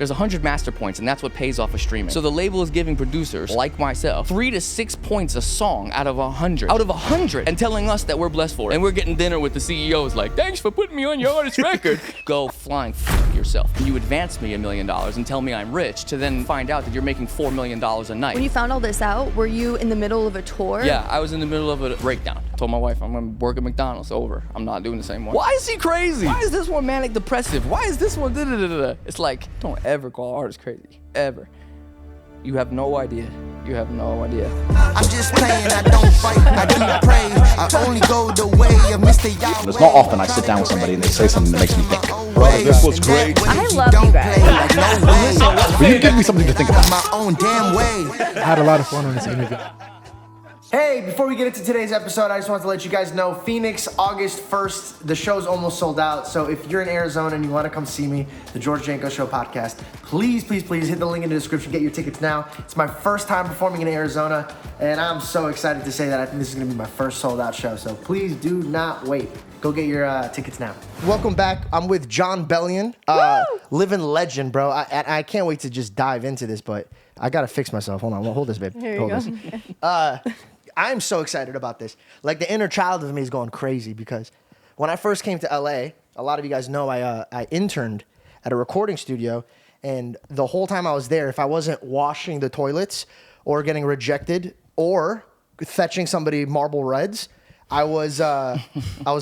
There's 100 master points, and that's what pays off of streaming. So the label is giving producers, like myself, 3 to 6 points a song out of 100. Out of 100! And telling us that we're blessed for it. And we're getting dinner with the CEOs like, thanks for putting me on your artist record. Go flying f yourself. You advance me $1 million and tell me I'm rich, to then find out that you're making $4 million a night. When you found all this out, were you in the middle of a tour? Yeah, I was in the middle of a breakdown. I told my wife, I'm gonna work at McDonald's, over. I'm not doing the same one. Why is he crazy? Why is this one manic depressive? Why is this one da-da-da-da-da? It's like, don't ever call artists crazy. Ever. You have no idea. You have no idea. I'm just playing, I don't fight, I do pray. I only go the way of Mr. Yahweh. It's not often I sit down with somebody and they say something that makes me think. Brother, this was great. I love you guys. But you give me something to think about. My own damn way. I had a lot of fun on this interview. Hey, before we get into today's episode, I just want to let you guys know, Phoenix, August 1st, the show's almost sold out. So if you're in Arizona and you want to come see me, the George Janko Show podcast, please hit the link in the description, get your tickets now. It's my first time performing in Arizona, and I'm so excited to say that I think this is going to be my first sold out show. So please do not wait. Go get your tickets now. Welcome back. I'm with Jon Bellion, living legend, bro. I can't wait to just dive into this, but I got to fix myself. Hold on. Hold this, babe. Here you Hold go. this. I'm so excited about this. Like, the inner child of me is going crazy because when I first came to LA, a lot of you guys know I interned at a recording studio, and the whole time I was there, if I wasn't washing the toilets or getting rejected or fetching somebody Marble Reds, I was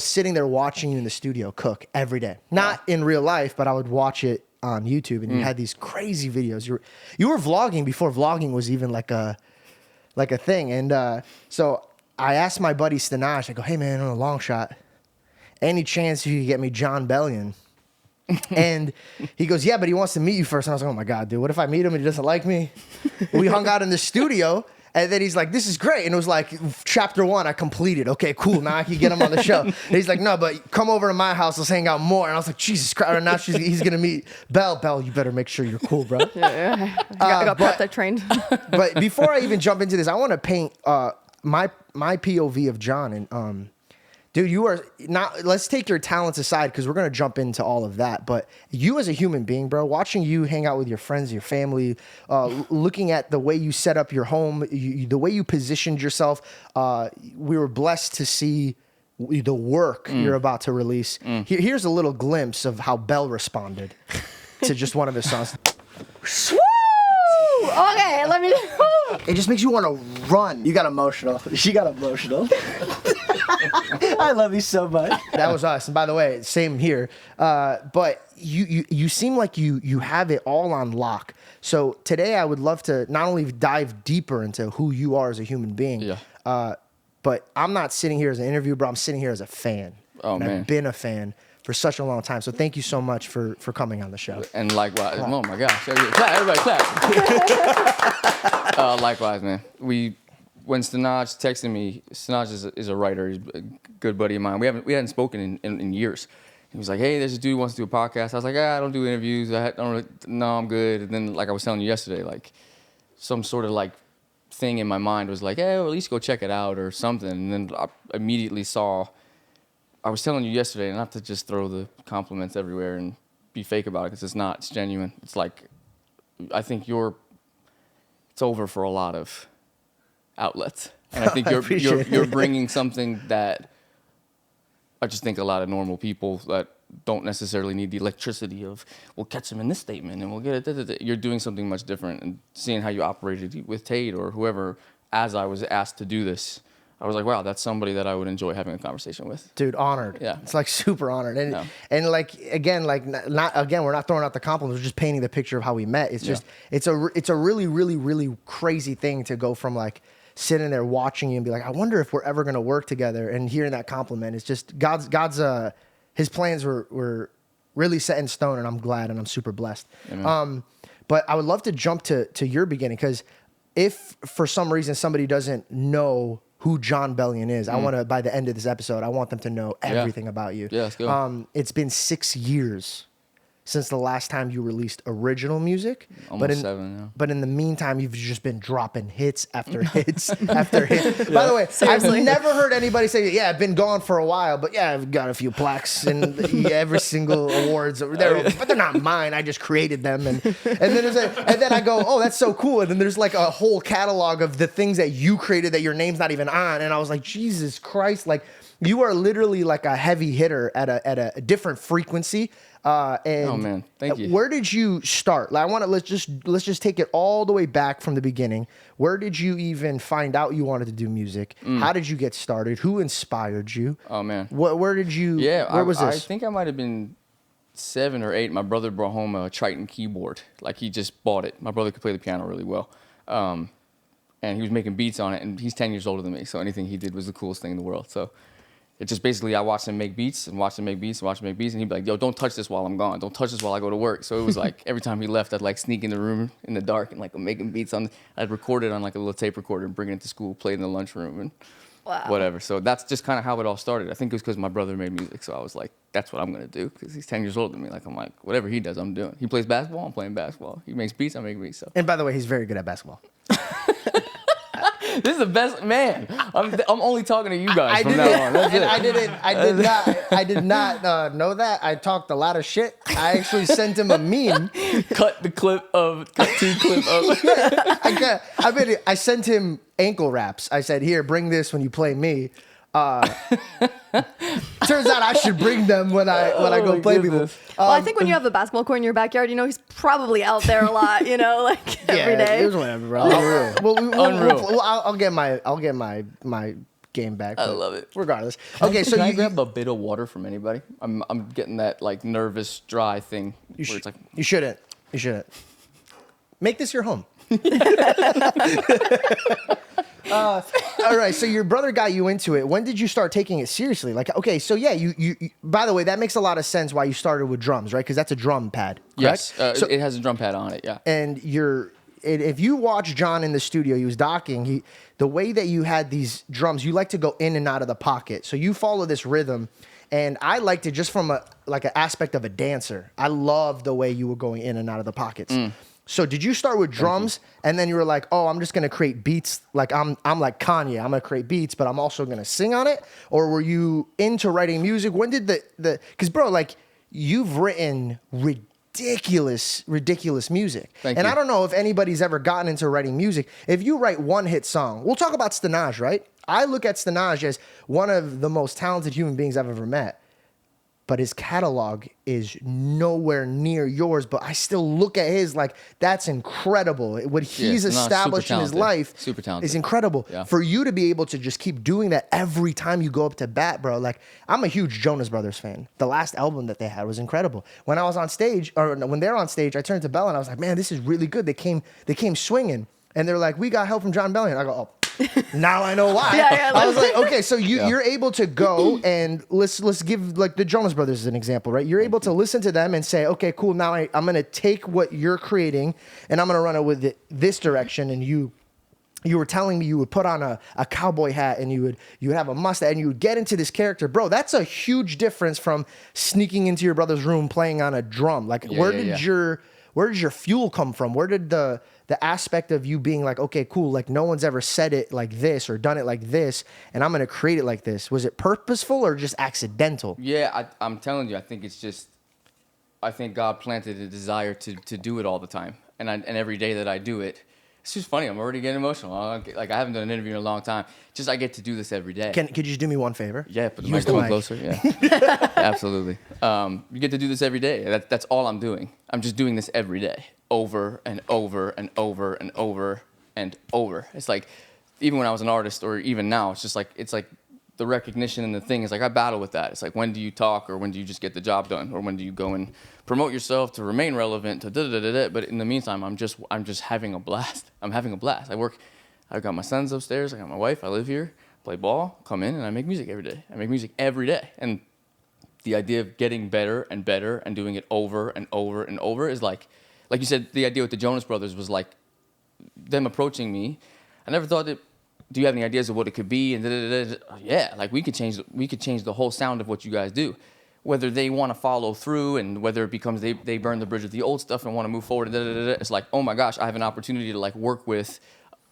sitting there watching you in the studio cook every day. Not in real life, but I would watch it on YouTube, and you had these crazy videos. You were vlogging before vlogging was even like a thing. And so I asked my buddy Stanaj, I go, hey man, on a long shot, any chance you could get me Jon Bellion? And he goes, yeah, but he wants to meet you first. And I was like, oh my God, dude, what if I meet him and he doesn't like me? We hung out in the studio, and then he's like, this is great. And it was like, chapter 1, I completed. Okay, cool, now I can get him on the show. And he's like, no, but come over to my house, let's hang out more. And I was like, Jesus Christ, and now he's gonna meet Bell, you better make sure you're cool, bro. Yeah. I got that trained. But before I even jump into this, I want to paint my POV of Jon. And dude, you are not. Let's take your talents aside because we're gonna jump into all of that. But you as a human being, bro, watching you hang out with your friends, your family, looking at the way you set up your home, the way you positioned yourself, we were blessed to see the work you're about to release. Here's a little glimpse of how Bell responded to just one of his songs. Woo! Okay, let me. It just makes you want to run. You got emotional. She got emotional. I love you so much. That was us. And by the way, same here. But you seem like you have it all on lock. So today I would love to not only dive deeper into who you are as a human being, but I'm not sitting here as an interviewer, bro. I'm sitting here as a fan. Oh, and man. I've been a fan for such a long time. So thank you so much for coming on the show. And likewise. Oh my gosh. Clap, everybody clap. Likewise, man. When Stanaj texted me, Stanaj is a writer. He's a good buddy of mine. We hadn't spoken in years. He was like, hey, there's a dude who wants to do a podcast. I was like, I don't do interviews. No, I'm good. And then, like I was telling you yesterday, like some sort of like thing in my mind was like, hey, well, at least go check it out or something. And then I immediately saw, I was telling you yesterday, not to just throw the compliments everywhere and be fake about it, because it's not. It's genuine. It's like, I think it's over for a lot of outlets, and I think you're bringing something that I just think a lot of normal people that don't necessarily need the electricity of, we'll catch them in this statement and we'll get it. You're doing something much different, and seeing how you operated with Tate or whoever, as I was asked to do this, I was like, wow, that's somebody that I would enjoy having a conversation with. Dude, honored. Yeah. It's like super honored. And like, again, we're not throwing out the compliments, we're just painting the picture of how we met. It's just, it's a really, really, really crazy thing to go from like sitting there watching you and be like, I wonder if we're ever going to work together, and hearing that compliment. It's just God's his plans were really set in stone, and I'm glad, and I'm super blessed. But I would love to jump to your beginning, because if for some reason somebody doesn't know who Jon Bellion is, I want to, by the end of this episode, I want them to know everything about you. Yeah, let's go. It's been 6 years since the last time you released original music. Almost 7, yeah. But in the meantime, you've just been dropping hits after hits after hits. By the way, Seriously. I've never heard anybody say, yeah, I've been gone for a while, but yeah, I've got a few plaques and every single awards over there, but they're not mine. I just created them. And then I go, oh, that's so cool. And then there's like a whole catalog of the things that you created that your name's not even on. And I was like, Jesus Christ, like you are literally like a heavy hitter at a different frequency. And Oh man, thank you. Where did you start? Like, let's just take it all the way back from the beginning. Where did you even find out you wanted to do music? How did you get started? Who inspired you? Oh man. Where did you? Yeah, where was this? I think I might have been 7 or 8. My brother brought home a Triton keyboard. Like he just bought it. My brother could play the piano really well, and he was making beats on it. And he's 10 years older than me, so anything he did was the coolest thing in the world. So it just basically I watched him make beats and watched him make beats and watched him make beats, and he'd be like, "Yo, don't touch this while I'm gone. Don't touch this while I go to work." So it was like every time he left, I'd like sneak in the room in the dark and like making beats on. I'd record it on like a little tape recorder and bring it to school, play it in the lunchroom and. Wow. Whatever. So that's just kind of how it all started. I think it was because my brother made music, so I was like, "That's what I'm gonna do." Because he's 10 years older than me. Like I'm like, whatever he does, I'm doing. He plays basketball, I'm playing basketball. He makes beats, I make beats. So And by the way, he's very good at basketball. this is the best man. I'm only talking to you guys from now on. That's it. I did not know that. I talked a lot of shit. I actually sent him a meme. Cut 2 clip of. I sent him ankle wraps. I said, "Here, bring this when you play me." Turns out I should bring them when I go play goodness. people. Well, I think when you have the basketball court in your backyard, he's probably out there a lot, like every day. It was whatever, bro. I'll get my game back. I but love it. Regardless. Okay, so Can I you grab a bit of water from anybody? I'm getting that like nervous dry thing. you where it's like, shouldn't. You shouldn't. Make this your home. All right, so your brother got you into it. When did you start taking it seriously? Like, okay, so yeah, you by the way, that makes a lot of sense why you started with drums, right? Because that's a drum pad, correct? yes, it has a drum pad on it. Yeah. And if you watch Jon in the studio, he was docking. The way that you had these drums, you like to go in and out of the pocket. So you follow this rhythm, and I liked it just from an aspect of a dancer. I love the way you were going in and out of the pockets. So did you start with drums, and then you were like, "Oh, I'm just gonna create beats. Like I'm like Kanye. I'm gonna create beats, but I'm also gonna sing on it." Or were you into writing music? When did because bro, like you've written ridiculous music. Thank and you. I don't know if anybody's ever gotten into writing music. If you write one hit song, we'll talk about Stanaj, right? I look at Stanaj as one of the most talented human beings I've ever met. But his catalog is nowhere near yours. But I still look at his like, that's incredible. What he's Stanaj, established in his life super talented. is incredible. Yeah. For you to be able to just keep doing that every time you go up to bat, bro. Like, I'm a huge Jonas Brothers fan. The last album that they had was incredible. When I was on stage, or when they're on stage, I turned to Bellion and I was like, man, this is really good. They came swinging. And they're like, we got help from Jon Bellion. I go, oh. Now I know why. Yeah, I was like, okay, so you're able to go and let's give like the Jonas Brothers as an example, right? You're able to listen to them and say, okay, cool. Now I'm gonna take what you're creating and I'm gonna run it with this direction. And you were telling me you would put on a cowboy hat and you would have a mustache and you would get into this character, bro. That's a huge difference from sneaking into your brother's room playing on a drum. Like, where did your fuel come from? Where did the aspect of you being like, okay, cool, like no one's ever said it like this or done it like this, and I'm gonna create it like this. Was it purposeful or just accidental? Yeah, I'm telling you, I think God planted a desire to do it all the time, and every day that I do it, it's just funny. I'm already getting emotional. Like I haven't done an interview in a long time. Just I get to do this every day. Could you just do me one favor? Yeah, put the Use the microphone mic. closer. Yeah, absolutely. You get to do this every day. That's all I'm doing. I'm just doing this every day, over and over and over and over and over. It's like, even when I was an artist, or even now, it's like the recognition and the thing is like I battle with that. It's like, when do you talk, or when do you just get the job done, or when do you go and promote yourself to remain relevant to da-da-da-da-da. But in the meantime, I'm just having a blast. I'm having a blast. I've got my sons upstairs. I got my wife. I live here. Play ball. Come in and I make music every day. I make music every day. And the idea of getting better and better and doing it over and over and over is like you said, the idea with the Jonas Brothers was like them approaching me. I never thought that. Do you have any ideas of what it could be? And yeah, like we could change the whole sound of what you guys do. whether they want to follow through and whether it becomes they burn the bridge with the old stuff and want to move forward, it's like, oh my gosh, I have an opportunity to like work with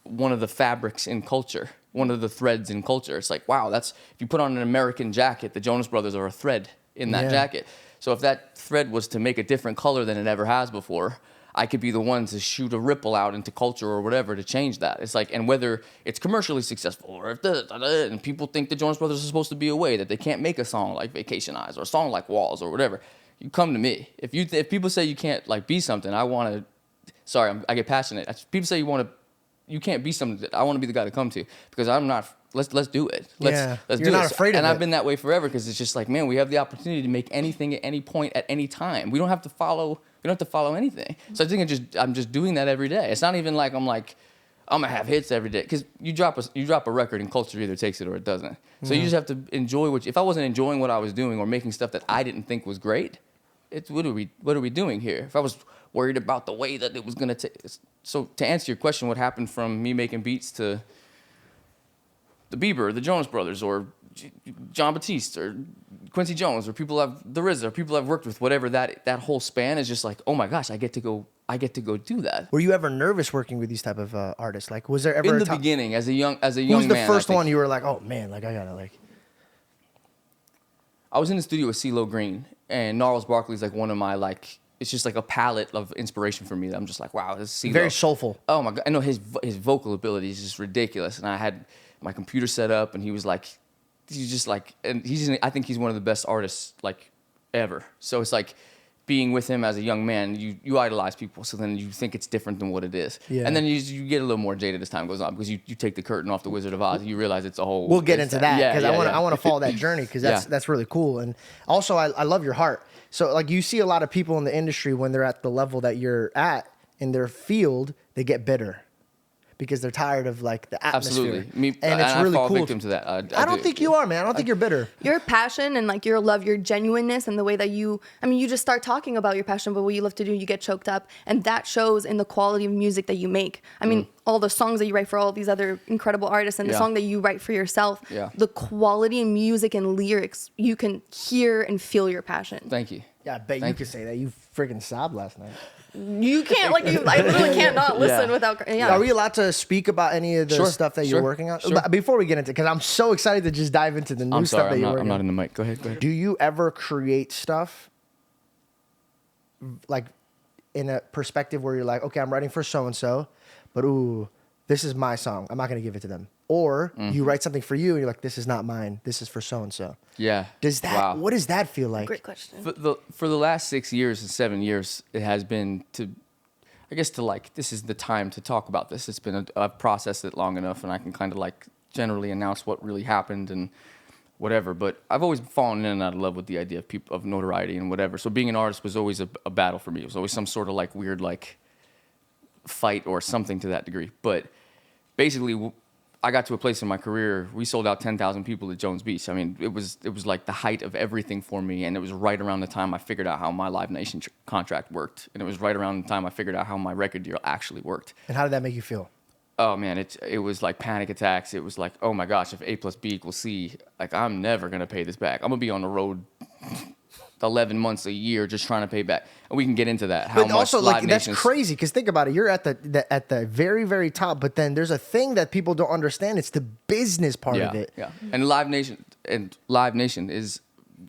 one of the fabrics in culture, one of the threads in culture. It's like, wow, that's, if you put on an American jacket, the Jonas Brothers are a thread in that jacket. So if that thread was to make a different color than it ever has before, I could be the one to shoot a ripple out into culture or whatever to change that. It's like, and whether it's commercially successful or if and people think the Jonas Brothers are supposed to be a way that they can't make a song like Vacation Eyes or a song like Walls or whatever, you come to me. If people say you can't like be something, I get passionate. People say you can't be something, I want to be the guy to come to because I'm not. Let's do it. Let's You're do not it. afraid of and it. I've been that way forever because it's just like, man, we have the opportunity to make anything at any point at any time. We don't have to follow anything. So I think I'm just doing that every day. It's not even like I'm gonna have hits every day because you drop a record and culture either takes it or it doesn't. So you just have to enjoy if I wasn't enjoying what I was doing or making stuff that I didn't think was great, it's what are we doing here? If I was worried about the way that it was gonna take. So to answer your question, what happened from me making beats to the Bieber, the Jonas Brothers, or John Batiste, or Quincy Jones, or the RZA, or people I've worked with, whatever that whole span is just like, oh my gosh, I get to go do that. Were you ever nervous working with these type of artists? Like, was there ever In a the time- beginning, as a young Who's man, the first one you were like, oh man, like I gotta like? I was in the studio with CeeLo Green, and Gnarls Barkley's like one of my like. It's just like a palette of inspiration for me. That I'm just like, wow, this is CeeLo. Very soulful. Oh my god, I know his vocal ability is just ridiculous, and I had my computer set up, and he's just like, and I think he's one of the best artists like ever. So it's like being with him as a young man, you idolize people, so then you think it's different than what it is. Yeah. And then you get a little more jaded as time goes on because you take the curtain off the Wizard of Oz, you realize it's a whole. We'll get into that because I want to follow that journey because Yeah. that's really cool. And also, I love your heart. So like you see a lot of people in the industry when they're at the level that you're at in their field, they get bitter because they're tired of like the atmosphere. Absolutely, and it's I really fall cool. victim to that. I don't think you are, man. I don't think you're bitter. Your passion and like your love, your genuineness, and the way that you just start talking about your passion, but what you love to do, you get choked up, and that shows in the quality of music that you make. I mean, all the songs that you write for all these other incredible artists, and the song that you write for yourself. Yeah. The quality in music and lyrics, you can hear and feel your passion. Thank you. Yeah, I bet you could say that. You freaking sobbed last night. You can't I literally can't not listen without. Yeah. Are we allowed to speak about any of the stuff that you're working on? Sure. But before we get into, because I'm so excited to just dive into the new stuff that you're working I'm not on. in the mic. Go ahead. Do you ever create stuff like in a perspective where you're like, okay, I'm writing for so and so, but ooh, this is my song. I'm not gonna give it to them. Or you write something for you and you're like, this is not mine. This is for so and so. Yeah. What does that feel like? Great question. For the last 6 years and 7 years, it has been to like, this is the time to talk about this. It's been I've processed it long enough, and I can kind of like generally announce what really happened and whatever. But I've always fallen in and out of love with the idea of notoriety and whatever. So being an artist was always a battle for me. It was always some sort of like weird like fight or something to that degree. But basically, I got to a place in my career, we sold out 10,000 people at Jones Beach. I mean, it was like the height of everything for me, and it was right around the time I figured out how my Live Nation contract worked, and it was right around the time I figured out how my record deal actually worked. And how did that make you feel? Oh man, it was like panic attacks. It was like, oh my gosh, if A plus B equals C, like I'm never gonna pay this back. I'm gonna be on the road 11 months a year just trying to pay back, and we can get into that. But also, like, that's crazy because think about it. You're at the very, very top, but then there's a thing that people don't understand. It's the business part of it. Yeah, and Live Nation is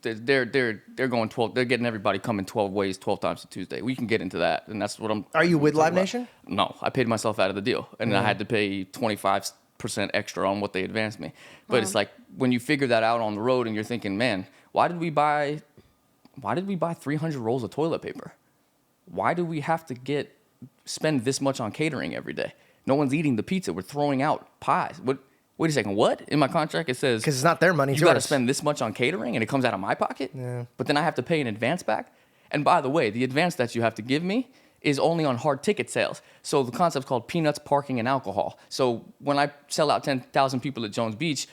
they're going 12. They're getting everybody coming 12 ways, 12 times a Tuesday. We can get into that, and that's what I'm. Are you with Live about. Nation? No, I paid myself out of the deal, and I had to pay 25% extra on what they advanced me. But it's like when you figure that out on the road, and you're thinking, man, why did we buy 300 rolls of toilet paper? Why do we have to spend this much on catering every day? No one's eating the pizza. We're throwing out pies. Wait a second. What? In my contract, it says... Because it's not their money. You got to spend this much on catering, and it comes out of my pocket? Yeah. But then I have to pay in advance back? And by the way, the advance that you have to give me is only on hard ticket sales. So the concept's called peanuts, parking, and alcohol. So when I sell out 10,000 people at Jones Beach,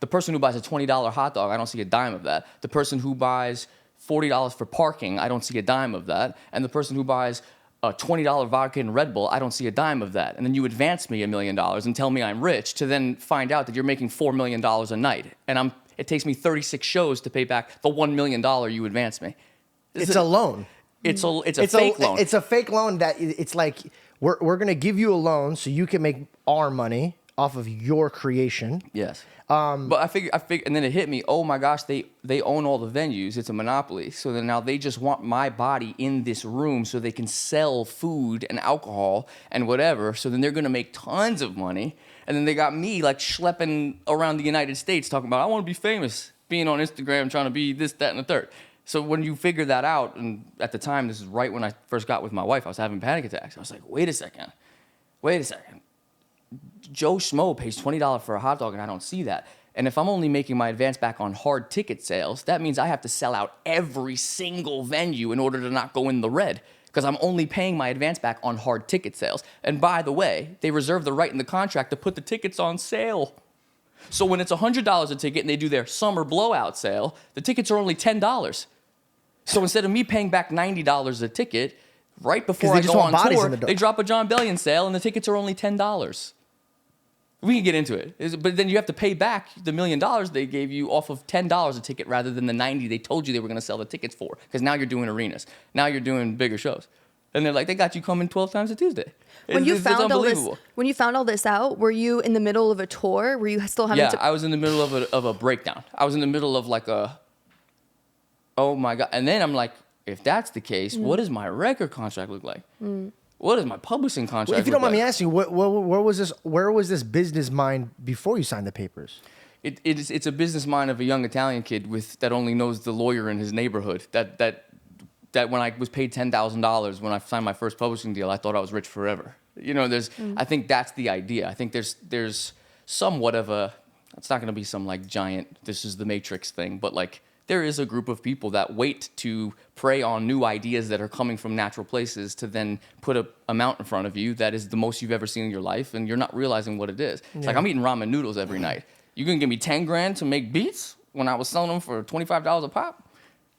the person who buys a $20 hot dog, I don't see a dime of that. The person who buys $40 for parking, I don't see a dime of that. And the person who buys a $20 vodka and Red Bull, I don't see a dime of that. And then you advance me $1 million and tell me I'm rich to then find out that you're making $4 million a night. And It takes me 36 shows to pay back the $1 million you advanced me. It's a loan. It's a fake loan. It's a fake loan that it's like we're gonna give you a loan so you can make our money off of your creation. Yes. But I figure, and then it hit me. Oh my gosh, they own all the venues. It's a monopoly. So then now they just want my body in this room so they can sell food and alcohol and whatever. So then they're gonna make tons of money. And then they got me like schlepping around the United States talking about I want to be famous, being on Instagram, trying to be this, that, and the third. So when you figure that out, and at the time, this is right when I first got with my wife, I was having panic attacks. I was like, wait a second. Joe Schmo pays $20 for a hot dog and I don't see that. And if I'm only making my advance back on hard ticket sales, that means I have to sell out every single venue in order to not go in the red because I'm only paying my advance back on hard ticket sales. And by the way, they reserve the right in the contract to put the tickets on sale. So when it's $100 a ticket and they do their summer blowout sale, the tickets are only $10. So instead of me paying back $90 a ticket, right before I go on tour, they drop a John Bellion sale and the tickets are only $10. We can get into it, but then you have to pay back the $1 million they gave you off of $10 a ticket rather than the $90 they told you they were going to sell the tickets for. Because now you're doing arenas, now you're doing bigger shows, and they're like, they got you coming 12 times a Tuesday. When you found all this out, were you in the middle of a tour? Were you still having to? Yeah, I was in the middle of a breakdown. I was in the middle of like oh my God, and then I'm like, if that's the case, what does my record contract look like? What does my publishing contract? If you don't mind me asking, where was this? Where was this business mind before you signed the papers? It's a business mind of a young Italian kid that only knows the lawyer in his neighborhood. That when I was paid $10,000 when I signed my first publishing deal, I thought I was rich forever. You know, I think that's the idea. I think there's somewhat of a. It's not going to be some like giant. This is the Matrix thing, but like. There is a group of people that wait to prey on new ideas that are coming from natural places to then put a amount in front of you that is the most you've ever seen in your life, and you're not realizing what it is. It's like I'm eating ramen noodles every night. You gonna give me 10 grand to make beats when I was selling them for $25 a pop?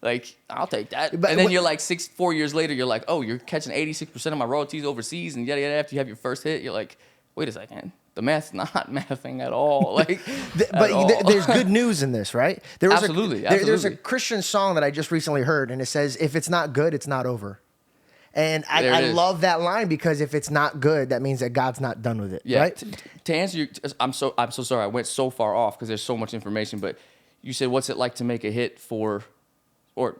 Like, I'll take that. But, and then you're like 4 years later, you're like, oh, you're catching 86% of my royalties overseas, and yada yada. After you have your first hit, you're like, wait a second. The math's not mathing at all. Like, there's good news in this, right? Absolutely. There's a Christian song that I just recently heard, and it says, "If it's not good, it's not over." And I love that line because if it's not good, that means that God's not done with it. Yeah. Right? To answer you, I'm so sorry. I went so far off because there's so much information. But you said, what's it like to make a hit for, or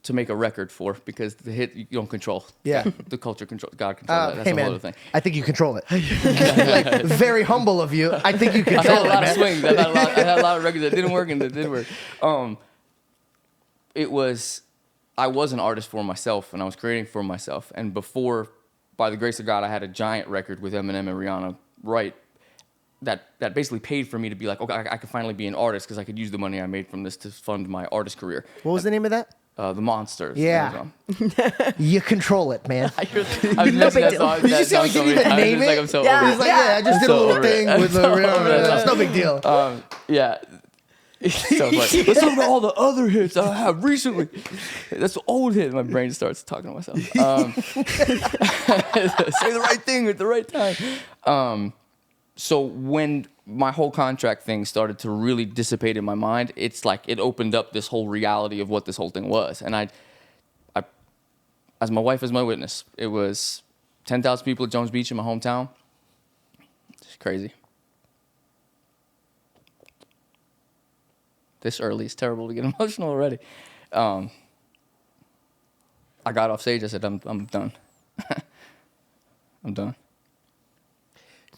to make a record for? Because the hit you don't control. Yeah. The culture controls. God controls that. That's hey, a man, whole other thing. I think you control it. Like, very humble of you. I think you control it. I had a lot of swings. I had a lot of records that didn't work and that did work. I was an artist for myself, and I was creating for myself. And before, by the grace of God, I had a giant record with Eminem and Rihanna, right? That basically paid for me to be like, okay, I could finally be an artist because I could use the money I made from this to fund my artist career. What was the name of that? The Monsters. Yeah. You control it, man. I've mentioned that song. Did you see how he didn't even name it? Like, I'm so over it. He's like, I just did a little thing with the Rihanna. It's no big deal. Yeah. So funny. Let's talk about all the other hits I have recently. That's the old hit. My brain starts talking to myself. Say the right thing at the right time. So when my whole contract thing started to really dissipate in my mind, it's like it opened up this whole reality of what this whole thing was. And I as my wife is my witness, it was 10,000 people at Jones Beach in my hometown. It's crazy. This early, it's terrible to get emotional already. I got off stage. I said, I'm done. I'm done.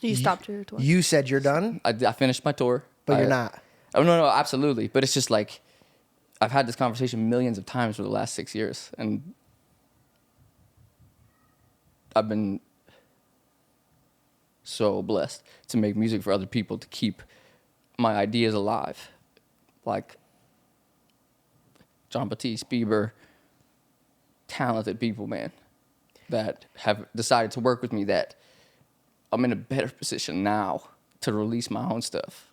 So you stopped your tour? You said you're done? I finished my tour. But you're not. Oh, no, absolutely. But it's just like, I've had this conversation millions of times for the last 6 years. And I've been so blessed to make music for other people, to keep my ideas alive. Like Jon Bieber, talented people, man, that have decided to work with me, that I'm in a better position now to release my own stuff.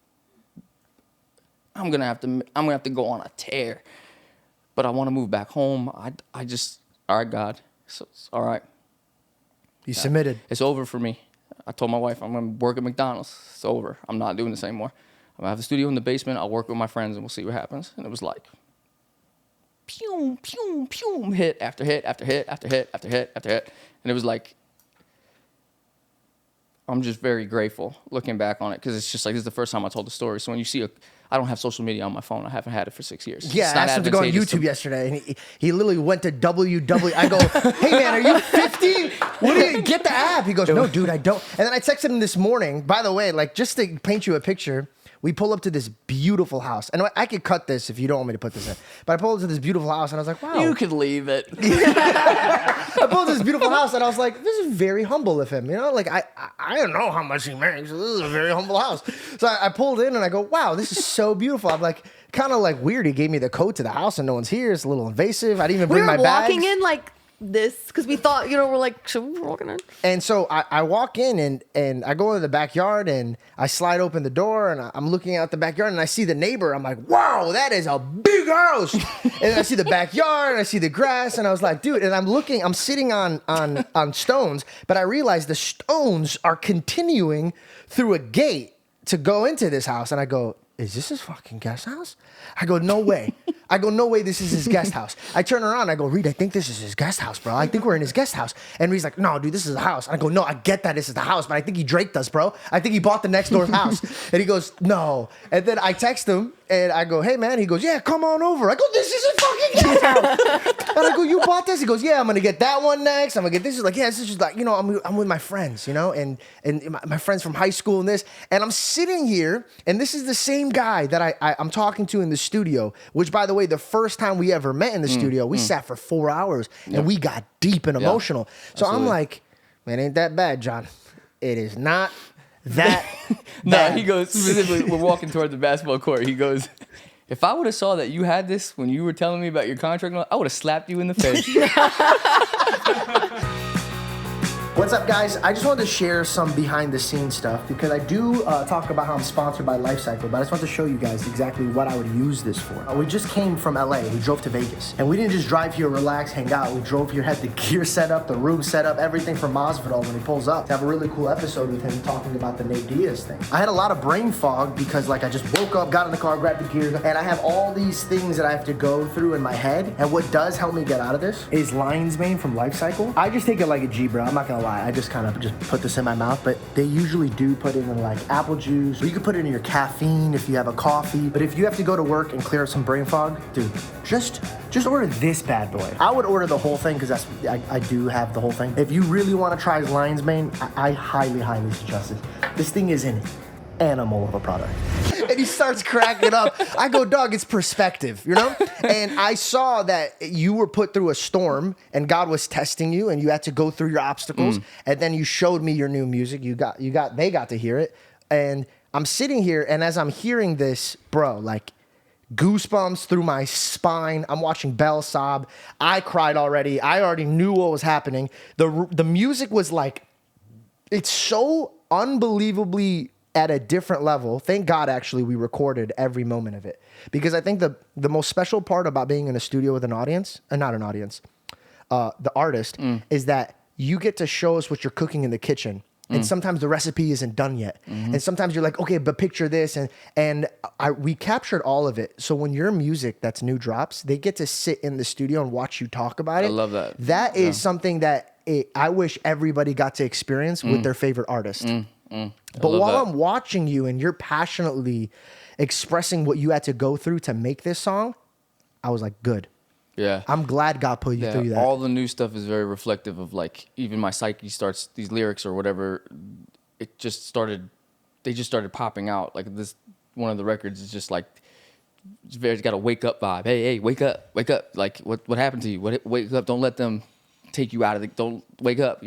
I'm gonna have to go on a tear, but I want to move back home. I just, all right, God, it's all right. You submitted. It's over for me. I told my wife I'm gonna work at McDonald's. It's over. I'm not doing this anymore. I'll have the studio in the basement. I'll work with my friends and we'll see what happens. And it was like, pew, pew, pew, hit after hit after hit after hit after hit after hit. And it was like, I'm just very grateful looking back on it because it's just like, this is the first time I told the story. So when you see I don't have social media on my phone. I haven't had it for 6 years. Yeah, I asked him to go on YouTube yesterday, and he literally went to WW. I go, hey man, are you 50? What do you get the app? He goes, no, dude, I don't. And then I texted him this morning. By the way, like just to paint you a picture, we pull up to this beautiful house, and I could cut this if you don't want me to put this in. But I pulled up to this beautiful house, and I was like, wow. You could leave it. I pulled up to this beautiful house, and I was like, this is very humble of him. You know, like I don't know how much he makes. This is a very humble house. So I pulled in, and I go, wow, this is so beautiful. I'm like, kind of like weird. He gave me the code to the house, and no one's here. It's a little invasive. I didn't even bring my bags. We were walking in like this because we thought, we're like, should we be walking in? And so I walk in and I go into the backyard and I slide open the door and I'm looking out the backyard and I see the neighbor. I'm like, wow, that is a big house. And I see the backyard and I see the grass and I was like, dude, and I'm sitting on stones, but I realize the stones are continuing through a gate to go into this house. And I go, is this his fucking guest house? I go, no way. No way this is his guest house. I turn around, I go, Reed, I think this is his guest house, bro. I think we're in his guest house. And Reed's like, no, dude, this is the house. And I go, no, I get that this is the house, but I think he draped us, bro. I think he bought the next door's house. And he goes, no. And then I text him and I go, hey, man. He goes, yeah, come on over. I go, this is his fucking guest house. And I go, you bought this? He goes, yeah, I'm going to get that one next. I'm going to get this. He's like, yeah, this is just like, I'm with my friends, and my friends from high school and this. And I'm sitting here, and this is the same guy that I'm talking to in the studio, which, by the way, the first time we ever met in the studio, we sat for 4 hours and we got deep and emotional. So absolutely. I'm like, man, ain't that bad, John. It is not that bad. No, he goes, specifically, we're walking toward the basketball court. He goes, if I would have saw that you had this when you were telling me about your contract, I would have slapped you in the face. What's up, guys? I just wanted to share some behind the scenes stuff because I do talk about how I'm sponsored by Lifecycle, but I just want to show you guys exactly what I would use this for. We just came from LA. We drove to Vegas. And we didn't just drive here, relax, hang out. We drove here, had the gear set up, the room set up, everything for Masvidal when he pulls up to have a really cool episode with him talking about the Nate Diaz thing. I had a lot of brain fog because I just woke up, got in the car, grabbed the gear, and I have all these things that I have to go through in my head. And what does help me get out of this is Lion's Mane from Lifecycle. I just take it like a G, bro. I'm not gonna lie. I just kind of just put this in my mouth, but they usually do put it in like apple juice, or you could put it in your caffeine if you have a coffee. But if you have to go to work and clear up some brain fog, dude, just order this bad boy. I would order the whole thing because I do have the whole thing. If you really want to try Lion's Mane, I highly, highly suggest it. This thing is an animal of a product. And he starts cracking up. I go, dog, it's perspective, And I saw that you were put through a storm and God was testing you and you had to go through your obstacles. And then you showed me your new music. They got to hear it. And I'm sitting here, and as I'm hearing this, bro, like goosebumps through my spine. I'm watching Belle sob. I cried already. I already knew what was happening. The music was like, it's so unbelievably at a different level. Thank God, actually, we recorded every moment of it. Because I think the most special part about being in a studio with an audience, not an audience, the artist, is that you get to show us what you're cooking in the kitchen. And sometimes the recipe isn't done yet. And sometimes you're like, okay, but picture this. And we captured all of it. So when your music that's new drops, they get to sit in the studio and watch you talk about it. I love that. That is something that I wish everybody got to experience with their favorite artist. But while I'm watching you and you're passionately expressing what you had to go through to make this song, I was like, good. Yeah. I'm glad God put you through that. All the new stuff is very reflective of like, even my psyche starts, these lyrics or whatever, they just started popping out. Like this, one of the records is just like, it's got a wake up vibe. Hey, wake up. Like what happened to you? Wake up. Don't let them take you out of don't wake up,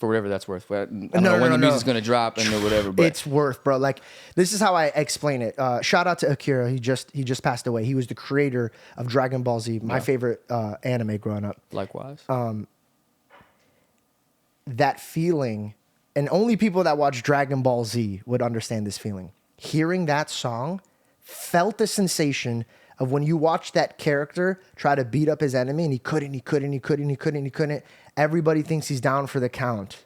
for whatever that's worth. I don't know when the music's going to drop and whatever, but it's worth, bro. Like, this is how I explain it. Shout out to Akira. He just passed away. He was the creator of Dragon Ball Z, my favorite anime growing up. Likewise. That feeling, and only people that watch Dragon Ball Z would understand this feeling. Hearing that song, felt the sensation of when you watch that character try to beat up his enemy and he couldn't. Everybody thinks he's down for the count.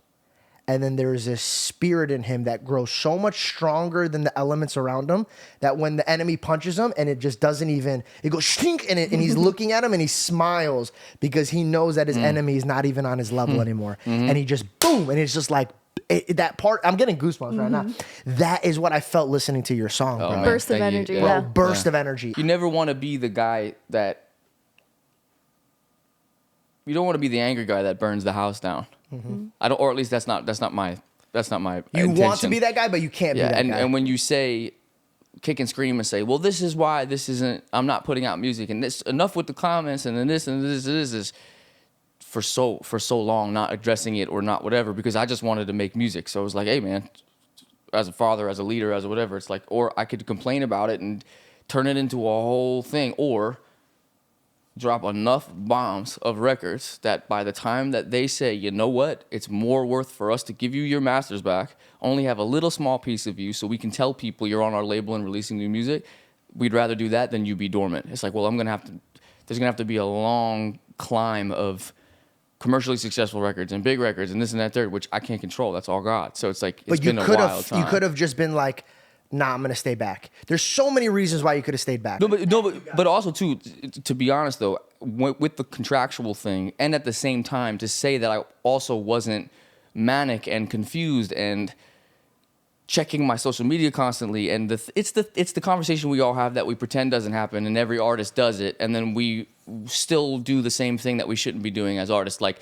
And then there's this spirit in him that grows so much stronger than the elements around him that when the enemy punches him and it just doesn't even, it goes shrink and he's looking at him and he smiles because he knows that his enemy is not even on his level anymore. And he just boom, and it's just like, that part, I'm getting goosebumps right now. That is what I felt listening to your song, bro. man, Burst of thank you. energy, Yeah. yeah. Burst of energy. You never want to be the guy that. You don't want to be the angry guy that burns the house down. I don't, or at least that's not my You intention. want to be that guy, but you can't be that guy. And when you say, kick and scream and say, well, this is why this isn't, I'm not putting out music, and this, enough with the comments, and then this is for so long not addressing it or not whatever, because I just wanted to make music. So it was like, hey man, as a father, as a leader, as a whatever, it's like, or I could complain about it and turn it into a whole thing, or drop enough bombs of records that by the time that they say, you know what, it's more worth for us to give you your masters back, only have a little small piece of you so we can tell people you're on our label and releasing new music, we'd rather do that than you be dormant. It's like, well, there's gonna have to be a long climb of commercially successful records and big records and this and that third, which I can't control. That's all God. So it's like, it's been a wild time. You could have just been like, nah, I'm gonna stay back. There's so many reasons why you could have stayed back. But also too, to be honest though, with the contractual thing, and at the same time to say that I also wasn't manic and confused and checking my social media constantly, and it's the conversation we all have that we pretend doesn't happen, and every artist does it, and then we still do the same thing that we shouldn't be doing as artists, like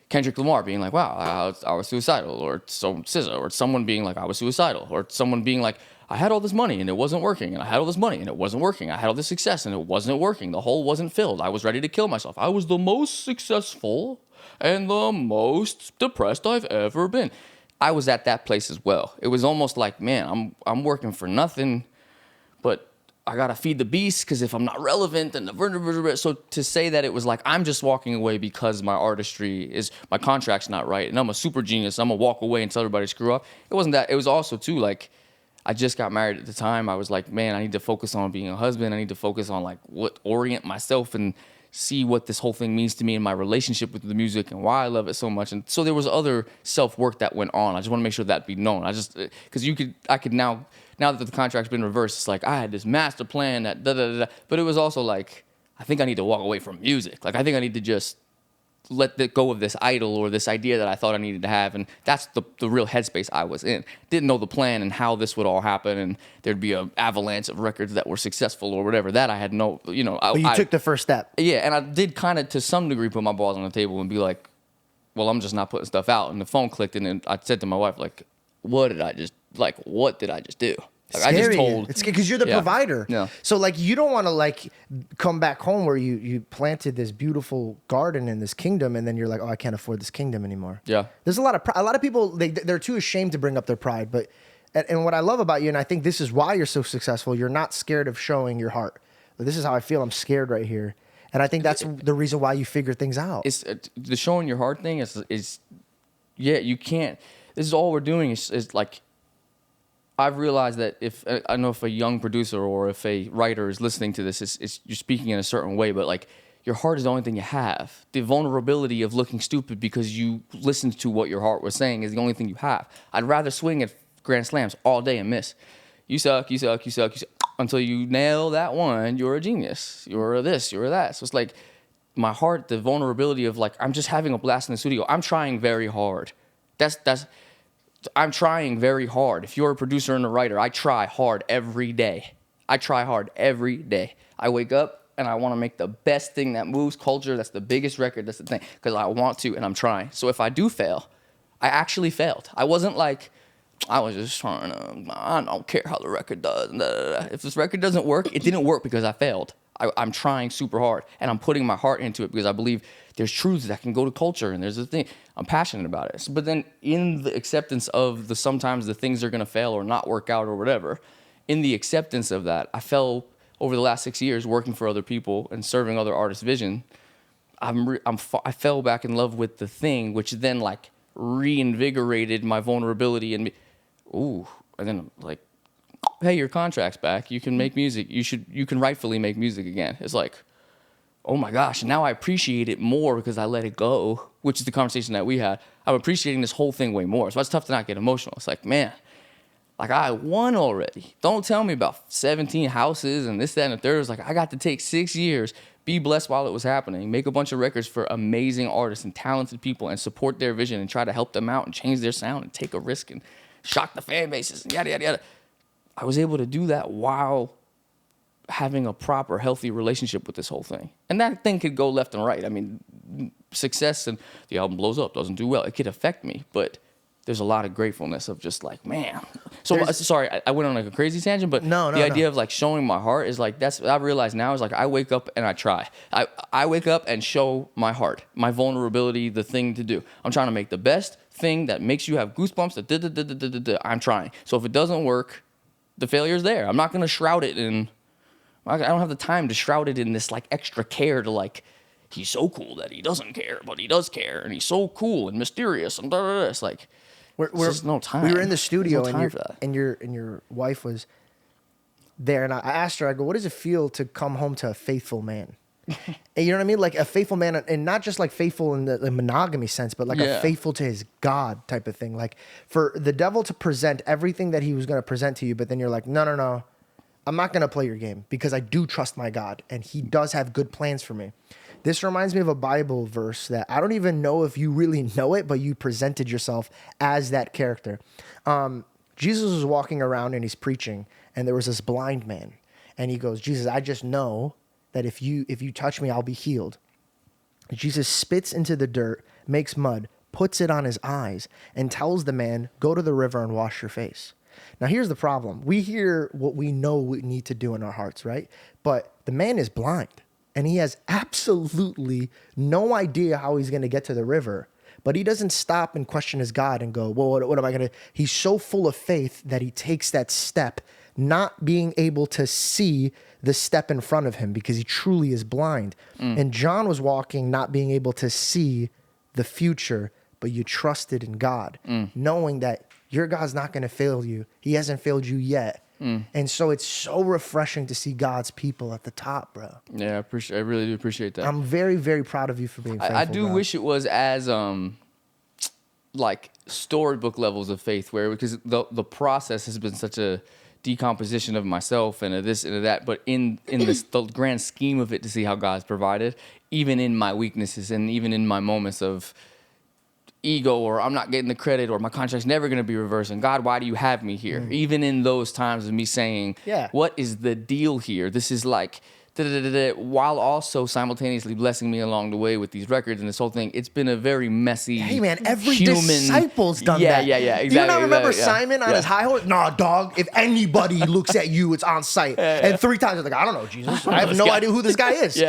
Kendrick Lamar being like, wow, I was suicidal, or some SZA, or someone being like, I was suicidal, or someone being like, I had all this money and it wasn't working, and I had all this money and it wasn't working. I had all this success and it wasn't working. The hole wasn't filled. I was ready to kill myself. I was the most successful and the most depressed I've ever been. I was at that place as well. It was almost like, man, I'm working for nothing, but I gotta feed the beast, because if I'm not relevant, then so to say that it was like I'm just walking away because my my contract's not right, and I'm a super genius, I'm gonna walk away and tell everybody to screw up. It wasn't that. It was also too like, I just got married at the time. I was like, man, I need to focus on being a husband. I need to focus on like orient myself and see what this whole thing means to me in my relationship with the music and why I love it so much. And so there was other self-work that went on. I just want to make sure that be known. Because I could now that the contract's been reversed, it's like I had this master plan that but it was also like, I think I need to walk away from music. Like I think I need to just let go of this idol or this idea that I thought I needed to have, and that's the real headspace I was in. Didn't know the plan and how this would all happen, and there'd be an avalanche of records that were successful or whatever. That I had no, But you took the first step. Yeah, and I did kind of to some degree put my balls on the table and be like, well, I'm just not putting stuff out. And the phone clicked, and then I said to my wife, like, what did I just do? Like, I just told. It's because you're the provider. Yeah. So like you don't want to like come back home where you planted this beautiful garden in this kingdom, and then you're like, oh, I can't afford this kingdom anymore. Yeah. There's a lot of people they're too ashamed to bring up their pride, but and what I love about you, and I think this is why you're so successful, you're not scared of showing your heart. Like, this is how I feel. I'm scared right here, and I think that's the reason why you figure things out. It's the showing your heart thing is yeah, you can't. This is all we're doing is like. I've realized that if a young producer or if a writer is listening to this, you're speaking in a certain way, but like your heart is the only thing you have. The vulnerability of looking stupid because you listened to what your heart was saying is the only thing you have. I'd rather swing at grand slams all day and miss. You suck, until you nail that one. You're a genius. You're this, you're that. So it's like my heart, the vulnerability of like, I'm just having a blast in the studio. I'm trying very hard. I'm trying very hard. If you're a producer and a writer, I try hard every day. I wake up and I want to make the best thing that moves culture. That's the biggest record. That's the thing. Because I want to, and I'm trying. So if I do fail, I actually failed. I wasn't like, I was just trying to, I don't care how the record does. If this record doesn't work, it didn't work because I failed. I'm trying super hard, and I'm putting my heart into it because I believe there's truths that can go to culture, and there's a thing. I'm passionate about it. But then in the acceptance of sometimes the things are going to fail or not work out or whatever, in the acceptance of that, I fell over the last 6 years working for other people and serving other artists' vision. I fell back in love with the thing, which then like reinvigorated my vulnerability and and then I'm like, hey, your contract's back. You can make music. You can rightfully make music again. It's like, oh my gosh, now I appreciate it more because I let it go. which is the conversation that we had, I'm appreciating this whole thing way more. So it's tough to not get emotional. It's like, man, like I won already. Don't tell me about 17 houses and this, that, and the third. It's like I got to take 6 years, be blessed while it was happening, make a bunch of records for amazing artists and talented people and support their vision and try to help them out and change their sound and take a risk and shock the fan bases and yada, yada, yada. I was able to do that while having a proper, healthy relationship with this whole thing. And that thing could go left and right. I mean, success and the album blows up, doesn't do well. It could affect me, but there's a lot of gratefulness of just like, man. So sorry, I went on like a crazy tangent, but the idea of like showing my heart is like, that's what I realize now is like, I wake up and I try. I wake up and show my heart, my vulnerability, the thing to do. I'm trying to make the best thing that makes you have goosebumps. I'm trying. So if it doesn't work, the failure's there. I'm not going to shroud it in, I don't have the time to shroud it in this like extra care to like, he's so cool that he doesn't care, but he does care. And he's so cool and mysterious and blah, blah, blah. It's like, there's no time. We were in the studio and your wife was there, and I asked her, I go, what does it feel to come home to a faithful man? And you know what I mean? Like a faithful man, and not just like faithful in the monogamy sense, but like a faithful to his God type of thing. Like for the devil to present everything that he was going to present to you, but then you're like, no, I'm not going to play your game because I do trust my God, and he does have good plans for me. This reminds me of a Bible verse that I don't even know if you really know it, but you presented yourself as that character. Jesus was walking around and he's preaching, and there was this blind man, and he goes, Jesus, I just know that if you touch me, I'll be healed. Jesus spits into the dirt, makes mud, puts it on his eyes, and tells the man, go to the river and wash your face. Now, here's the problem. We hear what we know we need to do in our hearts, right? But the man is blind. And he has absolutely no idea how he's going to get to the river. But he doesn't stop and question his God and go, well, what am I going to... He's so full of faith that he takes that step, not being able to see the step in front of him because he truly is blind. And John was walking, not being able to see the future, but you trusted in God, knowing that your God's not going to fail you. He hasn't failed you yet. And so it's so refreshing to see God's people at the top, bro. Yeah, I really do appreciate that. I'm very, very proud of you for being faithful. I do bro. wish it was as like storybook levels of faith, because the process has been such a decomposition of myself and of this and of that. But in this the grand scheme of it, to see how God's provided, even in my weaknesses and even in my moments of ego, or I'm not getting the credit, or my contract's never going to be reversed, and God, why do you have me here? Even in those times of me saying, what is the deal here? This is like, while also simultaneously blessing me along the way with these records and this whole thing. It's been a very messy, hey man, every human, disciple's done that. Yeah, exactly. Do you not remember Simon on his high horse? Nah, dog, if anybody looks at you, it's on sight. And 3 times it's like, I don't know, Jesus. I have no idea who this guy is.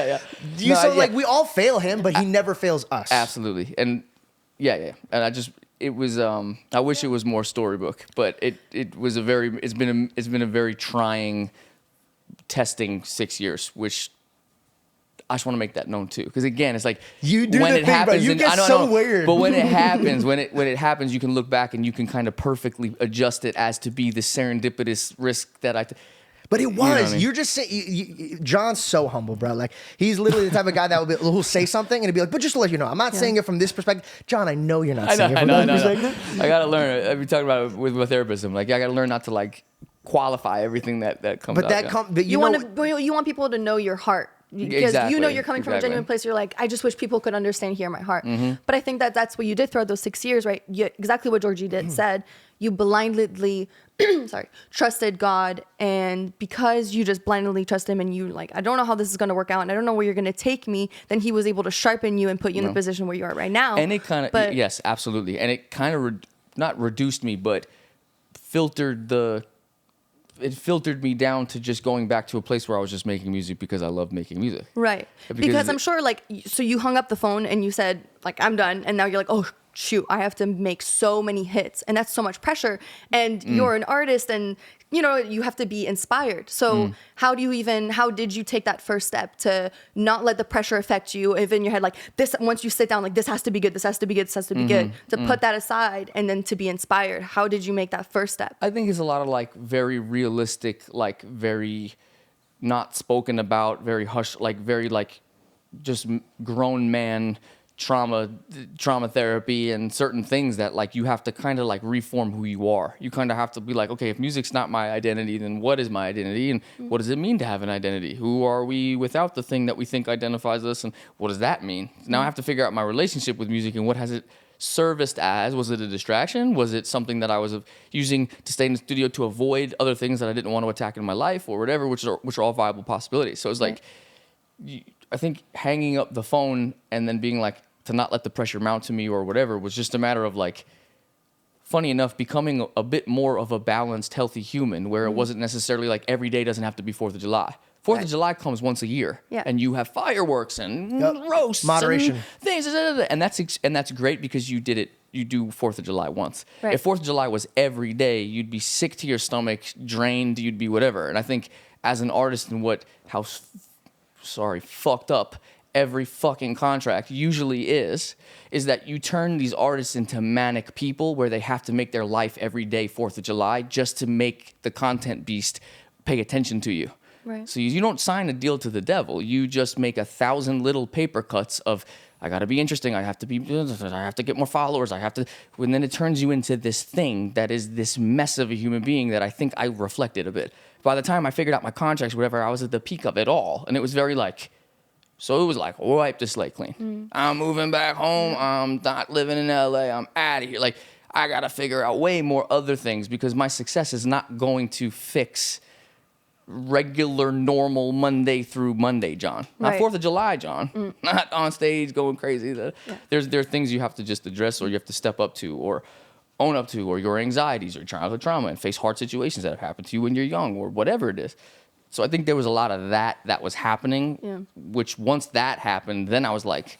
Like we all fail him, but he never fails us. Absolutely. And yeah. And it was I wish it was more storybook, but it's been a very trying, testing 6 years, which I just want to make that known too. Because again, it's like you do when it happens, bro. You get so weird. But when it happens, when it happens, you can look back and you can kind of perfectly adjust it as to be the serendipitous risk that I. But it was. You know what I mean? You're just saying. John's so humble, bro. Like he's literally the type of guy that will say something and he'd be like, "But just to let you know, I'm not saying it from this perspective." John, I know you're not saying it from that perspective. I gotta learn. I've been talking about it with my therapist. I'm like, I gotta learn not to like qualify everything that comes. But you want people to know your heart. Because you know you're coming from a genuine place. You're like, I just wish people could understand, hear my heart. But I think that's what you did throughout those 6 years, right? Exactly what Georgie said. You blindly, trusted God. And because you just blindly trust him and you like, I don't know how this is going to work out and I don't know where you're going to take me, then he was able to sharpen you and put you in the position where you are right now. And it kind of, yes, absolutely. And it kind of, not reduced me, but filtered me down to just going back to a place where I was just making music because I love making music. Right. Because I'm sure so you hung up the phone and you said like, I'm done. And now you're like, oh shoot, I have to make so many hits. And that's so much pressure. And you're an artist and you have to be inspired. So how did you take that first step to not let the pressure affect you? If in your head, like this, once you sit down, like this has to be good, this has to be good, this has to be good, to put that aside and then to be inspired. How did you make that first step? I think it's a lot of like very realistic, like very not spoken about, very hush, like very like just grown man trauma therapy and certain things that like you have to kind of like reform who you are. You kind of have to be like, okay, if music's not my identity, then what is my identity, and what does it mean to have an identity? Who are we without the thing that we think identifies us, and what does that mean? Now I have to figure out my relationship with music and what has it serviced as. Was it a distraction? Was it something that I was using to stay in the studio to avoid other things that I didn't want to attack in my life or whatever, which are all viable possibilities. So it's like, I think hanging up the phone and then being like, to not let the pressure mount to me or whatever was just a matter of like, funny enough, becoming a bit more of a balanced, healthy human where it wasn't necessarily like every day doesn't have to be 4th of July. 4th of July comes once a year, and you have fireworks and roasts, moderation, and things, and that's great because you did it. You do 4th of July once. Right. If 4th of July was every day, you'd be sick to your stomach, drained. You'd be whatever. And I think as an artist, and fucked up every fucking contract usually is that you turn these artists into manic people where they have to make their life every day 4th of July just to make the content beast pay attention to you. Right. So you don't sign a deal to the devil. You just make 1,000 little paper cuts of, I got to be interesting. I have to get more followers. And then it turns you into this thing that is this mess of a human being that I think I reflected a bit. By the time I figured out my contracts, whatever, I was at the peak of it all. And it was very like, so it was like, wipe the slate clean. I'm moving back home. I'm not living in LA. I'm out of here. Like, I got to figure out way more other things because my success is not going to fix regular, normal Monday through Monday, John. Not Right. 4th of July, John. Not on stage going crazy. There are things you have to just address or you have to step up to or own up to, or your anxieties or childhood trauma, and face hard situations that have happened to you when you're young or whatever it is. So I think there was a lot of that was happening, which once that happened, then I was like,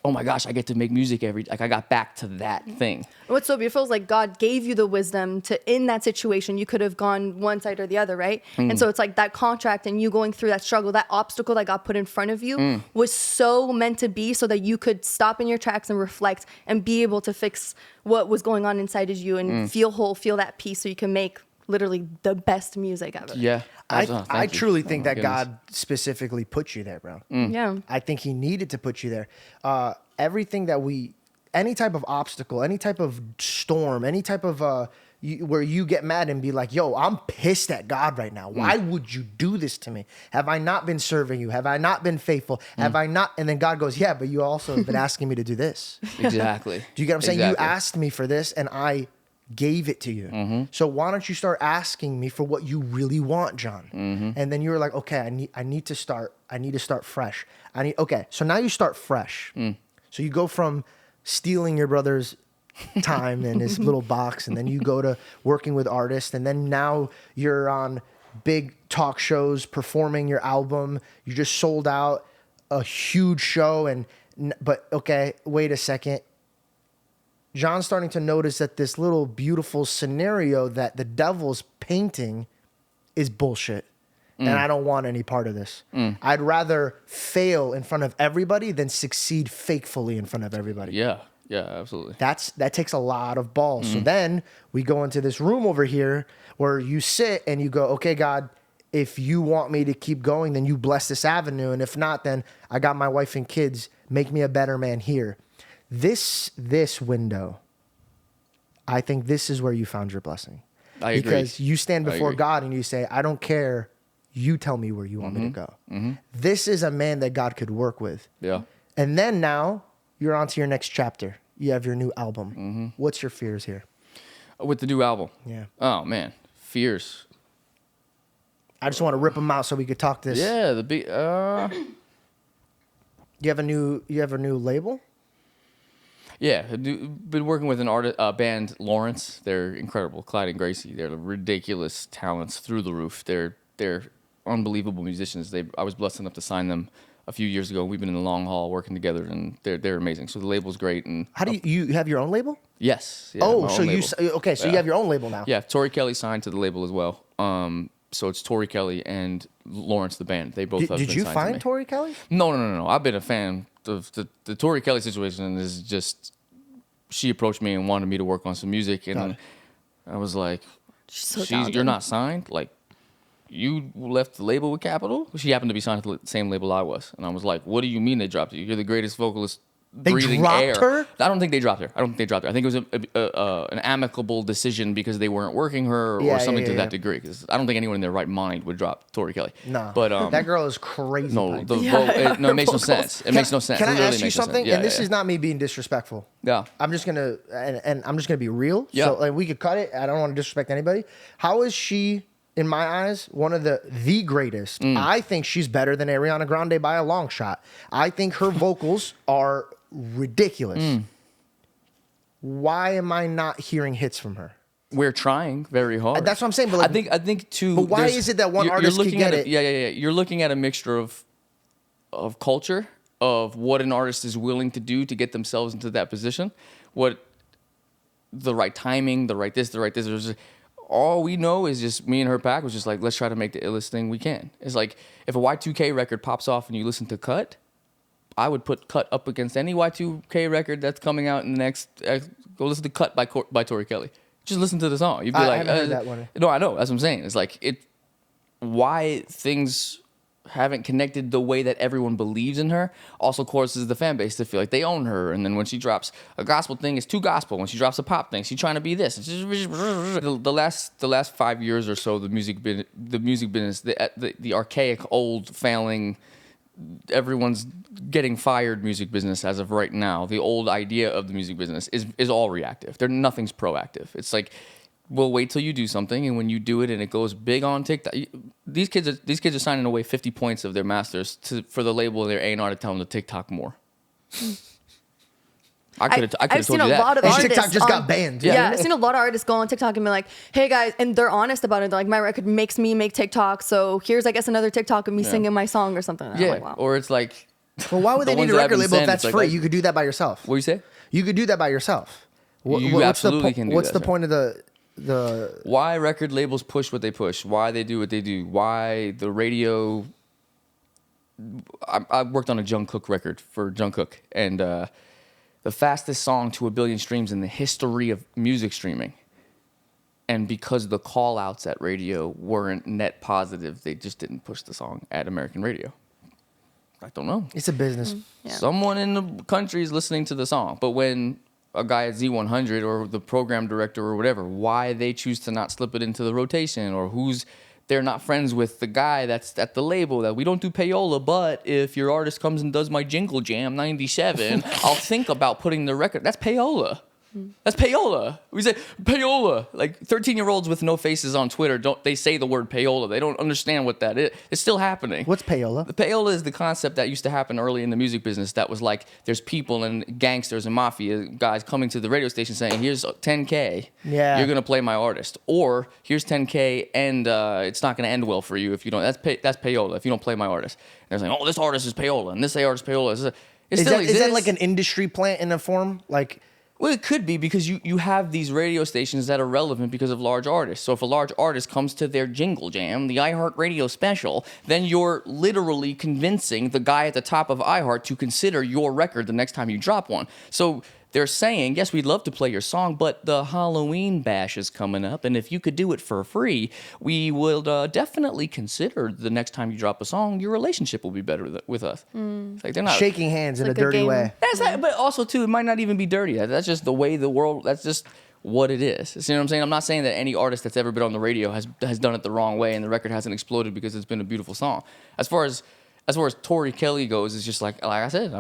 oh my gosh, I get to make music I got back to that thing. What's so beautiful is like God gave you the wisdom to, in that situation, you could have gone one side or the other, right? And so it's like that contract and you going through that struggle, that obstacle that God put in front of you was so meant to be so that you could stop in your tracks and reflect and be able to fix what was going on inside of you and feel whole, feel that peace so you can make literally the best music ever. Yeah. I truly think that goodness. God specifically put you there, bro. Yeah. I think he needed to put you there. Everything that any type of obstacle, any type of storm, any type of where you get mad and be like, yo, I'm pissed at God right now. Why would you do this to me? Have I not been serving you? Have I not been faithful? Have I not? And then God goes, yeah, but you also have been asking me to do this. Exactly. Do you get what I'm saying? Exactly. You asked me for this and I gave it to you. So why don't you start asking me for what you really want, John? And then you were like, okay, I need to start fresh. Okay, so now you start fresh. So you go from stealing your brother's time in his little box, and then you go to working with artists, and then now you're on big talk shows performing your album. You just sold out a huge show, but okay, wait a second. John's starting to notice that this little beautiful scenario that the devil's painting is bullshit. And I don't want any part of this. I'd rather fail in front of everybody than succeed fakefully in front of everybody. Yeah, absolutely. That takes a lot of balls. So then we go into this room over here where you sit and you go, okay, God, if you want me to keep going, then you bless this avenue. And if not, then I got my wife and kids. Make me a better man here. This window, I think this is where you found your blessing. I agree. Because you stand before agree. God and you say, I don't care. You tell me where you want me to go. This is a man that God could work with. Yeah. And then now you're on to your next chapter. You have your new album. What's your fears here? With the new album. Yeah. Oh man, fears. I just want to rip them out so we could talk this. Yeah, You have a new label? Yeah, been working with an band, Lawrence. They're incredible. Clyde and Gracie. They're ridiculous talents through the roof. They're unbelievable musicians. I was blessed enough to sign them a few years ago. We've been in the long haul working together, and they're amazing. So the label's great. And How do you have your own label? Yes. Yeah, Oh, my so own you label. you have your own label now. Yeah, Tori Kelly signed to the label as well. So it's Tori Kelly and Lawrence the band. They both have Did been you signed to find me. Tori Kelly? No. I've been a fan of the Tori Kelly situation. Is just she approached me and wanted me to work on some music, and I was like, "You're not signed? Like, you left the label with Capitol?" She happened to be signed to the same label I was, and I was like, "What do you mean they dropped you? You're the greatest vocalist breathing dropped air. her? I don't think they dropped her. I think it was an amicable decision because they weren't working her or something to that degree. Because I don't think anyone in their right mind would drop Tori Kelly. No, but that girl is crazy. no, piping. it makes no sense. It makes no sense. Can It I literally ask you makes no sense. something? Yeah, And this yeah. is not me being disrespectful. Yeah. I'm just gonna and I'm just gonna be real. Yeah. So like we could cut it. I don't want to disrespect anybody. How is she, in my eyes, one of the greatest? Mm. I think she's better than Ariana Grande by a long shot. I think her vocals are ridiculous. Mm. Why am I not hearing hits from her? We're trying very hard. That's what I'm saying. But like, I think too. But why there's- is it that one you're artist looking could get at it? Yeah. You're looking at a mixture of culture, of what an artist is willing to do to get themselves into that position, what the right timing, the right this. There's all we know is just me and her pack was just like, let's try to make the illest thing we can. It's like if a Y2K record pops off and you listen to Cut, I would put Cut up against any Y2K record that's coming out in the next. Go listen to Cut by Tori Kelly. Just listen to the song. You'd be I like, haven't heard that one. No, I know. That's what I'm saying. It's like why things haven't connected the way that everyone believes in her also causes the fan base to feel like they own her. And then when she drops a gospel thing, it's too gospel. When she drops a pop thing, she's trying to be this. It's just, the last 5 years or so, the music business, the archaic, old, failing, everyone's getting fired music business as of right now. The old idea of the music business is all reactive. Nothing's proactive. It's like, we'll wait till you do something, and when you do it and it goes big on TikTok, these kids are signing away 50 points of their masters for the label of their A&R to tell them to TikTok more. I could have told I've you seen that. a lot of And artists. TikTok just got banned. Yeah, I've seen a lot of artists go on TikTok and be like, "Hey guys," and they're honest about it. They're like, "My record makes me make TikTok, so here's I guess another TikTok of me singing my song or something." And I'm Yeah, like, wow. or it's like, Well, why would The they need ones a that I've record been label if saying, that's it's free? like- You could do that by yourself. what do you say? You could do that by yourself. You absolutely can do What's that, the sir. point of the? Why record labels push what they push, why they do what they do, why the radio. I worked on a Jungkook record for Jungkook, and the fastest song to 1 billion streams in the history of music streaming. And because the call outs at radio weren't net positive, they just didn't push the song at American radio. I don't know. It's a business. Yeah. Someone in the country is listening to the song. But when a guy at Z100 or the program director or whatever, why they choose to not slip it into the rotation, or they're not friends with the guy that's at the label that we don't do payola, but if your artist comes and does my Jingle Jam 97, I'll think about putting the record. That's payola. That's payola. We say payola. Like 13-year-olds with no faces on Twitter they say the word payola. They don't understand what that is. It's still happening. What's payola? The payola is the concept that used to happen early in the music business that was like there's people and gangsters and mafia guys coming to the radio station saying, here's 10K. Yeah. You're going to play my artist. Or here's 10K and it's not going to end well for you if you don't. That's payola if you don't play my artist. And they're saying, oh, this artist is payola and this artist is payola. Is that like an industry plant in a form? Like, well, it could be because you have these radio stations that are relevant because of large artists. So if a large artist comes to their Jingle Jam, the iHeartRadio special, then you're literally convincing the guy at the top of iHeart to consider your record the next time you drop one. So they're saying, yes, we'd love to play your song, but the Halloween bash is coming up, and if you could do it for free, we will definitely consider the next time you drop a song, your relationship will be better with us. It's like they're not shaking hands in a like a dirty game. way. but also too, it might not even be dirty. That's just the way the world. That's just what it is. You know what I'm saying? I'm not saying that any artist that's ever been on the radio has done it the wrong way and the record hasn't exploded because it's been a beautiful song. As far as Tori Kelly goes, it's just like I said,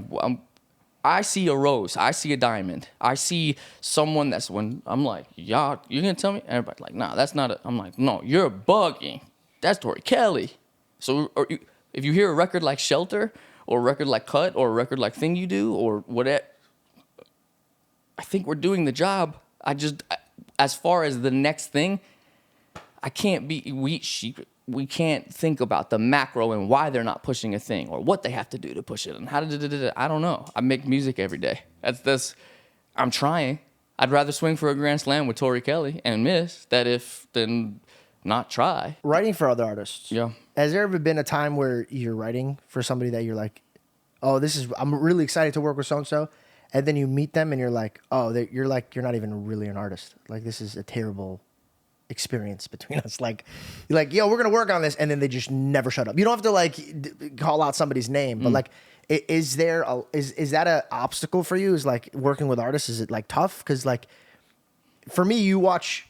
I see a rose, I see a diamond, I see someone that's when I'm like, y'all, you're gonna tell me? Everybody's like, nah, that's not it. I'm like, no, you're bugging. That's Tori Kelly. So if you hear a record like Shelter, or a record like Cut, or a record like Thing You Do, or whatever, I think we're doing the job. As far as the next thing, I can't be, we can't think about the macro and why they're not pushing a thing or what they have to do to push it and how to, I don't know. I make music every day. I'm trying. I'd rather swing for a grand slam with Tori Kelly and miss than not try. Writing for other artists. Yeah. Has there ever been a time where you're writing for somebody that you're like, oh, I'm really excited to work with so-and-so, and then you meet them and you're like, oh, you're not even really an artist. Like, this is a terrible experience between us. Like, you're like, yo, we're going to work on this, and then they just never shut up. You don't have to, like, call out somebody's name, but, like, is that an obstacle for you? Is like working with artists? Is it like tough? Because like for me, you watch.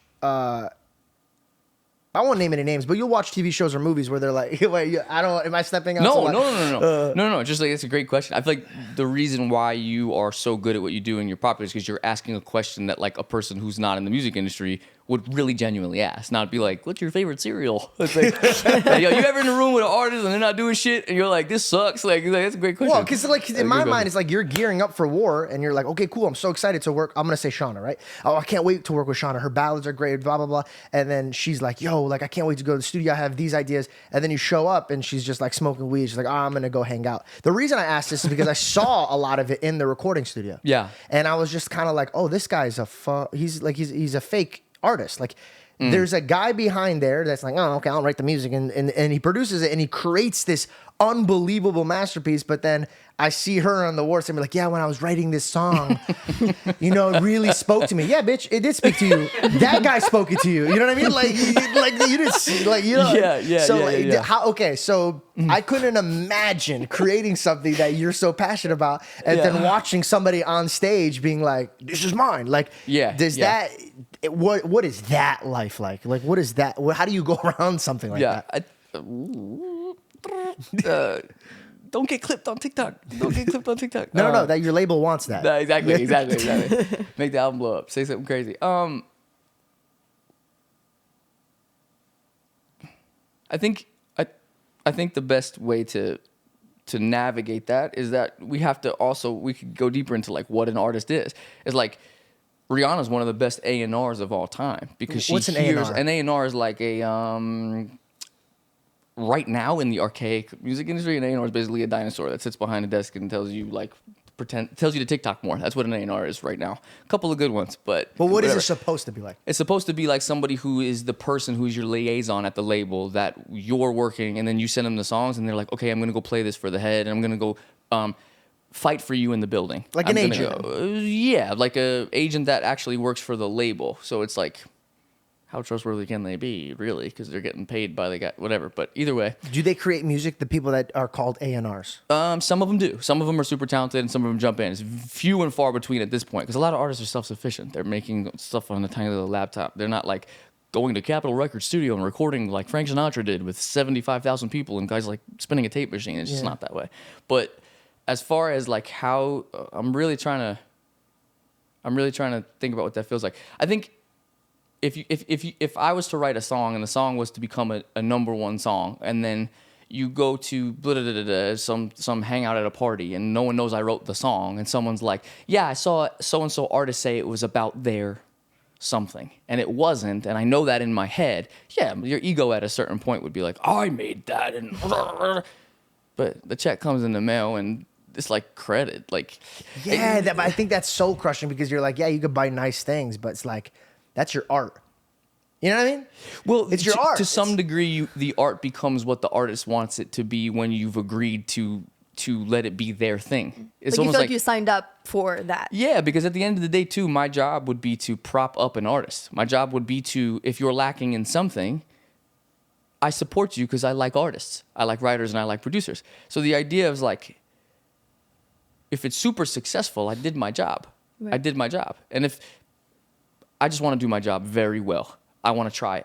I won't name any names, but you'll watch TV shows or movies where they're like, "Wait, I don't. Am I stepping out?" No. Just like it's a great question. I feel like the reason why you are so good at what you do and you're popular is because you're asking a question that like a person who's not in the music industry would really genuinely ask, not be like, "What's your favorite cereal?" It's like, yo, you ever in a room with an artist and they're not doing shit, and you're like, "This sucks." Like that's a great question. Well, because like in my mind, it's like you're gearing up for war, and you're like, "Okay, cool. I'm so excited to work." I'm gonna say Shauna, right? Oh, I can't wait to work with Shauna. Her ballads are great. Blah blah blah. And then she's like, "Yo, like I can't wait to go to the studio. I have these ideas." And then you show up, and she's just like smoking weed. She's like, "Oh, I'm gonna go hang out." The reason I asked this is because I saw a lot of it in the recording studio. Yeah. And I was just kind of like, "Oh, this guy's he's a fake artist." Like. There's a guy behind there that's like, oh, okay, I'll write the music. And he produces it and he creates this unbelievable masterpiece. But then I see her on the awards and be like, yeah, when I was writing this song, it really spoke to me. Yeah, bitch, it did speak to you. That guy spoke it to you. You know what I mean? Like you didn't see, like, you know. Yeah. So, Yeah. So I couldn't imagine creating something that you're so passionate about and then watching somebody on stage being like, this is mine. Like, that... What is that life like? Like, what is that? How do you go around something like that? Don't get clipped on TikTok. No. That your label wants that. No, exactly. Make the album blow up. Say something crazy. I think the best way to navigate that is that we could go deeper into like what an artist is. It's like. Rihanna's one of the best A&Rs of all time because What's an hears A&R? An A&R is like a right now in the archaic music industry, an A&R is basically a dinosaur that sits behind a desk and tells you to TikTok more. That's what an A&R is right now. A couple of good ones, but what is it supposed to be like? It's supposed to be like somebody who is the person who's your liaison at the label that you're working, and then you send them the songs, and they're like, okay, I'm gonna go play this for the head, and I'm gonna go fight for you in the building. Like an agent. Like a agent that actually works for the label. So it's like, how trustworthy can they be, really? Because they're getting paid by the guy, whatever. But either way. Do they create music, the people that are called A&Rs? Some of them do. Some of them are super talented, and some of them jump in. It's few and far between at this point, because a lot of artists are self-sufficient. They're making stuff on a tiny little laptop. They're not like going to Capitol Records studio and recording like Frank Sinatra did with 75,000 people and guys like spinning a tape machine. It's just not that way. But as far as like how I'm really trying to think about what that feels like. I think if I was to write a song and the song was to become a number one song, and then you go to some hangout at a party and no one knows I wrote the song, and someone's like, yeah, I saw so and so artist say it was about their something, and it wasn't, and I know that in my head. Yeah, your ego at a certain point would be like, I made that, and but the check comes in the mail and it's like credit, like but I think that's soul crushing because you're like, yeah, you could buy nice things, but it's like that's your art. You know what I mean? Well, it's your art. To some degree, the art becomes what the artist wants it to be when you've agreed to let it be their thing. It's like you almost feel like you signed up for that. Yeah, because at the end of the day, too, my job would be to prop up an artist. My job would be to, if you're lacking in something, I support you because I like artists. I like writers and I like producers. So the idea is like, if it's super successful, I did my job. Right. I did my job. And if I just want to do my job very well, I want to try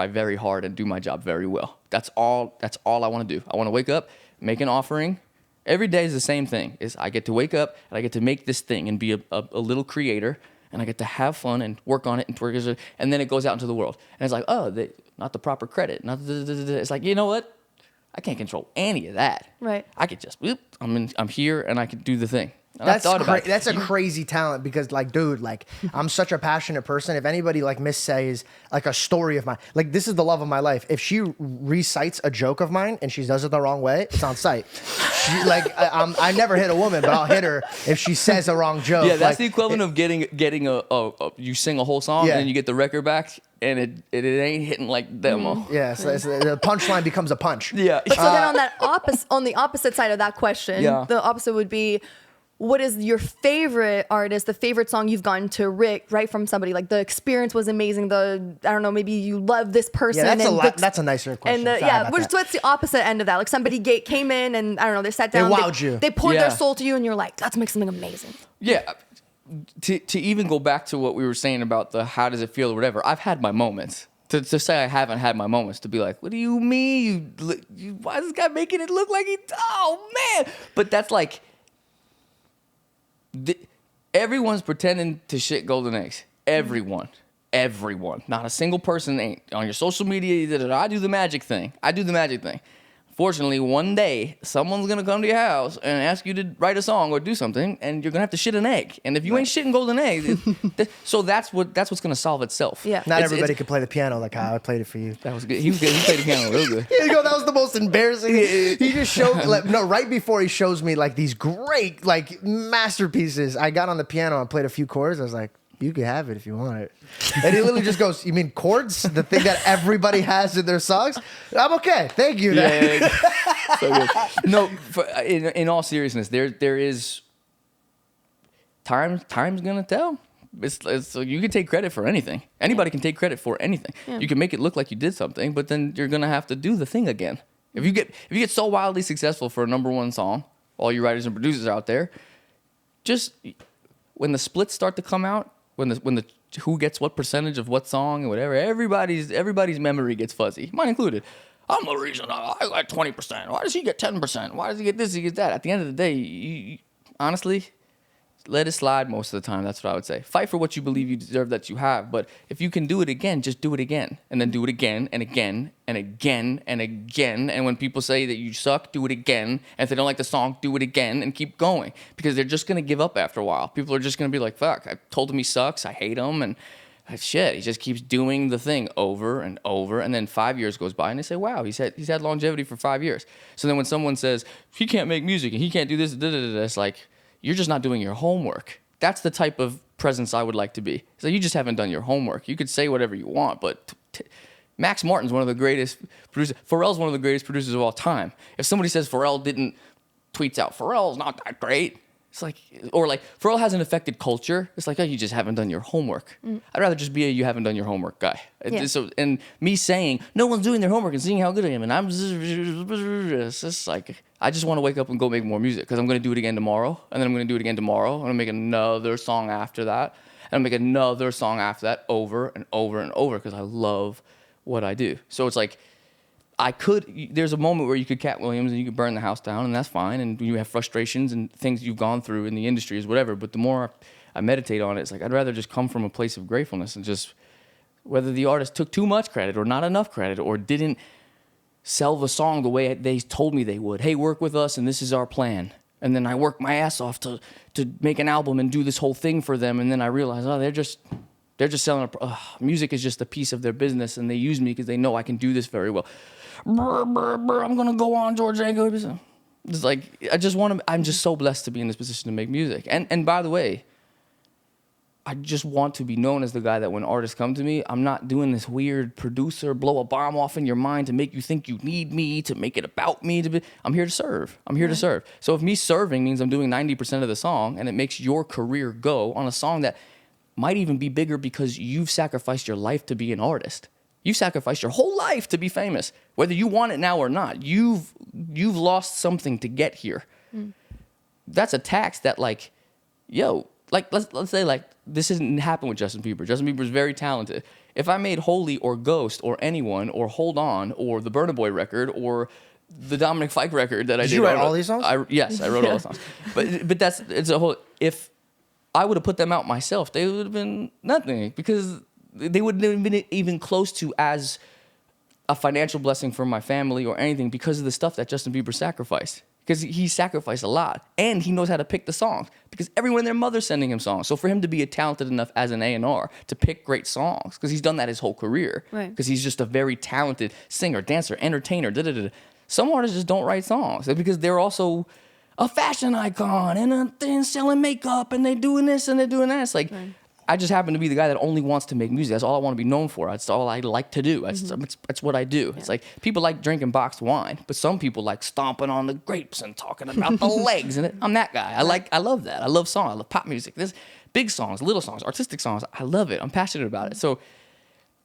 very hard and do my job very well. That's all I want to do. I want to wake up, make an offering. Every day is the same thing. Is I get to wake up and I get to make this thing and be a little creator, and I get to have fun and work on it and then it goes out into the world. And it's like, not the proper credit. It's like, you know what? I can't control any of that. Right. I could just, I'm here and I can do the thing. And I thought about it. That's a crazy talent because, like, dude, like, I'm such a passionate person. If anybody, like, missays, like, a story of mine, like, this is the love of my life. If she recites a joke of mine and she does it the wrong way, it's on site. I never hit a woman, but I'll hit her if she says a wrong joke. Yeah, that's the equivalent of getting you sing a whole song and then you get the record back and it ain't hitting like demo. Yeah, so the punchline becomes a punch. Yeah. But so then on the opposite side of that question, the opposite would be, what is your favorite artist, the favorite song you've gotten to write from somebody? Like the experience was amazing. I don't know, maybe you love this person. Yeah, that's a nicer question. And what's the opposite end of that? Like somebody came in and I don't know, they sat down. They wowed you. They poured their soul to you and you're like, let's make something amazing. Yeah. To even go back to what we were saying about the how does it feel or whatever, I've had my moments. To say I haven't had my moments, to be like, what do you mean? Why is this guy making it look like oh man? But that's like, everyone's pretending to shit golden eggs. Everyone. Not a single person ain't. On your social media, I do the magic thing. Fortunately, one day, someone's going to come to your house and ask you to write a song or do something, and you're going to have to shit an egg. And if you ain't shitting golden eggs, so that's what's going to solve itself. Yeah. Not everybody could play the piano like how I played it for you. That was good. He played the piano real good. Here you go. That was the most embarrassing. He just showed, right before he shows me like these great like masterpieces, I got on the piano and played a few chords. I was like, you can have it if you want it. And he literally just goes, you mean chords? The thing that everybody has in their songs? I'm okay. Thank you. Yeah. So good. No, in all seriousness, there is time's gonna tell. It's you can take credit for anything. Anybody can take credit for anything. Yeah. You can make it look like you did something, but then you're gonna have to do the thing again. If you get so wildly successful for a #1 song, all you writers and producers out there, just when the splits start to come out, when the who gets what percentage of what song and whatever, everybody's memory gets fuzzy, mine included. I'm the reason I got 20%. Why does he get 10%? Why does he get this? He gets that. At the end of the day, you, honestly, let it slide most of the time. That's what I would say. Fight for what you believe you deserve that you have. But if you can do it again, just do it again. And then do it again and again and again and again. And when people say that you suck, do it again. And if they don't like the song, do it again and keep going. Because they're just going to give up after a while. People are just going to be like, fuck, I told him he sucks. I hate him. And shit, he just keeps doing the thing over and over. And then 5 years goes by and they say, wow, he's had longevity for 5 years. So then when someone says, he can't make music and he can't do this, it's like, you're just not doing your homework. That's the type of presence I would like to be. So you just haven't done your homework. You could say whatever you want, but Max Martin's one of the greatest producers. Pharrell's one of the greatest producers of all time. If somebody says Pharrell didn't tweets out, Pharrell's not that great, it's like, or like Pharrell hasn't affected culture. It's like, oh, you just haven't done your homework. I'd rather just be a you haven't done your homework guy. Yeah. So, and me saying no one's doing their homework and seeing how good I am, and it's just like, I just want to wake up and go make more music because I'm going to do it again tomorrow, and then I'm going to do it again tomorrow. I'm going to make another song after that, and I'll make another song after that over and over and over because I love what I do. So it's like, there's a moment where you could Cat Williams and you could burn the house down, and that's fine, and you have frustrations and things you've gone through in the industry is whatever, but the more I meditate on it, it's like I'd rather just come from a place of gratefulness and just, whether the artist took too much credit or not enough credit or didn't sell the song the way they told me they would. Hey, work with us and this is our plan. And then I work my ass off to make an album and do this whole thing for them, and then I realize, oh, they're just selling music is just a piece of their business, and they use me because they know I can do this very well. I'm gonna go on George Janko. It's like I'm just so blessed to be in this position to make music. And by the way, I just want to be known as the guy that when artists come to me, I'm not doing this weird producer blow a bomb off in your mind to make you think you need me, to make it about me. I'm here to serve. To serve. So if me serving means I'm doing 90% of the song and it makes your career go on a song that might even be bigger because you've sacrificed your life to be an artist. You've sacrificed your whole life to be famous. Whether you want it now or not, you've lost something to get here. That's a tax that like, yo, like let's say like this didn't happen with Justin Bieber. Justin Bieber's very talented. If I made Holy or Ghost or Anyone or Hold On or the Burna Boy record or the Dominic Fike record that I did. Did you write all these songs? Yes, I wrote all the songs. But it's a whole, if I would have put them out myself, they would have been nothing because they wouldn't have been even close to as a financial blessing for my family or anything because of the stuff that Justin Bieber sacrificed. Because he sacrificed a lot, and he knows how to pick the songs. Because everyone and their mother's sending him songs. So for him to be talented enough as an A&R to pick great songs, because he's done that his whole career. Right. Because he's just a very talented singer, dancer, entertainer. Some artists just don't write songs because they're also a fashion icon and selling makeup, and they're doing this and they're doing that. It's like, I just happen to be the guy that only wants to make music. That's all I want to be known for. That's all I like to do. That's what I do. It's like people like drinking boxed wine, but some people like stomping on the grapes and talking about the legs. And I'm that guy. I love that. I love song. I love pop music. There's big songs, little songs, artistic songs. I love it. I'm passionate about it. So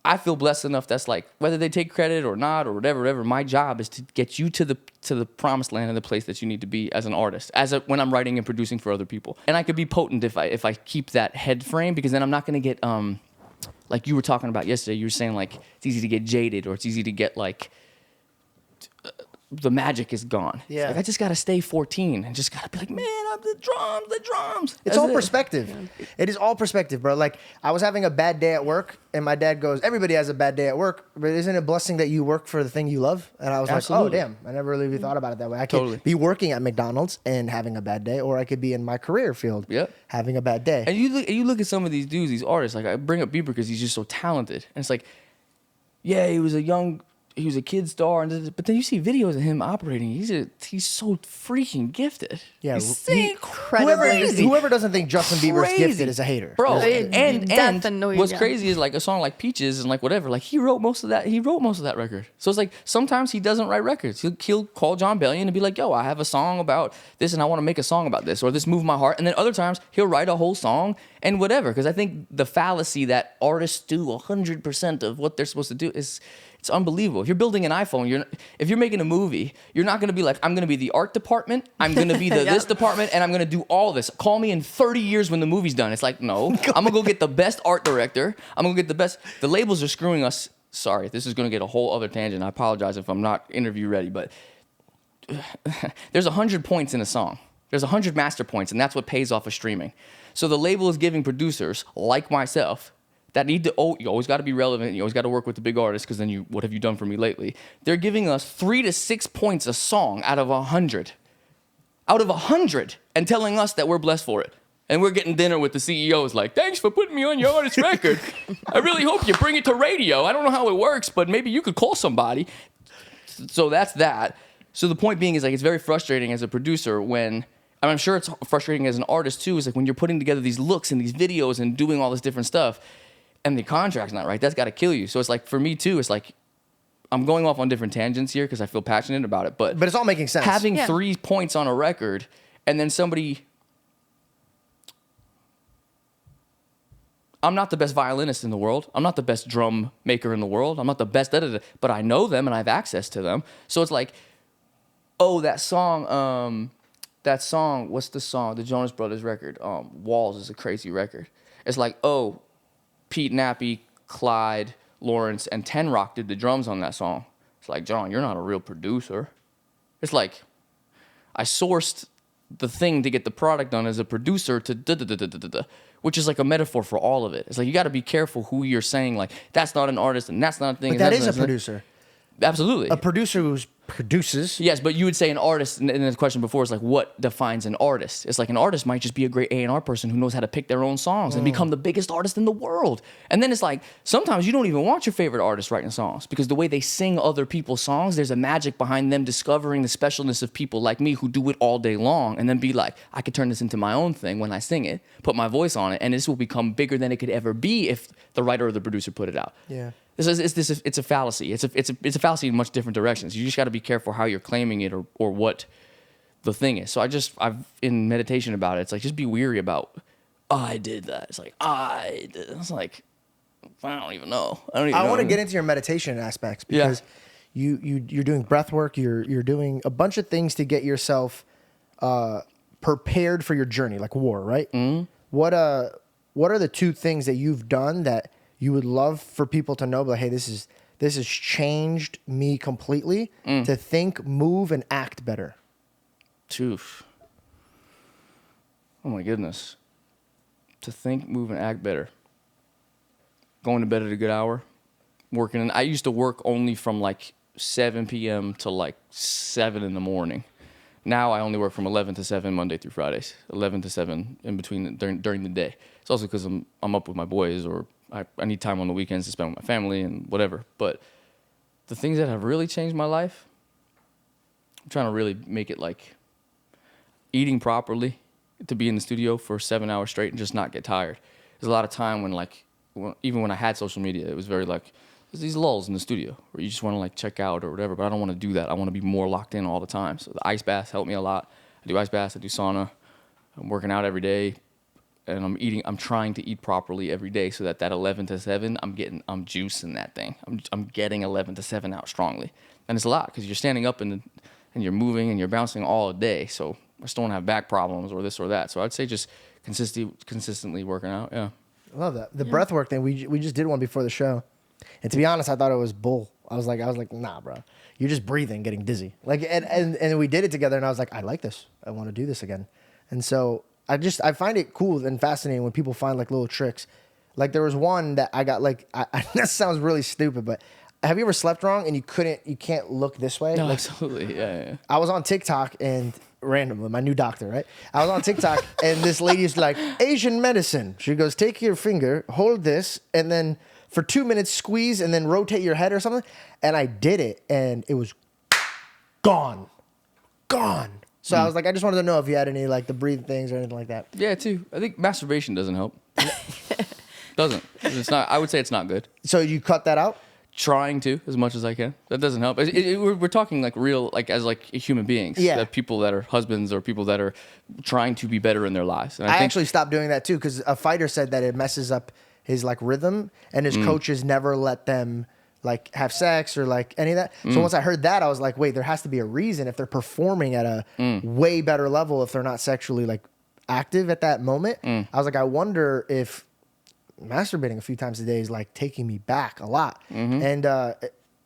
I feel blessed enough that's like, whether they take credit or not or whatever, my job is to get you to the promised land and the place that you need to be as an artist, when I'm writing and producing for other people. And I could be potent if I keep that head frame, because then I'm not going to get, like you were talking about yesterday, you were saying like it's easy to get jaded, or it's easy to get like, the magic is gone. Yeah. Like, I just got to stay 14 and just got to be like, man, I'm the drums. It's all perspective. Yeah. It is all perspective, bro. Like, I was having a bad day at work, and my dad goes, everybody has a bad day at work, but isn't it a blessing that you work for the thing you love? And I was Absolutely. like, oh, damn. I never really thought about it that way. I could be working at McDonald's and having a bad day, or I could be in my career field having a bad day. And you look at some of these dudes, these artists, like I bring up Bieber because he's just so talented. And it's like, yeah, he was a kid star, but then you see videos of him operating. He's so freaking gifted. Yeah, he's incredibly. Whoever doesn't think Justin Bieber is gifted is a hater, bro. Definitely, what's crazy is like a song like Peaches and like whatever. Like he wrote most of that record. So it's like sometimes he doesn't write records. He'll call Jon Bellion and be like, "Yo, I have a song about this, and I want to make a song about this, or this moved my heart." And then other times he'll write a whole song and whatever. Because I think the fallacy that artists do 100% of what they're supposed to do is. It's unbelievable. If you're building an iPhone, if you're making a movie, you're not going to be like, I'm going to be the art department, I'm going to be this department, and I'm going to do all this. Call me in 30 years when the movie's done. It's like, no. I'm going to go get the best art director. I'm going to get the best. The labels are screwing us. Sorry, this is going to get a whole other tangent. I apologize if I'm not interview ready, but there's 100 points in a song. There's 100 master points, and that's what pays off of streaming. So the label is giving producers, like myself, that need to, you always got to be relevant. You always got to work with the big artists, because then what have you done for me lately? They're giving us 3 to 6 points a song out of 100. Out of 100, and telling us that we're blessed for it. And we're getting dinner with the CEOs like, thanks for putting me on your artist record. I really hope you bring it to radio. I don't know how it works, but maybe you could call somebody. So that's that. So the point being is like, it's very frustrating as a producer when, and I'm sure it's frustrating as an artist too, is like when you're putting together these looks and these videos and doing all this different stuff, and the contract's not right, that's got to kill you. So it's like, for me too, it's like, I'm going off on different tangents here because I feel passionate about it, but it's all making sense. Having 3 points on a record, and then somebody, I'm not the best violinist in the world, I'm not the best drum maker in the world, I'm not the best editor, but I know them and I have access to them. So it's like, oh, that song, what's the song? The Jonas Brothers record, Walls is a crazy record. It's like, oh, Pete Nappy, Clyde, Lawrence, and Ten Rock did the drums on that song. It's like, John, you're not a real producer. It's like, I sourced the thing to get the product done as a producer to da-da-da-da-da-da, which is like a metaphor for all of it. It's like, you got to be careful who you're saying, like, that's not an artist and that's not a thing. But that is a producer. Absolutely. A producer who produces. Yes, but you would say an artist, and the question before is like, what defines an artist? It's like an artist might just be a great A&R person who knows how to pick their own songs and become the biggest artist in the world. And then it's like, sometimes you don't even want your favorite artist writing songs, because the way they sing other people's songs, there's a magic behind them discovering the specialness of people like me who do it all day long, and then be like, I could turn this into my own thing when I sing it, put my voice on it, and this will become bigger than it could ever be if the writer or the producer put it out. Yeah. It's a fallacy. It's a fallacy in much different directions. You just got to be careful how you're claiming it or what the thing is. So I've in meditation about it. It's like, just be weary about, I did that. It's like, I did. It's like, I don't even know. I want to get into your meditation aspects, because you're doing breath work. You're doing a bunch of things to get yourself prepared for your journey, like war, right? Mm-hmm. What are the 2 things that you've done that you would love for people to know, like, hey, this has changed me completely to think, move, and act better? Oof. Oh my goodness. To think, move, and act better. Going to bed at a good hour. Working. And I used to work only from like 7 p.m. to like 7 in the morning. Now I only work from 11 to 7 Monday through Fridays. 11 to 7 in between during the day. It's also because I'm up with my boys, or I need time on the weekends to spend with my family and whatever. But the things that have really changed my life, I'm trying to really make it like eating properly, to be in the studio for 7 hours straight and just not get tired. there's a lot of time when like, even when I had social media, it was very like, there's these lulls in the studio where you just want to like check out or whatever, but I don't want to do that. I want to be more locked in all the time. So the ice baths help me a lot. I do ice baths, I do sauna. I'm working out every day, and I'm trying to eat properly every day so that 11 to 7, I'm juicing that thing. I'm getting 11 to 7 out strongly. And it's a lot because you're standing up and you're moving and you're bouncing all day. So I still don't have back problems or this or that. So I'd say just consistently working out. Yeah. I love that. The breath work thing, we just did one before the show. And to be honest, I thought it was bull. I was like, nah, bro. You're just breathing, getting dizzy. Like, and we did it together, and I was like, I like this. I want to do this again. And so I find it cool and fascinating when people find like little tricks. Like there was one that I got like, that sounds really stupid, but have you ever slept wrong and you can't look this way? No, like, absolutely. Yeah. I was on TikTok and randomly, my new doctor, right? I was on TikTok and this lady's like, Asian medicine. She goes, take your finger, hold this, and then for 2 minutes, squeeze and then rotate your head or something. And I did it and it was gone. So I was like, I just wanted to know if you had any like the breathing things or anything like that. Yeah, too. I think masturbation doesn't help. Doesn't. It's not. I would say it's not good. So you cut that out? Trying to as much as I can. That doesn't help. We're talking like real, like as like human beings. Yeah. That people that are husbands or people that are trying to be better in their lives. And I actually stopped doing that too because a fighter said that it messes up his like rhythm and his coaches never let them like have sex or like any of that. So once I heard that, I was like, wait, there has to be a reason if they're performing at a way better level if they're not sexually like active at that moment. I was like, I wonder if masturbating a few times a day is like taking me back a lot. And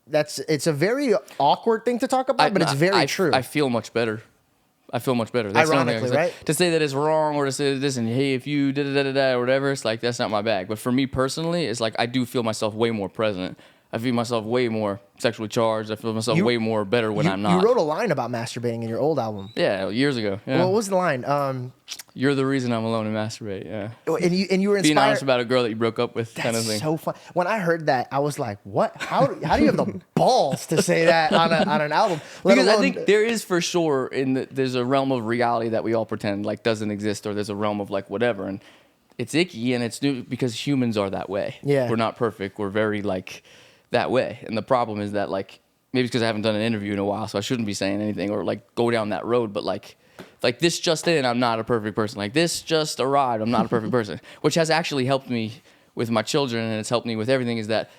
it's a very awkward thing to talk about, but it's very true. I feel much better. That's ironically, right? To say that it's wrong or to say this and hey, if you da or whatever, it's like that's not my bag. But for me personally, it's like I do feel myself way more present. I feel myself way more sexually charged. I feel myself way more better when I'm not. You wrote a line about masturbating in your old album. Yeah, years ago. Yeah. What was the line? You're the reason I'm alone and masturbate. Yeah. And you were inspired. Being honest about a girl that you broke up with, kind of thing. That's so fun. When I heard that, I was like, "What? How do you have the balls to say that on an album?" Because I think there is for sure there's a realm of reality that we all pretend like doesn't exist, or there's a realm of like whatever, and it's icky and it's new because humans are that way. Yeah. We're not perfect. We're very like that way, and the problem is that like maybe it's because I haven't done an interview in a while, so I shouldn't be saying anything or like go down that road, but like this just in, I'm not a perfect person. Like this just arrived, I'm not a perfect person, which has actually helped me with my children and it's helped me with everything is that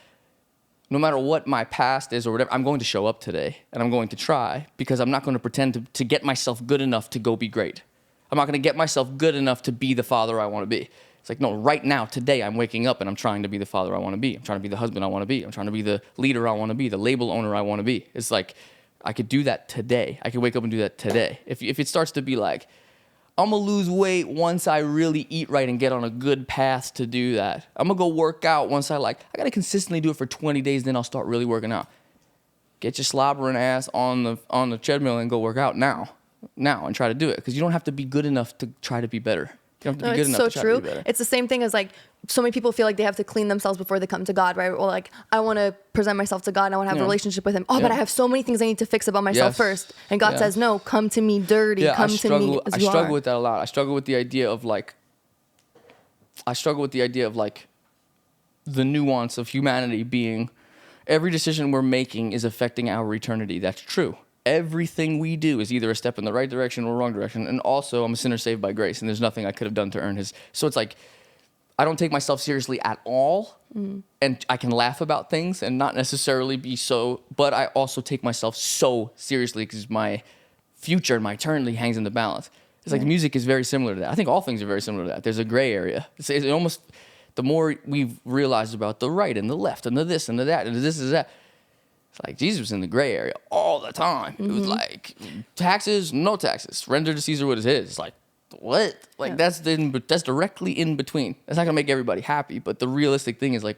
no matter what my past is or whatever, I'm going to show up today and I'm going to try because I'm not going to pretend to get myself good enough to go be great. I'm not going to get myself good enough to be the father I want to be. It's like, no, right now, today, I'm waking up and I'm trying to be the father I want to be. I'm trying to be the husband I want to be. I'm trying to be the leader I want to be, the label owner I want to be. It's like, I could do that today. I could wake up and do that today. If it starts to be like, I'm going to lose weight once I really eat right and get on a good path to do that. I'm going to go work out once I got to consistently do it for 20 days, then I'll start really working out. Get your slobbering ass on the treadmill and go work out now and try to do it. Because you don't have to be good enough to try to be better. You don't have to be good enough to try to be better. It's the same thing as like so many people feel like they have to clean themselves before they come to God, right? Or like I want to present myself to God and I want to have a relationship with Him. Oh, but I have so many things I need to fix about myself first. And God says, no, come to me dirty. Come to me as you are. I struggle with that a lot. I struggle with the idea of the nuance of humanity being every decision we're making is affecting our eternity. That's true. Everything we do is either a step in the right direction or wrong direction. And also, I'm a sinner saved by grace, and there's nothing I could have done to earn His. So it's like, I don't take myself seriously at all, and I can laugh about things and not necessarily be so, but I also take myself so seriously because my future and my eternity hangs in the balance. It's like music is very similar to that. I think all things are very similar to that. There's a gray area. It's almost, the more we've realized about the right and the left and the this and the that and the this and that, like Jesus was in the gray area all the time. It was like taxes, no taxes. Render to Caesar what is his. It's like what? Like that's directly in between. That's not gonna make everybody happy, but the realistic thing is like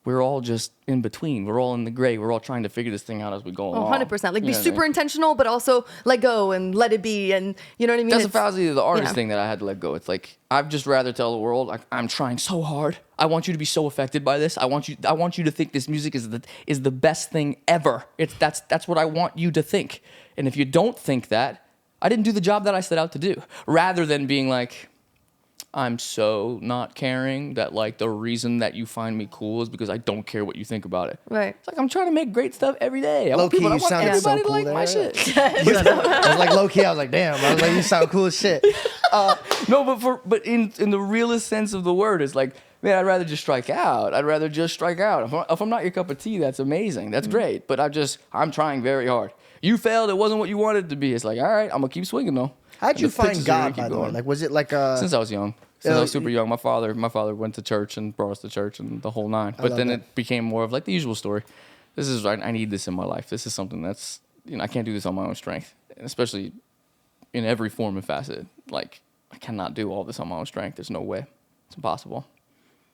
we're all just in between. We're all in the gray. We're all trying to figure this thing out as we go along. 100%. Like be super intentional, but also let go and let it be. And you know what I mean? That's the fallacy of the artist thing that I had to let go. It's like I'd just rather tell the world like I'm trying so hard. I want you to be so affected by this. I want you to think this music is the best thing ever. That's what I want you to think. And if you don't think that, I didn't do the job that I set out to do. Rather than being like, I'm so not caring that like the reason that you find me cool is because I don't care what you think about it. Right. It's like I'm trying to make great stuff every day. I want Low-key, people, I you want sounded so everybody to cool like there. my shit. I was like, low key, I was like, damn. I was like, you sound cool as shit. No, but in the realest sense of the word, it's like, man, I'd rather just strike out. If I'm not your cup of tea, that's amazing. That's great. But I'm trying very hard. You failed. It wasn't what you wanted it to be. It's like, all right, I'm gonna keep swinging though. How'd you And the find pitches are God, gonna keep by the way? going. Like, was it like Since I was young. Since I was super y- young. My father went to church and brought us to church and the whole nine. But love then that. it became more of like the usual story. I need this in my life. This is something that's, I can't do this on my own strength. And especially in every form and facet. Like, I cannot do all this on my own strength. There's no way. It's impossible.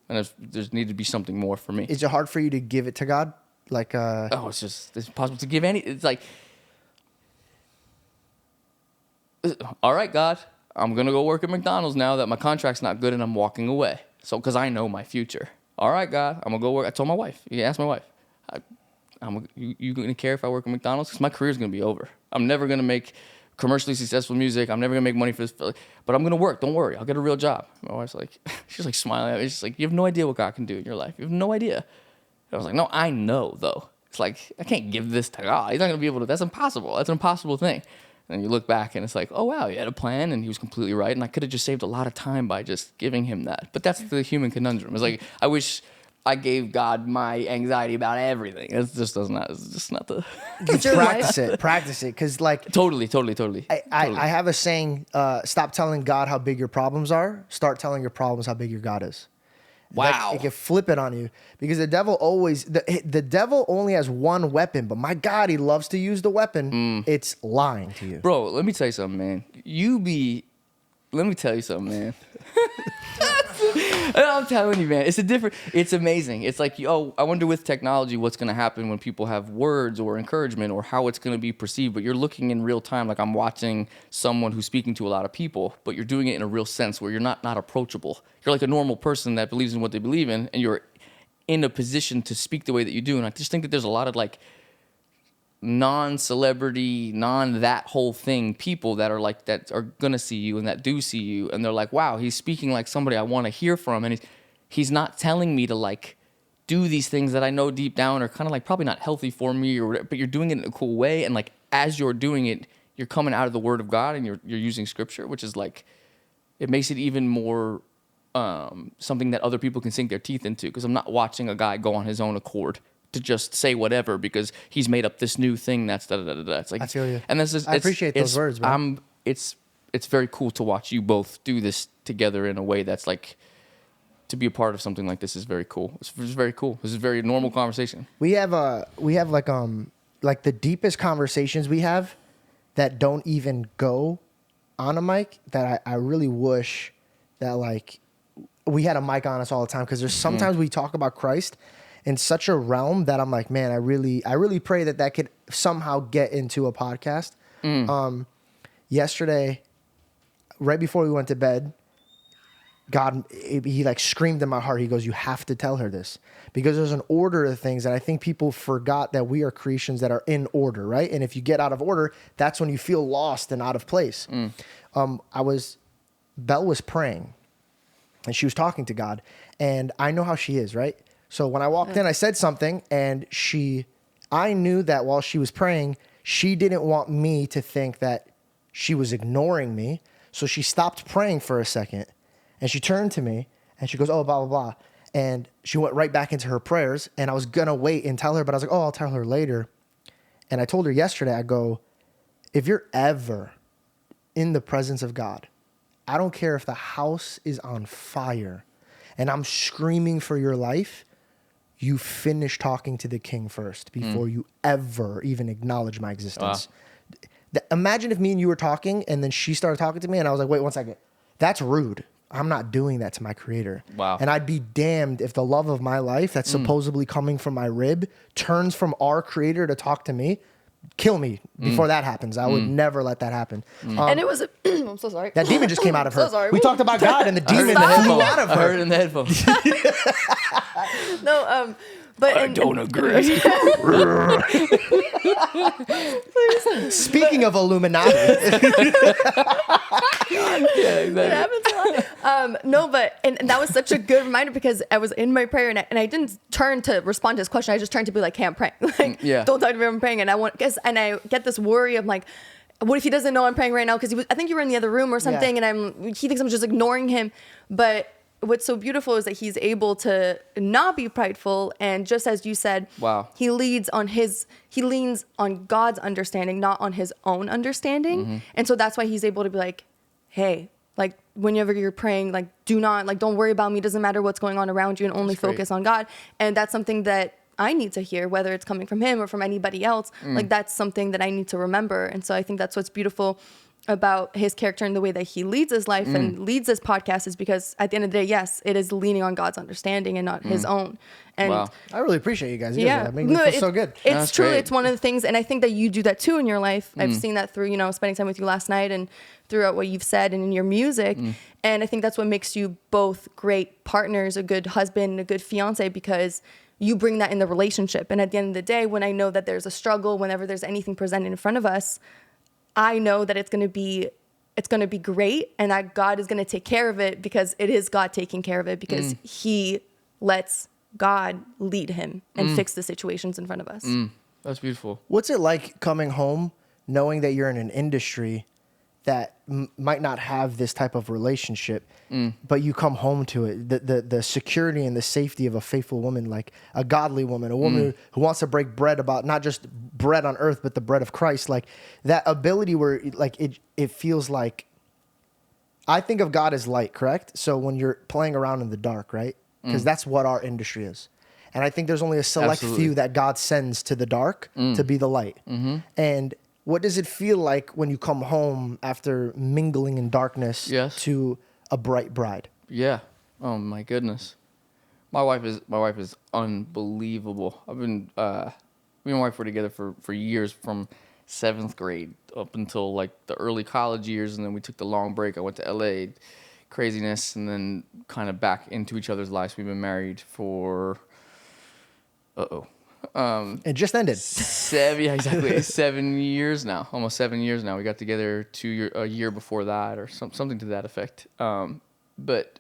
And there's need to be something more for me. is it hard for you to give it to God? Like, It's impossible to give any. It's like, all right, God, I'm going to go work at McDonald's now that my contract's not good and I'm walking away. So, because I know my future. All right, God, I'm going to go work. I told my wife. You can ask my wife. You going to care if I work at McDonald's? Because my career's going to be over. I'm never going to make commercially successful music. I'm never going to make money for this. But I'm going to work. Don't worry. I'll get a real job. My wife's like, she's like smiling at me. She's like, you have no idea what God can do in your life. You have no idea. And I was like, no, I know, though. It's like, I can't give this to God. He's not going to be able to. That's impossible. That's an impossible thing. And you look back and it's like, oh, wow, he had a plan and he was completely right. And I could have just saved a lot of time by just giving him that. But that's the human conundrum. It's like, I wish I gave God my anxiety about everything. It's just not the... practice it. Because, like, Totally. I have a saying, stop telling God how big your problems are. Start telling your problems how big your God is. Wow. Like, it can flip it on you because the devil the devil only has one weapon, but my God, he loves to use the weapon. It's lying to you. Bro, let me tell you something, man. Let me tell you something, man. I'm telling you, man. It's amazing. It's like, I wonder with technology what's going to happen when people have words or encouragement or how it's going to be perceived. But you're looking in real time, like I'm watching someone who's speaking to a lot of people, but you're doing it in a real sense where you're not approachable. You're like a normal person that believes in what they believe in, and you're in a position to speak the way that you do. And I just think that there's a lot of like non-celebrity, that whole thing people that are like, that are gonna see you and that do see you, and they're like, wow, he's speaking like somebody I want to hear from, and he's not telling me to like do these things that I know deep down are kind of like probably not healthy for me or whatever, but you're doing it in a cool way, and like as you're doing it, you're coming out of the Word of God and you're using Scripture, which is like, it makes it even more something that other people can sink their teeth into, because I'm not watching a guy go on his own accord to just say whatever because he's made up this new thing that's da-da-da-da-da. It's like, I feel you. And this is, I appreciate those words, man. It's very cool to watch you both do this together in a way that's like, to be a part of something like this is very cool. It's very cool. This is a very normal conversation. We have like the deepest conversations we have that don't even go on a mic that I really wish that like we had a mic on us all the time, because there's sometimes we talk about Christ in such a realm that I'm like, man, I really pray that could somehow get into a podcast. Yesterday, right before we went to bed, God, he like screamed in my heart. He goes, you have to tell her this, because there's an order of things. And I think people forgot that we are creations that are in order, right? And if you get out of order, that's when you feel lost and out of place. Belle was praying and she was talking to God, and I know how she is, right? So when I walked in, I said something, and I knew that while she was praying, she didn't want me to think that she was ignoring me. So she stopped praying for a second, and she turned to me, and she goes, oh, blah, blah, blah. And she went right back into her prayers, and I was going to wait and tell her, but I was like, oh, I'll tell her later. And I told her yesterday, I go, if you're ever in the presence of God, I don't care if the house is on fire and I'm screaming for your life, you finish talking to the king first before you ever even acknowledge my existence. Wow. Imagine if me and you were talking and then she started talking to me and I was like, wait 1 second. That's rude. I'm not doing that to my creator. Wow. And I'd be damned if the love of my life that's supposedly coming from my rib turns from our creator to talk to me. Kill me before that happens. I would never let that happen. And it was, I'm so sorry. That demon just came out of her. So sorry. We talked about God and the demon flew out of I her. heard it in the headphones. No, But I don't agree. Speaking of Illuminati, Yeah, exactly. It happens a lot. No, but and that was such a good reminder because I was in my prayer and I didn't turn to respond to his question. I just turned to be like, "Hey, I'm praying. Like, Yeah. don't talk to me. I'm praying." And I get this worry of like, what if he doesn't know I'm praying right now? Because I think you were in the other room or something, Yeah. and he thinks I'm just ignoring him. But what's so beautiful is that he's able to not be prideful, and just as you said, Wow. he leans on God's understanding, not on his own understanding, Mm-hmm. and so that's why he's able to be like, hey, like whenever you're praying, like don't worry about me. It doesn't matter what's going on around you, and only That's great. focus on God. And that's something that I need to hear, whether it's coming from him or from anybody else. Like that's something that I need to remember. And so I think that's what's beautiful about his character and the way that he leads his life and leads this podcast is because at the end of the day, yes, it is leaning on God's understanding and not his own. And Wow. I really appreciate you guys. yeah, That makes me feel so good. It's That's truly, great. it's one of the things, and I think that you do that too in your life. I've seen that through, spending time with you last night and throughout what you've said and in your music. And I think that's what makes you both great partners, a good husband, a good fiance, because you bring that in the relationship. And at the end of the day, when I know that there's a struggle, whenever there's anything presented in front of us, I know that it's going to be great, and that God is going to take care of it because it is God taking care of it because he lets God lead him and fix the situations in front of us. That's beautiful. What's it like coming home knowing that you're in an industry that might not have this type of relationship, but you come home to it? The security and the safety of a faithful woman, like a godly woman, a woman who wants to break bread about not just bread on earth, but the bread of Christ. Like that ability where like it feels like, I think of God as light, correct? So when you're playing around in the dark, right? Because that's what our industry is. And I think there's only a select Absolutely. few that God sends to the dark to be the light. And what does it feel like when you come home after mingling in darkness Yes. to a bright bride? Yeah. Oh my goodness. My wife is unbelievable. I've been me and my wife were together for years, from 7th grade up until like the early college years, and then we took the long break. I went to LA, craziness, and then kind of back into each other's lives. We've been married for It just ended. 7 years now, almost 7 years now. We got together a year before that, or something to that effect. But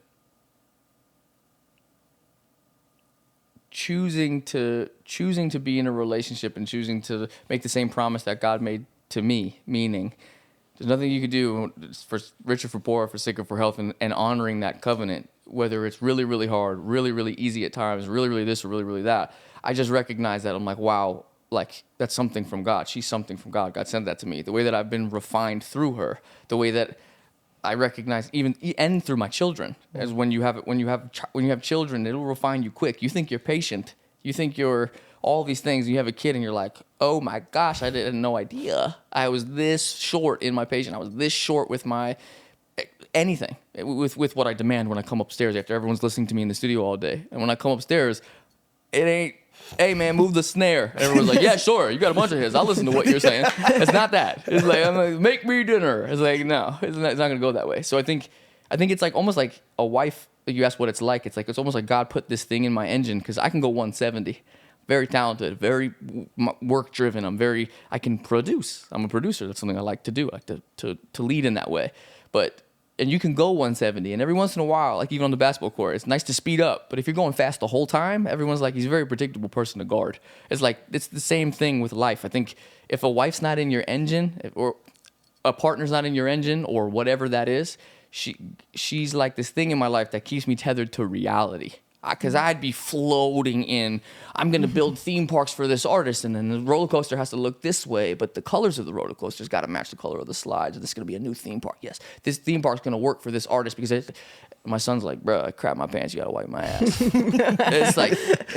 choosing to be in a relationship and choosing to make the same promise that God made to me, meaning there's nothing you could do for rich or for poor, for sick or for health, and honoring that covenant, whether it's really, really hard, really, really easy at times, really, really this or really, really that. I just recognize that. I'm like, wow, like that's something from God. She's something from God. God sent that to me. The way that I've been refined through her, the way that I recognize and through my children, as when you have children, it'll refine you quick. You think you're patient, you think you're all these things. You have a kid and you're like, oh my gosh, I had no idea I was this short in my patience. I was this short with my anything, with what I demand when I come upstairs after everyone's listening to me in the studio all day. And when I come upstairs, it ain't, hey man, move the snare. And everyone's like, yeah, sure, you got a bunch of hits. I'll listen to what you're saying. It's not that. It's like, I'm like, make me dinner. It's like, no, it's not gonna go that way. So I think it's like almost like a wife. You ask what it's like. It's like it's almost like God put this thing in my engine because I can go 170. Very talented, very work driven. I can produce. I'm a producer. That's something I like to do. I like to lead in that way. And you can go 170, and every once in a while, like even on the basketball court, it's nice to speed up. But if you're going fast the whole time, everyone's like, he's a very predictable person to guard. It's like, it's the same thing with life. I think if a wife's not in your engine, or a partner's not in your engine, or whatever that is, she's like this thing in my life that keeps me tethered to reality. Because I'd be floating in, I'm going to build theme parks for this artist, and then the roller coaster has to look this way, but the colors of the roller coaster's got to match the color of the slides. This is going to be a new theme park. Yes, this theme park's going to work for this artist because my son's like, bro, I crap my pants. You got to wipe my ass. it's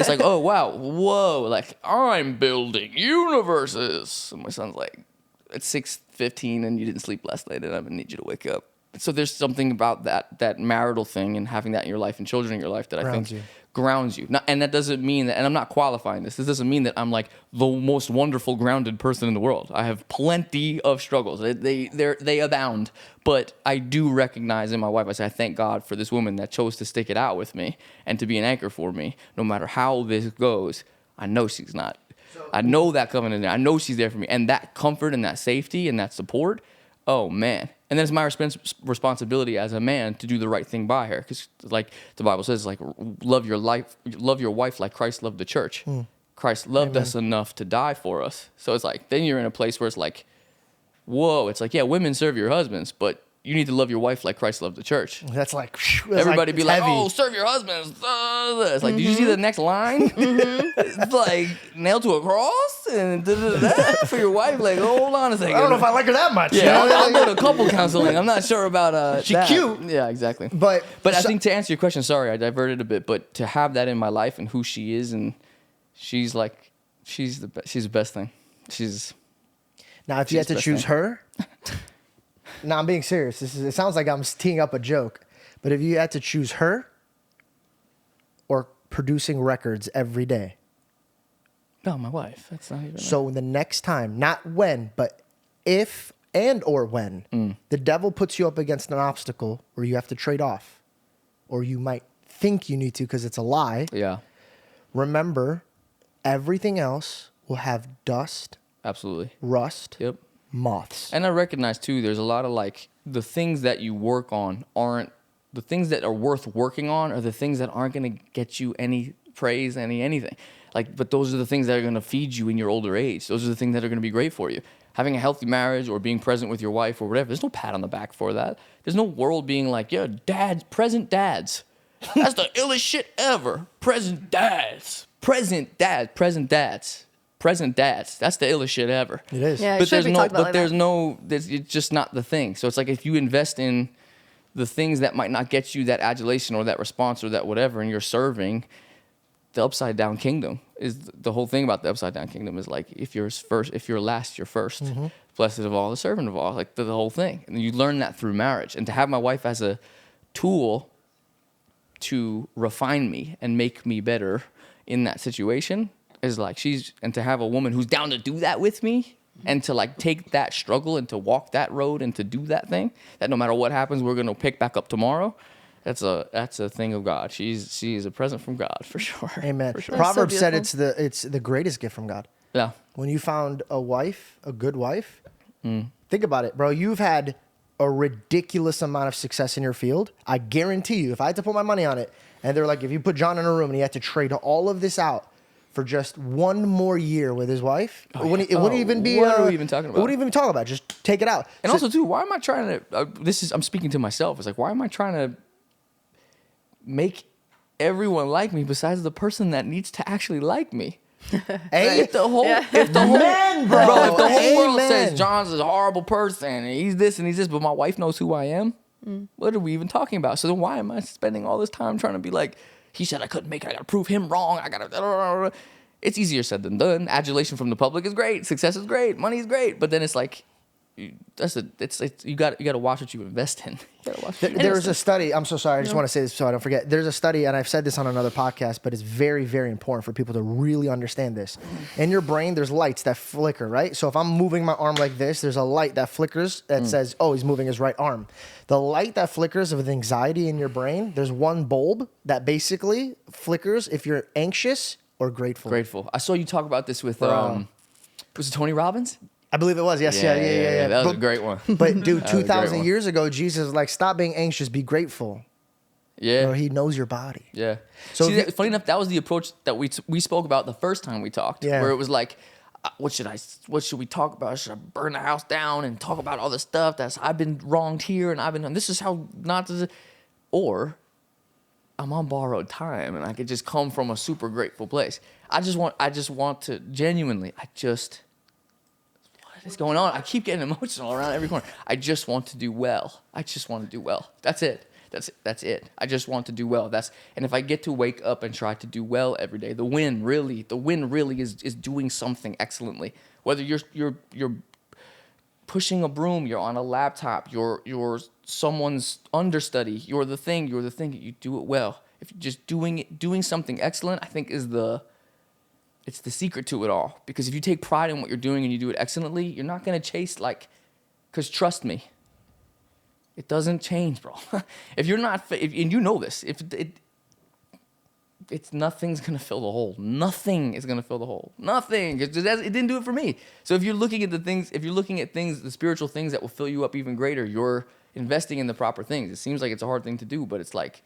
like, oh, wow, whoa, like I'm building universes. And my son's like, it's 6:15 and you didn't sleep last night, and I'm going to need you to wake up. So there's something about that marital thing and having that in your life and children in your life that I think grounds you. And that doesn't mean that, and I'm not qualifying this. This doesn't mean that I'm like the most wonderful grounded person in the world. I have plenty of struggles. They abound. But I do recognize in my wife, I say, I thank God for this woman that chose to stick it out with me and to be an anchor for me. No matter how this goes, I know she's not. I know that covenant. I know she's there for me. And that comfort and that safety and that support, oh man. And then it's my responsibility as a man to do the right thing by her, because like the Bible says, like love your wife like Christ loved the church. Christ loved us enough to die for us. So it's like then you're in a place where it's like, whoa. It's like, yeah, women serve your husbands, but you need to love your wife like Christ loved the church. That's like everybody be like, heavy. oh, serve your husbands. It's like, did you see the next line? It's like nailed to a cross and for your wife. Like, hold on a second. I don't know if I like her that much. Yeah, I'll go to couple counseling. I'm not sure about She's cute. Yeah, exactly. But I think to answer your question, sorry, I diverted a bit, but to have that in my life and who she is, and she's the best thing. Now, if you had to choose her, no, I'm being serious. It sounds like I'm teeing up a joke, but if you had to choose her or producing records every day. No, my wife. That's not even. So the next time, not when, but if and or when the devil puts you up against an obstacle where you have to trade off, or you might think you need to because it's a lie. Yeah. Remember, everything else will have dust. Absolutely. Rust. Yep. Moths. And I recognize too, there's a lot of like the things that you work on aren't the things that are worth working on, are the things that aren't going to get you any praise, anything. Like, but those are the things that are going to feed you in your older age. Those are the things that are going to be great for you. Having a healthy marriage or being present with your wife or whatever. There's no pat on the back for that. There's no world being like, yeah, present dads. That's the illest shit ever. Present dads. That's the illest shit ever. It is. Yeah, But it's just not the thing. So it's like if you invest in the things that might not get you that adulation or that response or that whatever, and you're serving, the upside down kingdom is the whole thing about the upside down kingdom is like if you're last, you're first. Blessed of all, the servant of all, like the whole thing. And you learn that through marriage. And to have my wife as a tool to refine me and make me better in that situation is like and to have a woman who's down to do that with me and to like take that struggle and to walk that road and to do that thing, that no matter what happens, we're going to pick back up tomorrow. That's a thing of God. She is a present from God for sure. Amen. For sure. Proverbs so said it's the greatest gift from God. Yeah. When you found a wife, a good wife, think about it, bro. You've had a ridiculous amount of success in your field. I guarantee you, if I had to put my money on it, and they're like, if you put Jon in a room and he had to trade all of this out for just one more year with his wife, it wouldn't even be. What are we even talking about? It wouldn't even talk about. Just take it out. And also, too, why am I trying to? I'm speaking to myself. It's like, why am I trying to make everyone like me besides the person that needs to actually like me? If the whole world says Jon's a horrible person and he's this and he's this, but my wife knows who I am, what are we even talking about? So then why am I spending all this time trying to be like, he said I couldn't make it, I gotta prove him wrong, it's easier said than done. Adulation from the public is great, success is great, money is great, but then it's like, you got to watch what you invest in. There's a study. I'm so sorry. I just want to say this so I don't forget. There's a study, and I've said this on another podcast, but it's very, very important for people to really understand this. In your brain, there's lights that flicker, right? So if I'm moving my arm like this, there's a light that flickers that says, "Oh, he's moving his right arm." The light that flickers with anxiety in your brain, there's one bulb that basically flickers if you're anxious or grateful. Grateful. I saw you talk about this with was it Tony Robbins? I believe it was. Yes. Yeah. That was a great one. But dude, 2,000 years ago, Jesus was like, stop being anxious, be grateful. Yeah. Or he knows your body. Yeah. So See, funny enough, that was the approach that we spoke about the first time we talked. Yeah. Where it was like, what should we talk about? Should I burn the house down and talk about all this stuff I've been wronged here and this is how not to, or I'm on borrowed time and I could just come from a super grateful place. I just want to genuinely, what is going on? I keep getting emotional around every corner. I just want to do well. That's it. That's it. I just want to do well. And if I get to wake up and try to do well every day, the win really is doing something excellently. Whether you're pushing a broom, you're on a laptop, you're someone's understudy, you're the thing, you do it well. if you're just doing something excellent, I think it's the secret to it all. Because if you take pride in what you're doing and you do it excellently, you're not gonna chase because trust me, it doesn't change, bro. If you're not, and you know this, it's nothing's gonna fill the hole. Nothing is gonna fill the hole. Nothing. It didn't do it for me. So if you're looking at the spiritual things that will fill you up even greater, you're investing in the proper things. It seems like it's a hard thing to do, but it's like,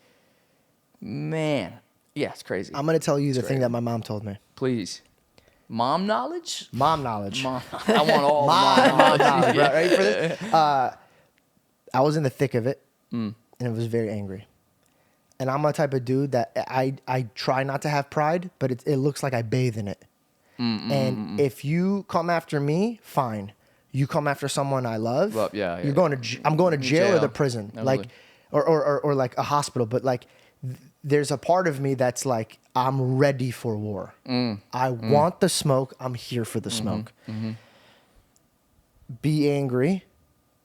man, yeah, it's crazy. I'm gonna tell you the thing that my mom told me. Please, mom knowledge. Mom knowledge. Mom, I want all Mom knowledge. Bro. Ready for this? I was in the thick of it, and it was very angry. And I'm a type of dude that I try not to have pride, but it looks like I bathe in it. And if you come after me, fine. You come after someone I love, well, I'm going to jail or the prison, Absolutely. or like a hospital. But like, there's a part of me that's like, I'm ready for war. I want the smoke. I'm here for the smoke. Be angry,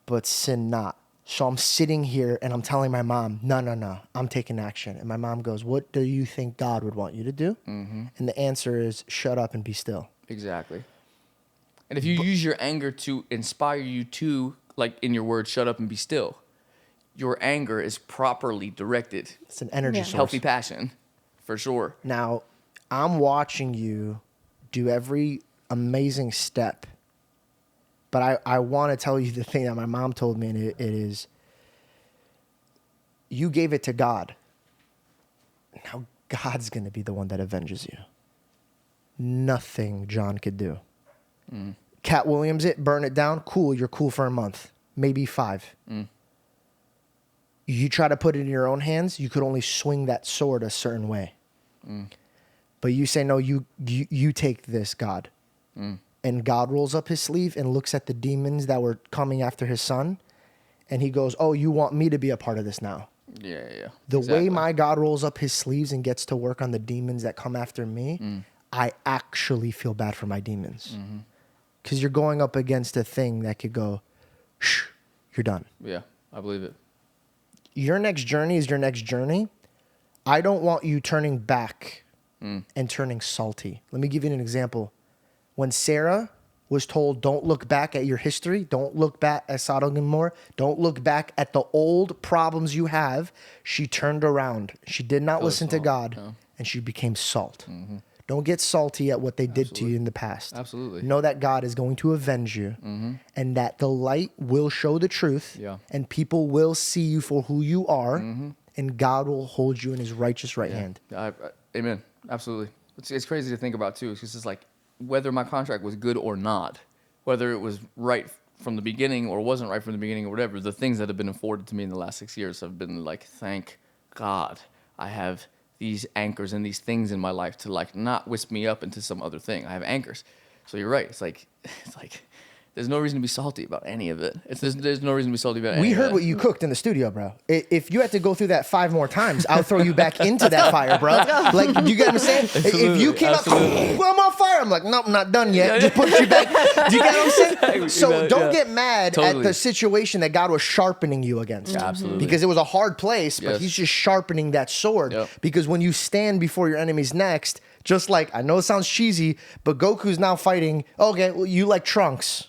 but sin not. So I'm sitting here and I'm telling my mom, no, I'm taking action. And my mom goes, what do you think God would want you to do? And the answer is, shut up and be still. Exactly. And if you use your anger to inspire you to, like in your words, shut up and be still, your anger is properly directed. It's an energy source. Healthy passion, for sure. Now, I'm watching you do every amazing step. But I want to tell you the thing that my mom told me, and it is, you gave it to God. Now God's going to be the one that avenges you. Nothing Jon could do. Cat Williams it, burn it down, cool, you're cool for a month, maybe 5. You try to put it in your own hands, you could only swing that sword a certain way. But you say, no, you take this, God. And God rolls up his sleeve and looks at the demons that were coming after his son. And he goes, oh, you want me to be a part of this now? Yeah. The way my God rolls up his sleeves and gets to work on the demons that come after me, I actually feel bad for my demons. Because you're going up against a thing that could go, shh, you're done. Yeah, I believe it. Your next journey is your next journey. I don't want you turning back and turning salty. Let me give you an example. When Sarah was told, don't look back at your history, don't look back at Sodom and Gomorrah, don't look back at the old problems you have, she turned around. She did not listen to God, and she became salt. Don't get salty at what they did to you in the past. Absolutely. Know that God is going to avenge you, and that the light will show the truth, and people will see you for who you are, and God will hold you in his righteous right hand. Amen. Absolutely. It's crazy to think about, too, because it's like, whether my contract was good or not, whether it was right from the beginning or wasn't right from the beginning or whatever, the things that have been afforded to me in the last 6 years have been like, thank God I have these anchors and these things in my life to like not whisk me up into some other thing. I have anchors. So you're right. It's like there's no reason to be salty about any of it. There's no reason to be salty about any of it. We heard what you cooked in the studio, bro. If you had to go through that 5 more times, I'll throw you back into that fire, bro. Like, you get what I'm saying? If you came up, well, I'm on fire. I'm like, nope, I'm not done yet. Just push you back. Do you get what I'm saying? So don't get mad at the situation that God was sharpening you against. Absolutely. Because it was a hard place, but he's just sharpening that sword. Because when you stand before your enemies next, just like, I know it sounds cheesy, but Goku's now fighting, okay, well, you like Trunks.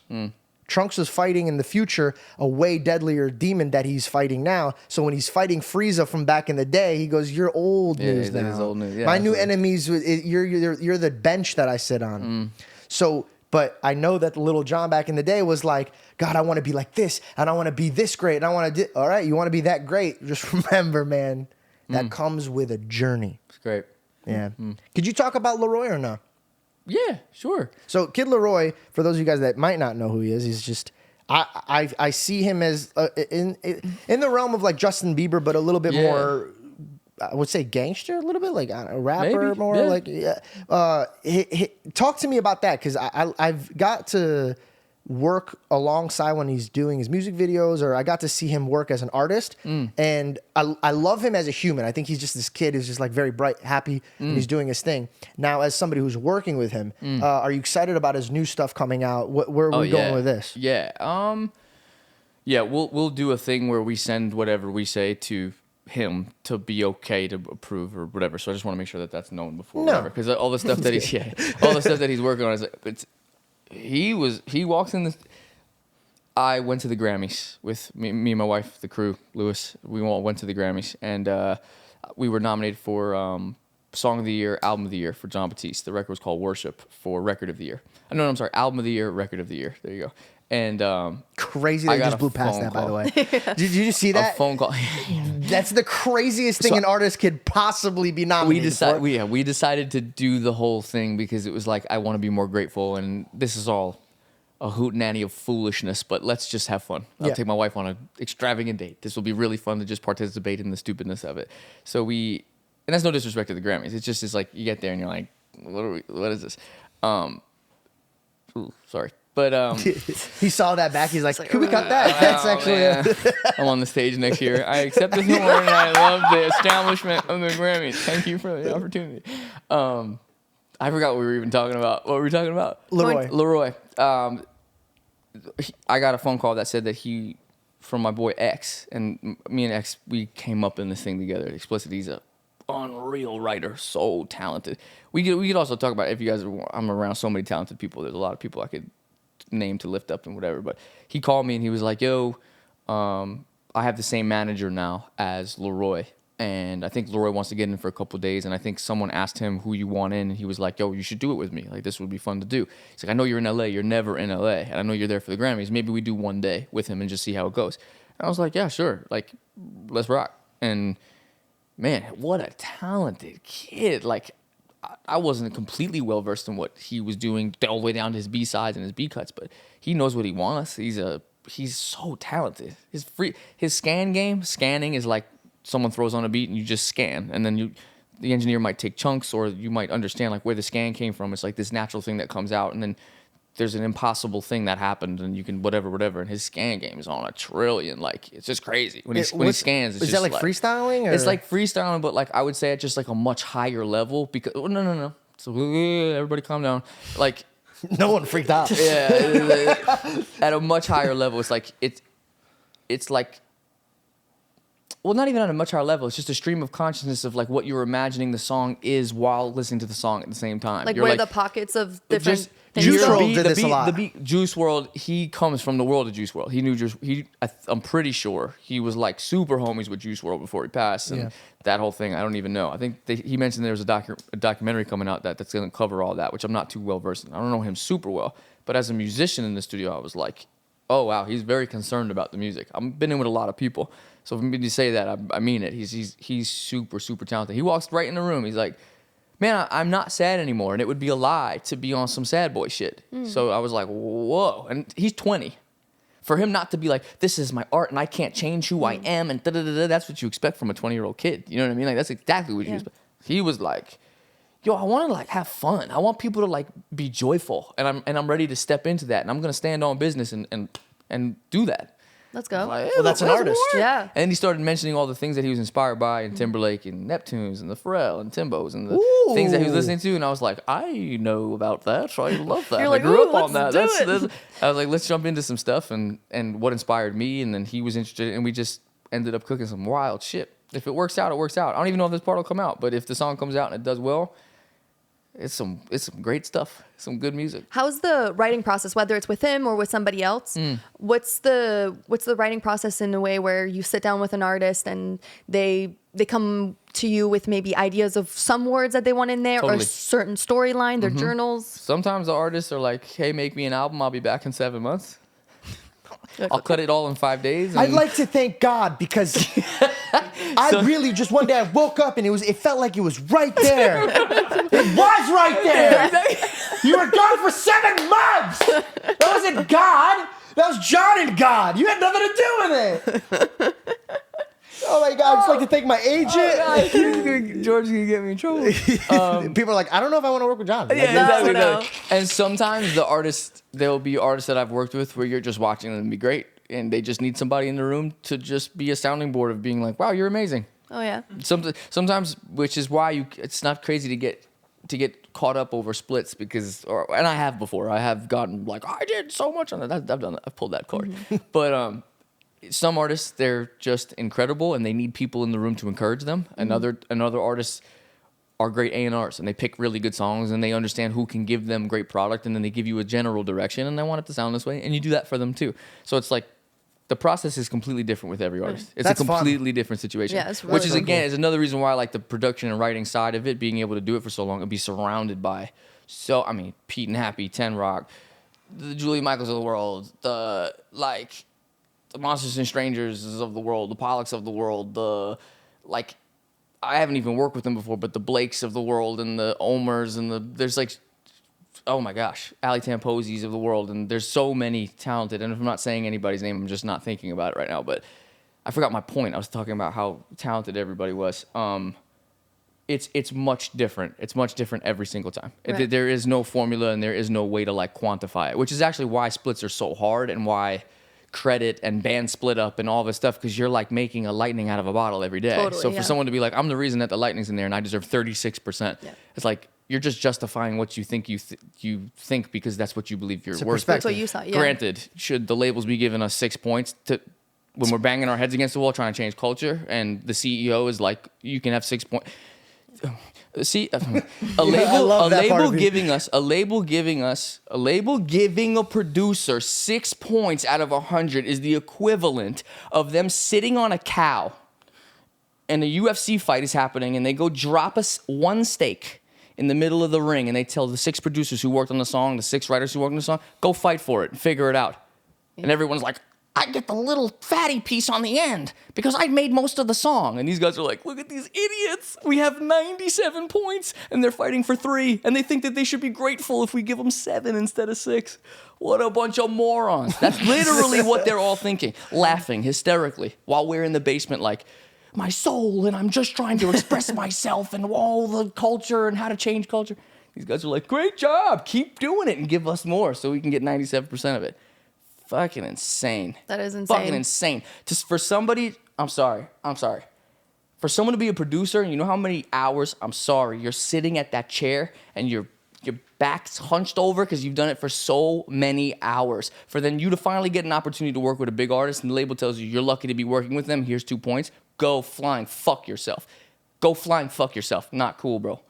Trunks was fighting in the future a way deadlier demon that he's fighting now. So when he's fighting Frieza from back in the day, he goes, "You're old news now. He's old news. Yeah, my new enemies, you're the bench that I sit on." So, but I know that the little Jon back in the day was like, God, I want to be like this, and I want to be this great, and I want to. All right, you want to be that great? Just remember, man, that comes with a journey. It's great. Yeah. Could you talk about Laroi or no? Yeah, sure. So Kid Laroi, for those of you guys that might not know who he is, he's just I see him as in the realm of like Justin Bieber, but a little bit more. I would say gangster, a little bit like a rapper, maybe, more like. Talk to me about that, because I've got to work alongside when he's doing his music videos, or I got to see him work as an artist, and I love him as a human. I think he's just this kid who's just like very bright, happy, and he's doing his thing. Now, as somebody who's working with him, are you excited about his new stuff coming out? Where are we going with this? Yeah. We'll do a thing where we send whatever we say to him to be okay to approve or whatever. So I just want to make sure that that's known before whatever. Because all the stuff that he's working on is he walks in the. I went to the Grammys with me and my wife, the crew, Lewis. We all went to the Grammys, and we were nominated for Song of the Year, Album of the Year for John Batiste. The record was called Worship for Record of the Year. No, I'm sorry, Album of the Year, Record of the Year. There you go. And crazy they just blew past that, by the way. Did you see that? A phone call. That's the craziest thing an artist could possibly be nominated for. We decided to do the whole thing because it was like, I want to be more grateful, and this is all a hootenanny of foolishness, but let's just have fun. I'll take my wife on an extravagant date. This will be really fun to just participate in the stupidness of it. So and that's no disrespect to the Grammys. It's like you get there and you're like, what is this? Sorry. But he saw that back. He's like, could we cut that? That's actually. I'm on the stage next year. I accept this award and I love the establishment of the Grammys. Thank you for the opportunity. I forgot what we were even talking about. What were we talking about? Laroi. I got a phone call that said that from my boy X, and me and X, we came up in this thing together. Explicit, he's a unreal writer, so talented. We could also talk about, if you guys I'm around so many talented people. There's a lot of people I could name to lift up and whatever. But he called me and he was like, "Yo, I have the same manager now as Laroi, and I think Laroi wants to get in for a couple of days. And I think someone asked him who you want in, and he was like, "Yo, you should do it with me. Like, this would be fun to do." He's like, "I know you're in LA. You're never in LA, and I know you're there for the Grammys. Maybe we do one day with him and just see how it goes." And I was like, "Yeah, sure. Like, let's rock." And man, what a talented kid! Like, I wasn't completely well versed in what he was doing all the way down to his B sides and his B cuts, but he knows what he wants. He's so talented. His scanning is like someone throws on a beat and you just scan, and then the engineer might take chunks, or you might understand like where the scan came from. It's like this natural thing that comes out, and then there's an impossible thing that happened, and you can whatever. And his scan game is on a trillion. Like, it's just crazy when he scans. It's is just that like freestyling? Or? It's like freestyling, but like I would say at just like a much higher level. Because no. So everybody calm down. Like, no one freaked out. Yeah, at a much higher level, it's like. Well, not even at a much higher level. It's just a stream of consciousness of like what you're imagining the song is while listening to the song at the same time. Like, you're where the pockets of different things Juice go. WRLD did this a lot. The beat, Juice WRLD, he comes from the world of Juice WRLD. He knew I'm pretty sure he was like super homies with Juice WRLD before he passed, and that whole thing. I don't even know. I think he mentioned there was a documentary coming out that's going to cover all that, which I'm not too well versed in. I don't know him super well, but as a musician in the studio, I was like, oh wow, he's very concerned about the music. I've been in with a lot of people, so for me to say that, I mean it. He's super talented. He walks right in the room. He's like, "Man, I'm not sad anymore, and it would be a lie to be on some sad boy shit." So I was like, whoa. And he's 20. For him not to be like, "This is my art, and I can't change who I am," and da-da-da-da, that's what you expect from a 20-year-old kid. You know what I mean? Like, that's exactly what you expect. He was like, "Yo, I want to like have fun. I want people to like be joyful, and I'm ready to step into that, and I'm gonna stand on business and do that." Let's go. Like, Well, that's an artist. Yeah. And he started mentioning all the things that he was inspired by, and Timberlake and Neptunes and the Pharrell and Timbos and the things that he was listening to. And I was like, I know about that. So I love that. You're I like, grew "Ooh, up on that. let's do it." I was like, let's jump into some stuff and what inspired me. And then he was interested, and we just ended up cooking some wild shit. If it works out, it works out. I don't even know if this part will come out, but if the song comes out and it does well, it's some great stuff. Some good music. How's the writing process, whether it's with him or with somebody else? What's the writing process in a way where you sit down with an artist and they come to you with maybe ideas of some words that they want in there, or a certain storyline, their journals? Sometimes the artists are like, "Hey, make me an album. I'll be back in 7 months. I'll cut it all in 5 days." I'd like to thank God, because I really just one day I woke up and it felt like it was right there. It was right there. You were gone for 7 months. That wasn't God. That was Jon and God. You had nothing to do with it. Oh my God! I'd just like to thank my agent. George's gonna get me in trouble. People are like, I don't know if I want to work with Jon. Like, No. And sometimes there'll be artists that I've worked with where you're just watching them be great, and they just need somebody in the room to just be a sounding board of being like, "Wow, you're amazing." Oh yeah. Sometimes, which is why it's not crazy to get caught up over splits, and I have before. I have gotten like, I did so much on that. I've done that. I've pulled that card, but some artists, they're just incredible and they need people in the room to encourage them. And other artists are great A&Rs and they pick really good songs and they understand who can give them great product, and then they give you a general direction and they want it to sound this way, and you do that for them too. So it's like the process is completely different with every artist. It's That's a completely different situation. Yeah, it's really which is, cool. again, is another reason why I like the production and writing side of it, being able to do it for so long and be surrounded by Pete and Happy, 10 Rock, the Julie Michaels of the world, the Monsters and Strangers of the world, the Pollocks of the world, I haven't even worked with them before, but the Blakes of the world and the Omers and there's oh my gosh, Ali Tamposi's of the world, and there's so many talented, and if I'm not saying anybody's name, I'm just not thinking about it right now, but I forgot my point. I was talking about how talented everybody was. It's much different. It's much different every single time. Right. There is no formula and there is no way to quantify it, which is actually why splits are so hard and why credit and band split up and all this stuff, because you're making a lightning out of a bottle every day. Totally, so for yeah. someone to be I'm the reason that the lightning's in there and I deserve 36%. Yeah. It's you're just justifying what you think you think because that's what you believe you're It's a worth. perspective. That's what you saw. Yeah. Granted, should the labels be giving us 6 points when we're banging our heads against the wall trying to change culture, and the CEO is you can have 6 points. See, a label giving a producer 6 points out of 100 is the equivalent of them sitting on a cow and a UFC fight is happening and they go drop one steak in the middle of the ring and they tell the 6 producers who worked on the song, the 6 writers who worked on the song, go fight for it and figure it out. Yeah. And everyone's like, I get the little fatty piece on the end because I made most of the song. And these guys are like, look at these idiots. We have 97 points and they're fighting for 3. And they think that they should be grateful if we give them 7 instead of 6. What a bunch of morons. That's literally what they're all thinking, laughing hysterically while we're in the basement my soul and I'm just trying to express myself and all the culture and how to change culture. These guys are like, great job. Keep doing it and give us more so we can get 97% of it. Fucking insane. That is insane. Fucking insane. For somebody, I'm sorry. For someone to be a producer, and you know how many hours, I'm sorry, you're sitting at that chair and your back's hunched over because you've done it for so many hours. For then you to finally get an opportunity to work with a big artist and the label tells you you're lucky to be working with them, here's 2 points. Go flying fuck yourself. Go flying fuck yourself. Not cool, bro.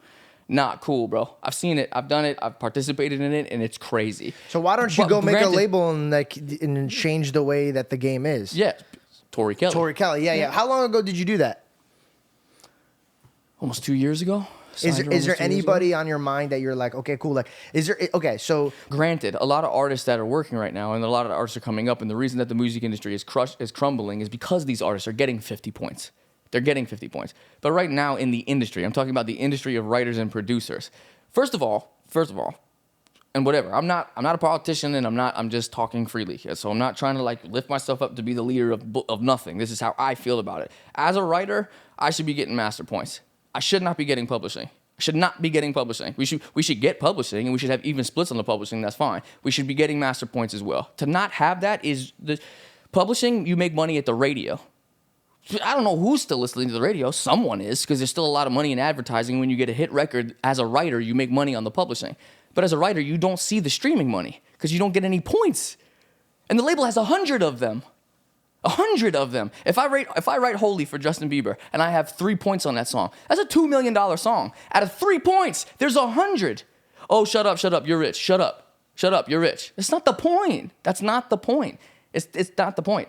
Not cool, bro. I've seen it. I've done it. I've participated in it, and it's crazy. So why don't you But go make a granted- label and change the way that the game is? Yeah, Tori Kelly. Yeah. How long ago did you do that? Almost 2 years ago. Is there anybody on your mind that you're like, okay, cool? So Granted, a lot of artists that are working right now, and a lot of artists are coming up, and the reason that the music industry is crumbling is because these artists are getting 50 points. They're getting 50 points. But right now in the industry, I'm talking about the industry of writers and producers. First of all, and whatever, I'm not a politician, and I'm just talking freely. So I'm not trying to lift myself up to be the leader of nothing. This is how I feel about it. As a writer, I should be getting master points. I should not be getting publishing. We should get publishing, and we should have even splits on the publishing. That's fine. We should be getting master points as well. To not have that is the publishing. You make money at the radio. I don't know who's still listening to the radio. Someone is, because there's still a lot of money in advertising. When you get a hit record, as a writer, you make money on the publishing. But as a writer, you don't see the streaming money because you don't get any points. And the label has 100 of them. 100 of them. If I write Holy for Justin Bieber and I have 3 points on that song, that's a $2 million song. Out of 3 points, there's 100. Oh, shut up, you're rich. Shut up, you're rich. That's not the point. That's not the point. It's not the point.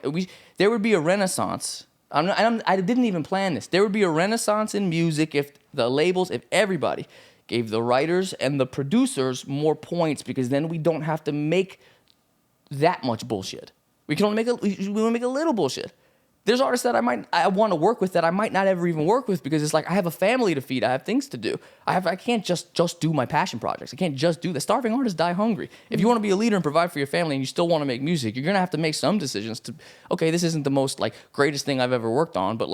There would be a renaissance. I didn't even plan this. There would be a renaissance in music if the labels, if everybody gave the writers and the producers more points, because then we don't have to make that much bullshit. We can only make a little bullshit. There's artists that I want to work with that I might not ever even work with because it's I have a family to feed. I have things to do. I can't just do my passion projects. I can't just do that. Starving artists die hungry. If you want to be a leader and provide for your family and you still want to make music, you're going to have to make some decisions to, okay, this isn't the most greatest thing I've ever worked on, but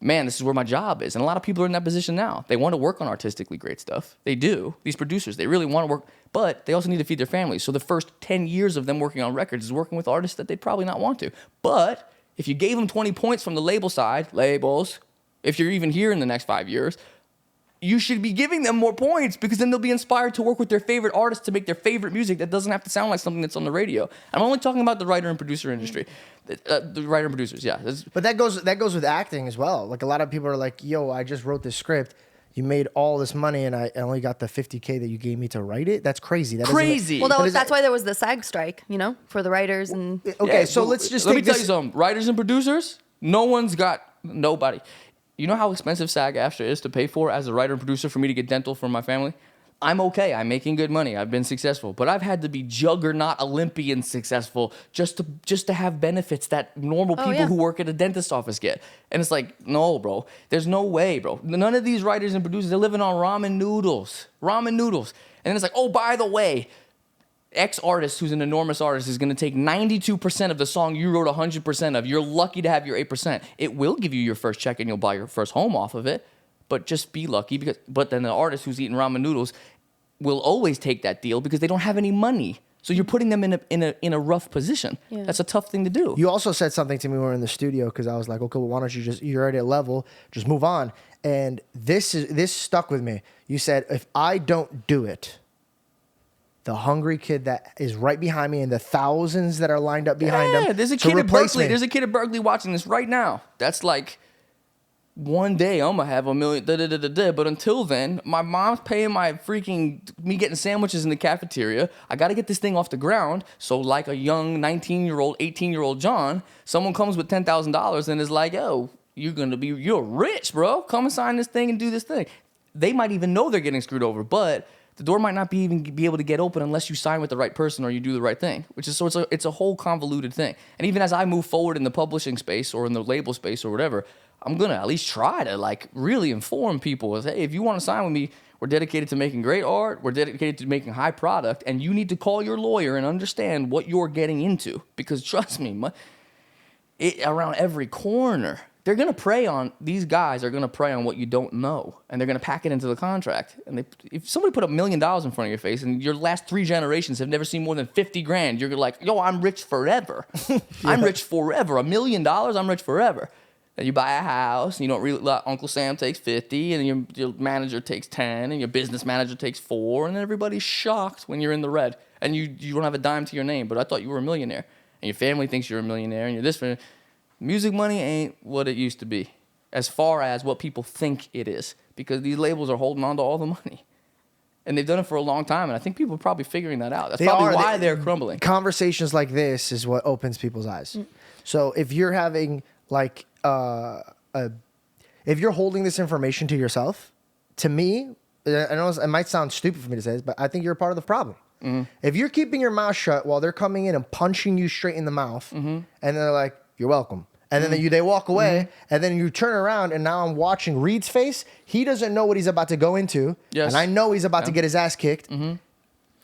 man, this is where my job is. And a lot of people are in that position now. They want to work on artistically great stuff. They do. These producers, they really want to work, but they also need to feed their families. So the first 10 years of them working on records is working with artists that they'd probably not want to. But if you gave them 20 points from the label side, labels, if you're even here in the next 5 years, you should be giving them more points because then they'll be inspired to work with their favorite artists to make their favorite music that doesn't have to sound like something that's on the radio. I'm only talking about the writer and producer industry. The writer and producers, yeah. But that goes with acting as well. Like a lot of people are like, yo, I just wrote this script. You made all this money and I only got the $50K that you gave me to write it. That's crazy. Crazy. Well, that's why there was the SAG strike, for the writers and. Okay, Yeah, so but let's just let take me tell this. you something. Writers and producers, nobody. You know how expensive SAG-AFTRA is to pay for as a writer and producer for me to get dental for my family? I'm okay. I'm making good money. I've been successful, but I've had to be juggernaut Olympian successful just to have benefits that normal people who work at a dentist office get. And it's like, no, bro. There's no way, bro. None of these writers and producers, they're living on ramen noodles. And then it's like, oh, by the way, X artist who's an enormous artist is going to take 92% of the song you wrote 100% of. You're lucky to have your 8%. It will give you your first check and you'll buy your first home off of it, but just be lucky but then the artist who's eating ramen noodles will always take that deal because they don't have any money. So you're putting them in a rough position. Yeah. That's a tough thing to do. You also said something to me when we were in the studio because I was like, okay, well, why don't you're already at level, just move on. And this stuck with me. You said, if I don't do it, the hungry kid that is right behind me and the thousands that are lined up behind him. There's a kid at Berkeley. There's a kid at Berkeley watching this right now. That's like, one day I'm gonna have $1 million. But until then, my mom's paying me getting sandwiches in the cafeteria. I got to get this thing off the ground. So like a young 19-year-old, 18-year-old John, someone comes with $10,000 and is like, yo, you're rich, bro. Come and sign this thing and do this thing. They might even know they're getting screwed over, but the door might not even be able to get open unless you sign with the right person or you do the right thing, it's a whole convoluted thing. And even as I move forward in the publishing space or in the label space or whatever, I'm going to at least try to really inform people as, hey, if you want to sign with me, we're dedicated to making great art. We're dedicated to making high product. And you need to call your lawyer and understand what you're getting into. Because trust me, around every corner, these guys are going to prey on what you don't know. And they're going to pack it into the contract. And if somebody put $1 million in front of your face and your last 3 generations have never seen more than 50 grand, you're like, yo, I'm rich forever. I'm rich forever. $1 million, I'm rich forever. And you buy a house, and you don't really. Uncle Sam takes 50, and your manager takes 10, and your business manager takes 4, and then everybody's shocked when you're in the red, and you don't have a dime to your name. But I thought you were a millionaire, and your family thinks you're a millionaire, and you're this. Music money ain't what it used to be, as far as what people think it is, because these labels are holding on to all the money, and they've done it for a long time, and I think people are probably figuring that out. That's probably why they're crumbling. Conversations like this is what opens people's eyes. So if you're having if you're holding this information to yourself, to me, I know it might sound stupid for me to say this, but I think you're a part of the problem. Mm-hmm. If you're keeping your mouth shut while they're coming in and punching you straight in the mouth, and they're like, "You're welcome," and then they walk away, and then you turn around, and now I'm watching Reed's face. He doesn't know what he's about to go into, and I know he's about to get his ass kicked.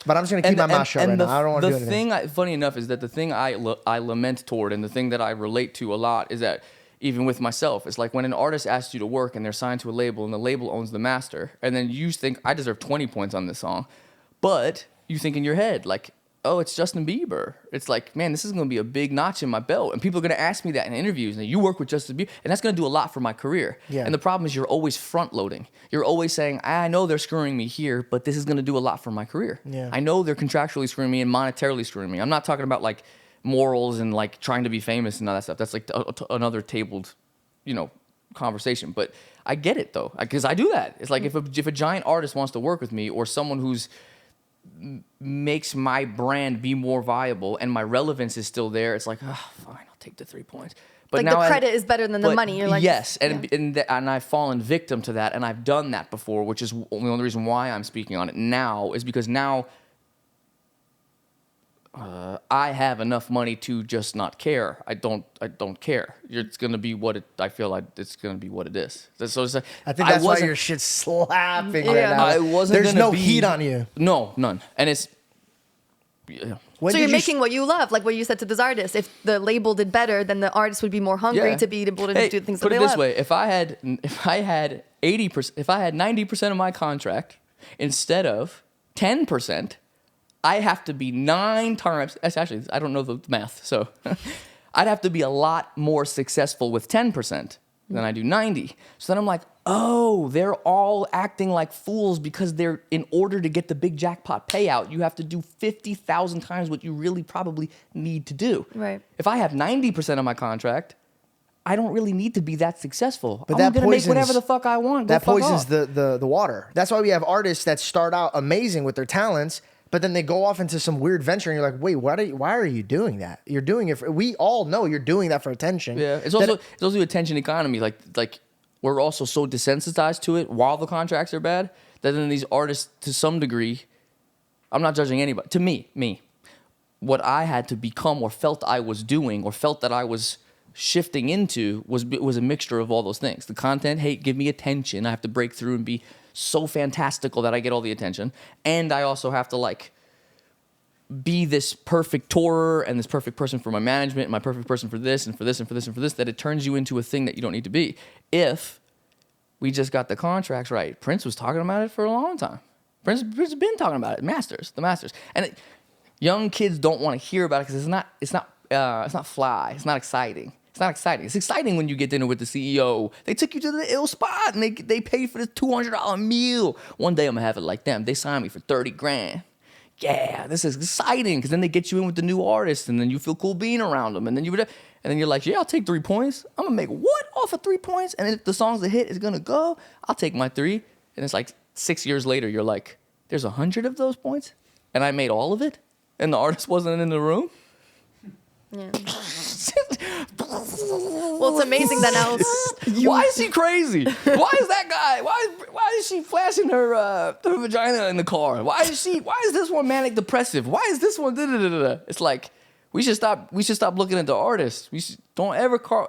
But I'm just gonna keep my mouth shut right now. I don't want to do anything. The thing, funny enough, is that the thing I lament toward, and the thing that I relate to a lot, is that even with myself, it's like when an artist asks you to work and they're signed to a label and the label owns the master, and then you think, I deserve 20 points on this song, but you think in your head, like, oh, it's Justin Bieber. It's like, man, this is going to be a big notch in my belt. And people are going to ask me that in interviews. And you work with Justin Bieber. And that's going to do a lot for my career. Yeah. And the problem is you're always front loading. You're always saying, I know they're screwing me here, but this is going to do a lot for my career. Yeah. I know they're contractually screwing me and monetarily screwing me. I'm not talking about like morals and like trying to be famous and all that stuff. That's like another tabled, conversation. But I get it though, because I do that. It's like if a giant artist wants to work with me or someone who's makes my brand be more viable and my relevance is still there, it's like, oh, fine, I'll take the 3 points. But like now the credit is better than the money. You're like, yes, and I've fallen victim to that, and I've done that before, which is the only reason why I'm speaking on it now is because now I have enough money to just not care. I don't care. It's gonna be what I feel like it's gonna be what it is. So it's like, I think that's why your shit's slapping right now. I wasn't. There's no heat on you. No, none. And it's. Yeah. So you're making what you love, like what you said to this artist. If the label did better, then the artist would be more hungry to be able to do things that they love. Put it this way: if I had 80%, if I had 90% of my contract instead of 10%. I have to be 9 times. Actually, I don't know the math, so I'd have to be a lot more successful with 10% than I do 90. So then I'm like, oh, they're all acting like fools because they're, in order to get the big jackpot payout, you have to do 50,000 times what you really probably need to do. Right. If I have 90% of my contract, I don't really need to be that successful. But I'm that gonna make poisons- whatever the fuck I want. That Go fuck poisons off. the water. That's why we have artists that start out amazing with their talents, but then they go off into some weird venture, and you're like, wait, why are you doing that? You're doing it for. We all know you're doing that for attention. Yeah, it's also attention economy. Like we're also so desensitized to it while the contracts are bad that then these artists, to some degree, I'm not judging anybody. To me, what I had to become or felt I was doing or felt that I was shifting into was a mixture of all those things. The content, hey, give me attention. I have to break through and be so fantastical that I get all the attention, and I also have to like be this perfect tourer and this perfect person for my management and my perfect person for this and for this and for this and for this, that it turns you into a thing that you don't need to be. If we just got the contracts right. Prince was talking about it for a long time. Prince has been talking about it. The Masters. And young kids don't want to hear about it because it's not fly. It's not exciting. It's not exciting. It's exciting when you get dinner with the CEO. They took you to the ill spot and they paid for this $200 meal. One day I'm gonna have it like them. They signed me for $30,000. Yeah, this is exciting because then they get you in with the new artist and then you feel cool being around them and then you're like, yeah, I'll take 3 points. I'm gonna make what off of 3 points? And if the song's a hit, it's gonna go. I'll take my 3. And it's like 6 years later, you're like, there's 100 of those points, and I made all of it, and the artist wasn't in the room. Yeah. Well, it's amazing that now. Why is she crazy? Why is that guy? Why is she flashing her vagina in the car? Why is this one manic depressive? Why is this one da-da-da-da-da? It's like we should stop looking at the artists. Don't ever call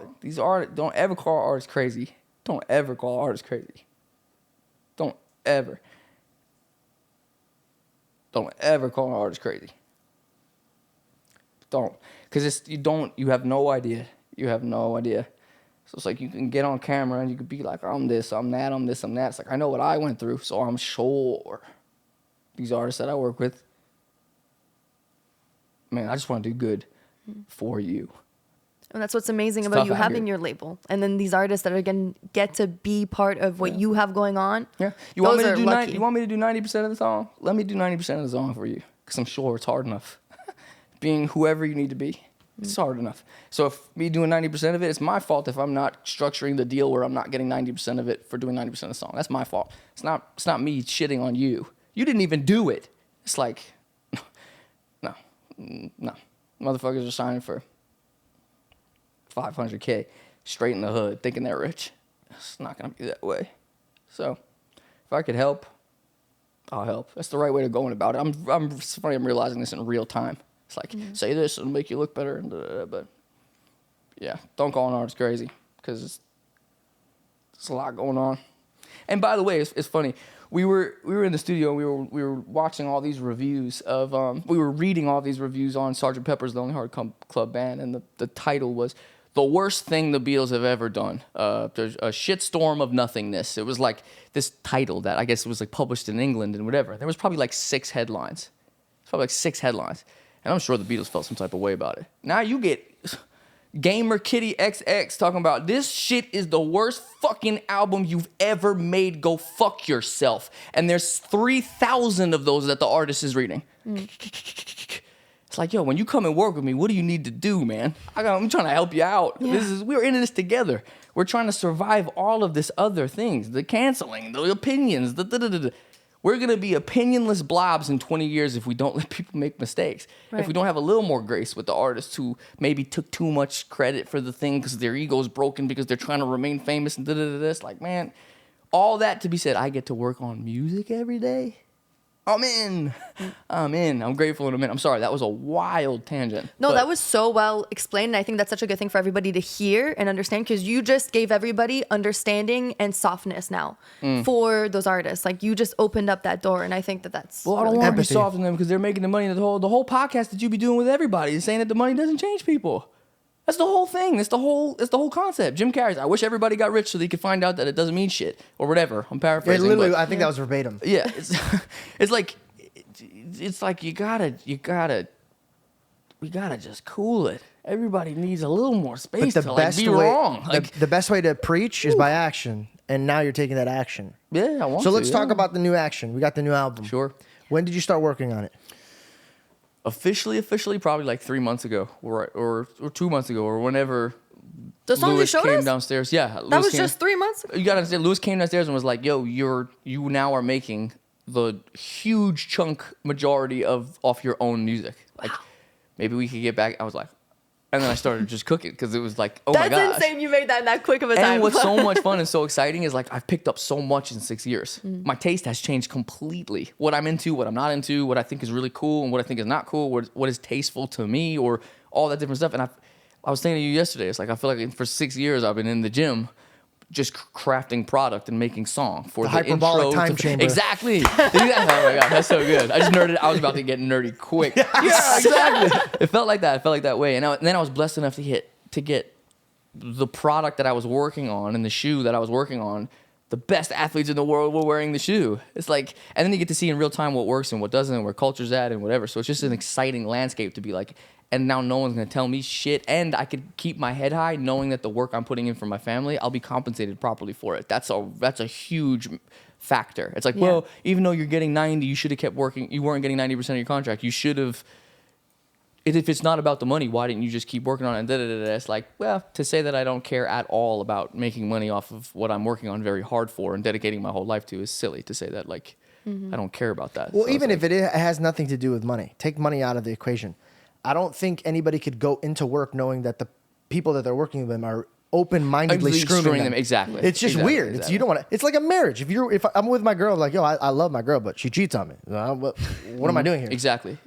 artists crazy. Don't ever call artists crazy. Don't ever call an artist crazy. Don't. Because you have no idea. You have no idea. So it's like you can get on camera and you could be like, I'm this, I'm that, I'm this, I'm that. It's like, I know what I went through, so I'm sure these artists that I work with, man, I just want to do good for you. And that's what's amazing It's about tough you out having here. your label. And then these artists that are going to get to be part of what you have going on. Yeah. You want those me to are do lucky. You want me to do 90% of the song? Let me do 90% of the song for you, because I'm sure it's hard enough. Being whoever you need to be, it's hard enough. So if me doing 90% of it, it's my fault if I'm not structuring the deal where I'm not getting 90% of it for doing 90% of the song. That's my fault. It's not me shitting on you. You didn't even do it. It's like, no. Motherfuckers are signing for $500K straight in the hood, thinking they're rich. It's not gonna be that way. So if I could help, I'll help. That's the right way to go about it. It's funny, I'm realizing this in real time. It's like, say this, it'll make you look better, and but yeah, don't call an artist crazy, because there's a lot going on. And by the way, it's funny. We were in the studio, and we were watching all these reviews of we were reading all these reviews on Sgt. Pepper's Lonely Heart Club Band, and the title was "The Worst Thing the Beatles Have Ever Done." There's a shitstorm of nothingness. It was like this title that I guess was like published in England and whatever. There was probably like 6 headlines. It's probably like 6 headlines. And I'm sure the Beatles felt some type of way about it. Now you get Gamer Kitty XX talking about this shit is the worst fucking album you've ever made. Go fuck yourself. And there's 3,000 of those that the artist is reading. It's like, yo, when you come and work with me, what do you need to do, man? I'm trying to help you out. Yeah. We're in this together. We're trying to survive all of this other things, the canceling, the opinions, We're going to be opinionless blobs in 20 years if we don't let people make mistakes. Right. If we don't have a little more grace with the artists who maybe took too much credit for the thing because their ego's broken because they're trying to remain famous and It's like, man, all that to be said, I get to work on music every day. I'm in. I'm grateful in a minute. I'm sorry, that was a wild tangent. No, but that was so well explained. And I think that's such a good thing for everybody to hear and understand, because you just gave everybody understanding and softness now for those artists. Like, you just opened up that door, and I think that's Well, I don't really want to be Empathy. soft on them because they're making the money. The whole podcast that you be doing with everybody is saying that the money doesn't change people. That's the whole thing. That's the whole concept. Jim Carrey's, I wish everybody got rich so they could find out that it doesn't mean shit or whatever. I'm paraphrasing. Literally, but I think that was verbatim. yeah, it's like we gotta just cool it. Everybody needs a little more space But the to like best be way, wrong. Like, the best way to preach is by action. and now you're taking that action. Yeah, I want So to. let's talk about the new action. We got the new album. Sure. When did you start working on it? Officially, probably like 3 months ago, or 2 months ago, or whenever The song you Lewis showed came us? downstairs. Yeah, That Lewis was came- just 3 months ago. You gotta understand, Lewis came downstairs and was like, "Yo, you now are making the huge chunk majority off your own music. Like, maybe we could get back." I was like, and then I started just cooking because it was like, oh my That's gosh. insane you made that in that quick of a time. And what's so much fun and so exciting is like I've picked up so much in 6 years. My taste has changed completely. What I'm into, what I'm not into, what I think is really cool and what I think is not cool, what is tasteful to me, or all that different stuff. And I was saying to you yesterday, it's like I feel like for 6 years I've been in the gym just crafting product and making song for the hyperbolic intro time chamber. Exactly. Oh my god, that's so good. I just nerded. I was about to get nerdy quick. Yeah, exactly. It felt like that. It felt like that way. And then I was blessed enough to get the product that I was working on and the shoe that I was working on. The best athletes in the world were wearing the shoe. It's like, and then you get to see in real time what works and what doesn't, and where culture's at and whatever. So it's just an exciting landscape to be like, and now no one's gonna tell me shit, and I could keep my head high knowing that the work I'm putting in for my family, I'll be compensated properly for it. That's a huge factor. It's like, well, even though you're getting 90, you should have kept working. You weren't getting 90% of your contract. You should have. If it's not about the money, why didn't you just keep working on it? It's like, well, to say that I don't care at all about making money off of what I'm working on very hard for and dedicating my whole life to is silly to say that, like, I don't care about that. Well, So even it's if it has nothing to do with money, take money out of the equation. I don't think anybody could go into work knowing that the people that they're working with them are open-mindedly screwing them. Exactly. It's just Exactly, weird. exactly. You don't want to. It's like a marriage. If I'm with my girl, like, yo, I love my girl, but she cheats on me. What am I doing here? Exactly.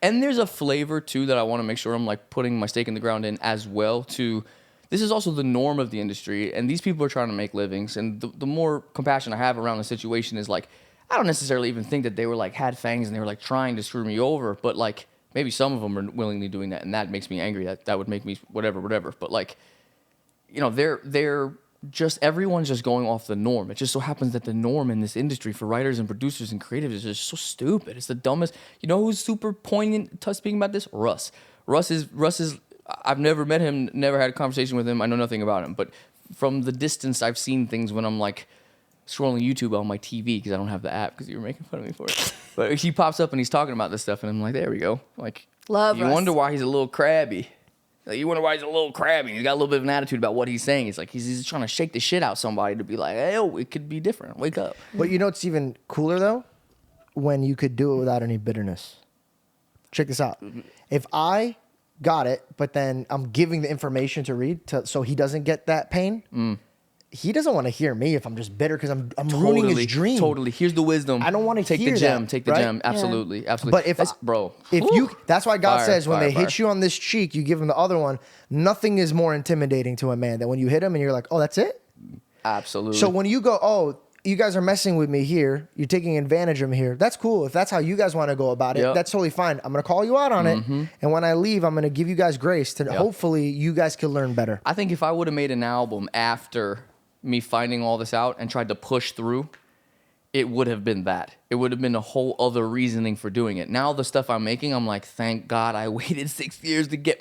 And there's a flavor too that I want to make sure I'm like putting my stake in the ground in as well. This is also the norm of the industry, and these people are trying to make livings. And the more compassion I have around the situation is like, I don't necessarily even think that they were like had fangs and they were like trying to screw me over, but like maybe some of them are willingly doing that, and that makes me angry. That would make me whatever. But like, you know, they're just, everyone's just going off the norm. It just so happens that the norm in this industry for writers and producers and creatives is just so stupid. It's the dumbest. You know who's super poignant to speaking about this? Russ. Russ is. I've never met him, never had a conversation with him. I know nothing about him, but from the distance, I've seen things when I'm like scrolling YouTube on my TV because I don't have the app because you were making fun of me for it. But he pops up and he's talking about this stuff, and I'm like, there we go. Like, Love you Russ. wonder why he's a little crabby. Like, you wonder why he's a little crabby. He's got a little bit of an attitude about what he's saying. It's like he's trying to shake the shit out somebody to be like, hey, oh, it could be different. Wake up. But you know what's even cooler though? When you could do it without any bitterness. Check this out. If I got it, but then I'm giving the information to read so he doesn't get that pain, he doesn't want to hear me if I'm just bitter because I'm ruining his dream. Totally. Here's the wisdom. I don't want to take hear the gem. that, Take the right? gem. Absolutely. Absolutely. But if Whew. that's why God Fire, says when fire, they fire. hit you on this cheek, you give him the other one. Nothing is more intimidating to a man than when you hit him and you're like, oh, that's it? Absolutely. So when you go, oh, you guys are messing with me here, you're taking advantage of me here, that's cool. If that's how you guys want to go about it, Yep. that's totally fine. I'm going to call you out on it. And when I leave, I'm going to give you guys grace to hopefully you guys can learn better. I think if I would have made an album after me finding all this out and tried to push through, it would have been that. It would have been a whole other reasoning for doing it. Now the stuff I'm making, I'm like, thank God I waited 6 years to get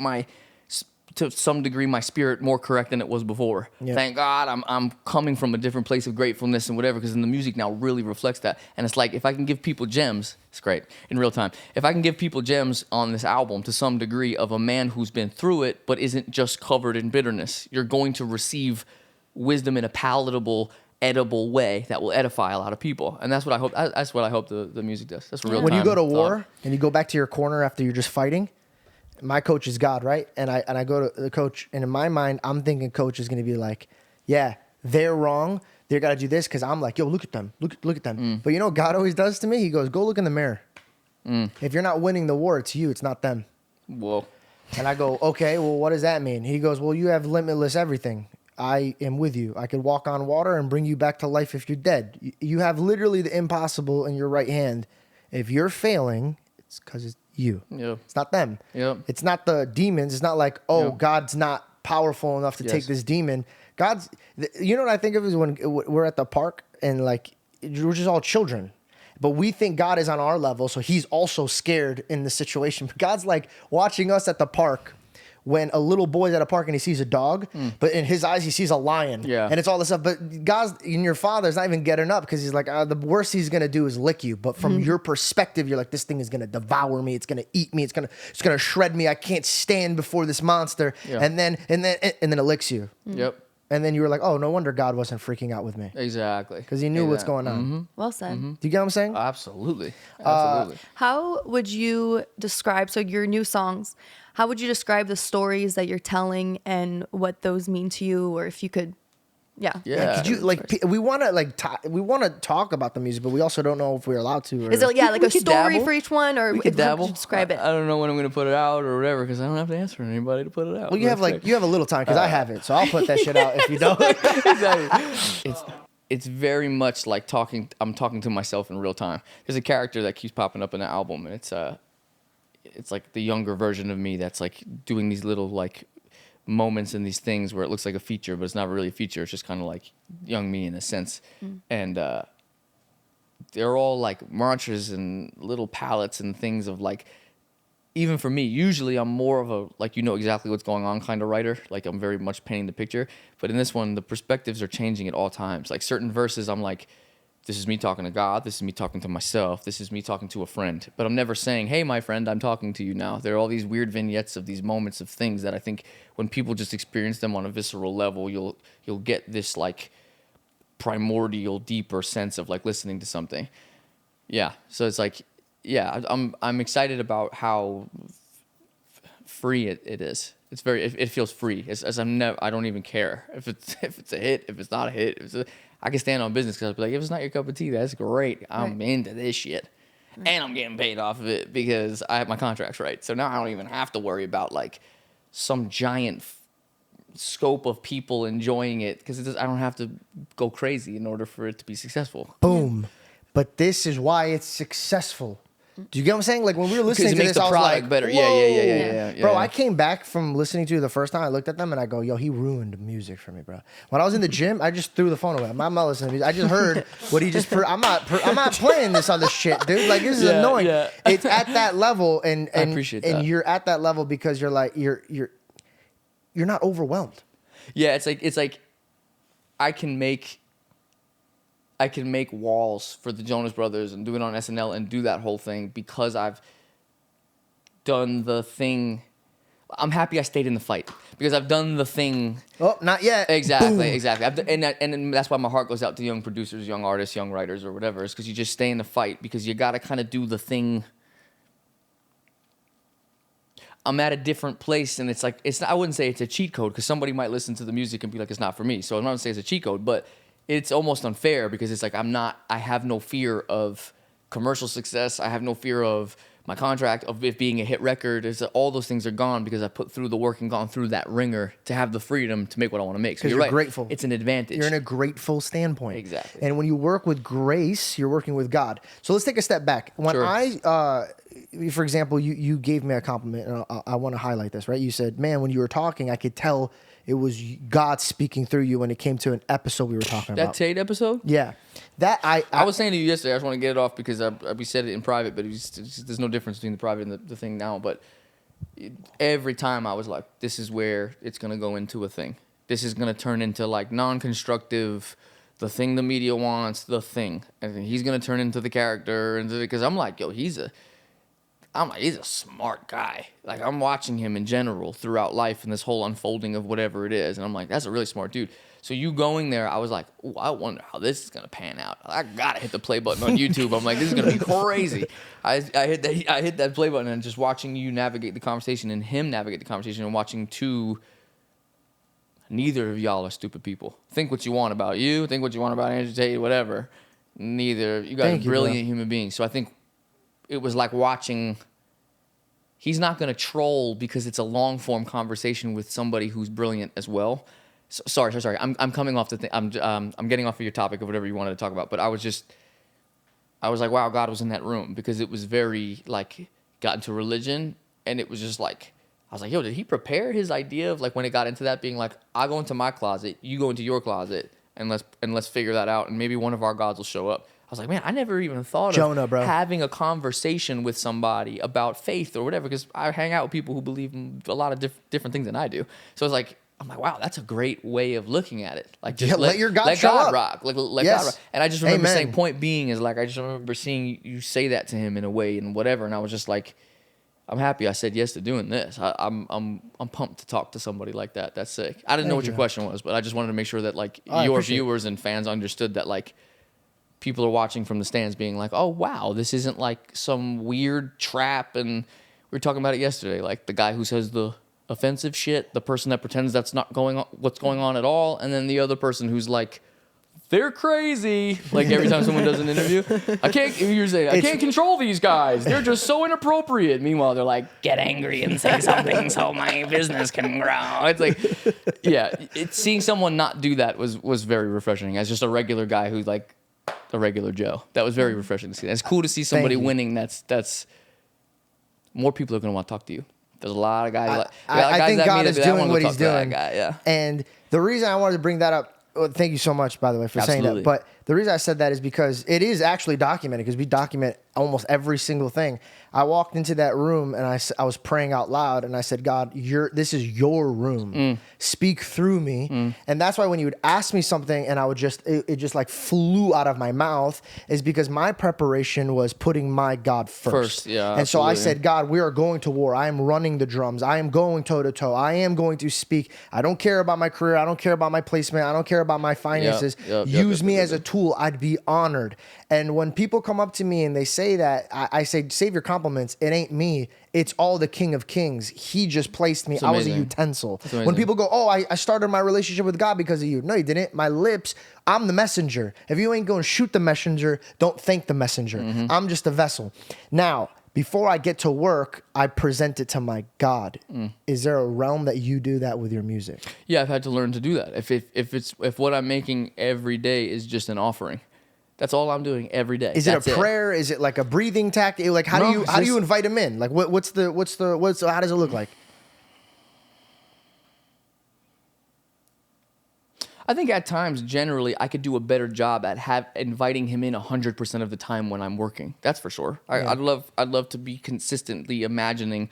to some degree, my spirit more correct than it was before. Yeah. Thank God I'm coming from a different place of gratefulness and whatever, because the music now really reflects that. And it's like, if I can give people gems, it's great, in real time. If I can give people gems on this album to some degree of a man who's been through it, but isn't just covered in bitterness, you're going to receive wisdom in a palatable, edible way that will edify a lot of people. And that's what I hope. That's what I hope the music does. That's real. When you go to war and you go back to your corner after you're just fighting, my coach is God, right? And I go to the coach, and in my mind, I'm thinking coach is going to be like, yeah, they're wrong. They got to do this because I'm like, yo, look at them. Look at them. But you know what God always does to me? He goes, go look in the mirror. If you're not winning the war, it's you. It's not them. Whoa. And I go, okay, well, what does that mean? He goes, well, you have limitless everything. I am with you. I could walk on water and bring you back to life if you're dead. You have literally the impossible in your right hand. If you're failing, it's because it's you. Yep. It's not them. Yep. It's not the demons. It's not like, oh, Yep. God's not powerful enough to Yes. take this demon. You know what I think of is when we're at the park and like, we're just all children. But we think God is on our level, so he's also scared in the situation. But God's like watching us at the park when a little boy's at a park and he sees a dog, but in his eyes he sees a lion. Yeah. And it's all this stuff. But God's in your father's not even getting up because he's like, the worst he's gonna do is lick you. But from your perspective, you're like, this thing is gonna devour me. It's gonna eat me. It's gonna shred me. I can't stand before this monster. Yeah. And then it licks you. Yep. And then you were like, oh, no wonder God wasn't freaking out with me. Exactly. Because he knew what's going on. Well said. Do you get what I'm saying? Absolutely. Absolutely. How would you describe, so your new songs, how would you describe the stories that you're telling and what those mean to you? Or if you could, Yeah. Could you we want to talk about the music, but we also don't know if we're allowed to. Or... Is it like We a could story dabble. for each one, or We could how dabble. would you describe it? I don't know when I'm going to put it out or whatever because I don't have to answer anybody to put it out. Well, you have a little time because I have it, so I'll put that shit out if you don't. Exactly. It's very much like I'm talking to myself in real time. There's a character that keeps popping up in the album, and it's like the younger version of me that's like doing these little like moments and these things where it looks like a feature, but it's not really a feature. It's just kind of like young me in a sense. And they're all like mantras and little palettes and things of like, even for me, usually I'm more of a, like, exactly what's going on kind of writer. Like I'm very much painting the picture. But in this one, the perspectives are changing at all times. Like certain verses, I'm like, this is me talking to God. This is me talking to myself. This is me talking to a friend. But I'm never saying, hey, my friend, I'm talking to you now. There are all these weird vignettes of these moments of things that I think when people just experience them on a visceral level, you'll get this like primordial, deeper sense of like listening to something. Yeah. So it's like, yeah, I'm excited about how free it is. It's it feels free. I don't even care if it's a hit, if it's not a hit. I can stand on business because I'll be like, if it's not your cup of tea, that's great. I'm into this shit. And I'm getting paid off of it because I have my contracts right. So now I don't even have to worry about like some giant scope of people enjoying it because I don't have to go crazy in order for it to be successful. Boom. But this is why it's successful. Do you get what I'm saying? Like when we were listening to makes this, the I was product like, better. Whoa. Yeah. Bro, I came back from listening to it the first time. I looked at them and I go, yo, he ruined music for me, bro. When I was in the gym, I just threw the phone away. I'm not listening to music. I just heard what he just. I'm not playing this other shit, dude. Like this is annoying. Yeah. It's at that level, and I appreciate that. And you're at that level because you're like you're not overwhelmed. Yeah, it's like I can make walls for the Jonas Brothers and do it on SNL and do that whole thing because I've done the thing. I'm happy I stayed in the fight because I've done the thing. Oh, not yet. Exactly. Boom. And that's why my heart goes out to young producers, young artists, young writers, or whatever. Is because you just stay in the fight because you got to kind of do the thing. I'm at a different place, and it's like I wouldn't say it's a cheat code because somebody might listen to the music and be like, it's not for me. So I'm not gonna say it's a cheat code, but it's almost unfair because it's like I have no fear of commercial success. I have no fear of my contract, of it being a hit record. All those things are gone because I put through the work and gone through that ringer to have the freedom to make what I want to make. So you're right. Grateful. It's an advantage. You're in a grateful standpoint. Exactly. And when you work with grace, you're working with God. So let's take a step back. When for example, you gave me a compliment, and I want to highlight this, right? You said, man, when you were talking, I could tell it was God speaking through you when it came to an episode we were talking about. That Tate episode? Yeah. That I was saying to you yesterday, I just want to get it off because we said it in private, but there's no difference between the private and the thing now. But every time I was like, this is where it's going to go into a thing. This is going to turn into like non-constructive, the thing the media wants, the thing. And he's going to turn into the character. Because I'm like, yo, he's a smart guy. Like, I'm watching him in general throughout life and this whole unfolding of whatever it is. And I'm like, that's a really smart dude. So you going there, I was like, ooh, I wonder how this is going to pan out. I got to hit the play button on YouTube. I'm like, this is going to be crazy. I hit that play button and just watching you navigate the conversation and him navigate the conversation and watching neither of y'all are stupid people. Think what you want about you. Think what you want about Andrew Tate, whatever. Neither. You guys are brilliant human beings. So I think it was like watching. He's not going to troll because it's a long form conversation with somebody who's brilliant as well. So, sorry. I'm coming off the thing. I'm getting off of your topic of whatever you wanted to talk about. But I was like, wow, God was in that room because it was very like got into religion, and it was just like I was like, yo, did he prepare his idea of like when it got into that being like, I go into my closet, you go into your closet, and let's figure that out, and maybe one of our gods will show up. I was like, man, I never even thought Jonah, of bro. having a conversation with somebody about faith or whatever, because I hang out with people who believe in a lot of different things than I do. So it's like, I'm like, wow, that's a great way of looking at it. Like, just Yeah, let your God let show God up. rock. Let Yes. God rock. And I just remember Amen. saying, point being is like, I just remember seeing you say that to him in a way and whatever. And I was just like, I'm happy I said yes to doing this. I'm pumped to talk to somebody like that. That's sick. I didn't know what your question was, but I just wanted to make sure that like I your appreciate it. viewers and fans understood that like people are watching from the stands being like, oh wow, this isn't like some weird trap. And we were talking about it yesterday, like the guy who says the offensive shit, the person that pretends that's not going on, what's going on at all, and then the other person who's like, they're crazy. Like every time someone does an interview, I can't control these guys. They're just so inappropriate. Meanwhile, they're like, get angry and say something so my business can grow. It's like, yeah, seeing someone not do that was very refreshing. As just a regular guy who's like a regular Joe. That was very refreshing to see. It's cool to see somebody winning. That's more people are gonna want to talk to you. There's a lot of guys. I think God is doing what he's doing. Yeah. And the reason I wanted to bring that up, well, thank you so much, by the way, for saying Absolutely. that. But the reason I said that is because it is actually documented, because we document almost every single thing. I walked into that room and I was praying out loud and I said, God, this is your room. Speak through me. And that's why when you would ask me something and I would it just like flew out of my mouth, is because my preparation was putting my God first. Yeah, and so I absolutely. said, God, we are going to war. I am running the drums. I am going toe to toe. I am going to speak. I don't care about my career. I don't care about my placement. I don't care about my finances. Use me as a tool. I'd be honored. And when people come up to me and they say that, I say, save your compliments. It ain't me. It's all the King of Kings. He just placed me. I was a amazing. utensil. amazing. When people go, oh, I started my relationship with God because of you. No, you didn't. My lips, I'm the messenger. If you ain't going to shoot the messenger, don't thank the messenger. I'm just a vessel. Now, before I get to work, I present it to my God. Is there a realm that you do that with your music? Yeah, I've had to learn to do that. If what I'm making every day is just an offering, that's all I'm doing every day. Is it a prayer? Is it like a breathing tactic? Like how do you invite him in? Like how does it look like? I think at times, generally, I could do a better job at inviting him in 100% of the time when I'm working. That's for sure. I'd love to be consistently imagining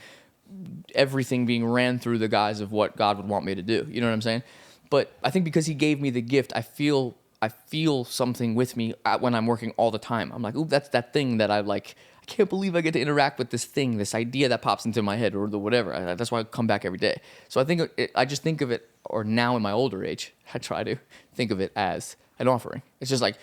everything being ran through the guise of what God would want me to do. You know what I'm saying? But I think because he gave me the gift, I feel something with me when I'm working all the time. I'm like, ooh, that's that thing that I like. I can't believe I get to interact with this thing, this idea that pops into my head or the whatever. That's why I come back every day. So I think I just think of it, or now in my older age, I try to think of it as an offering. It's just like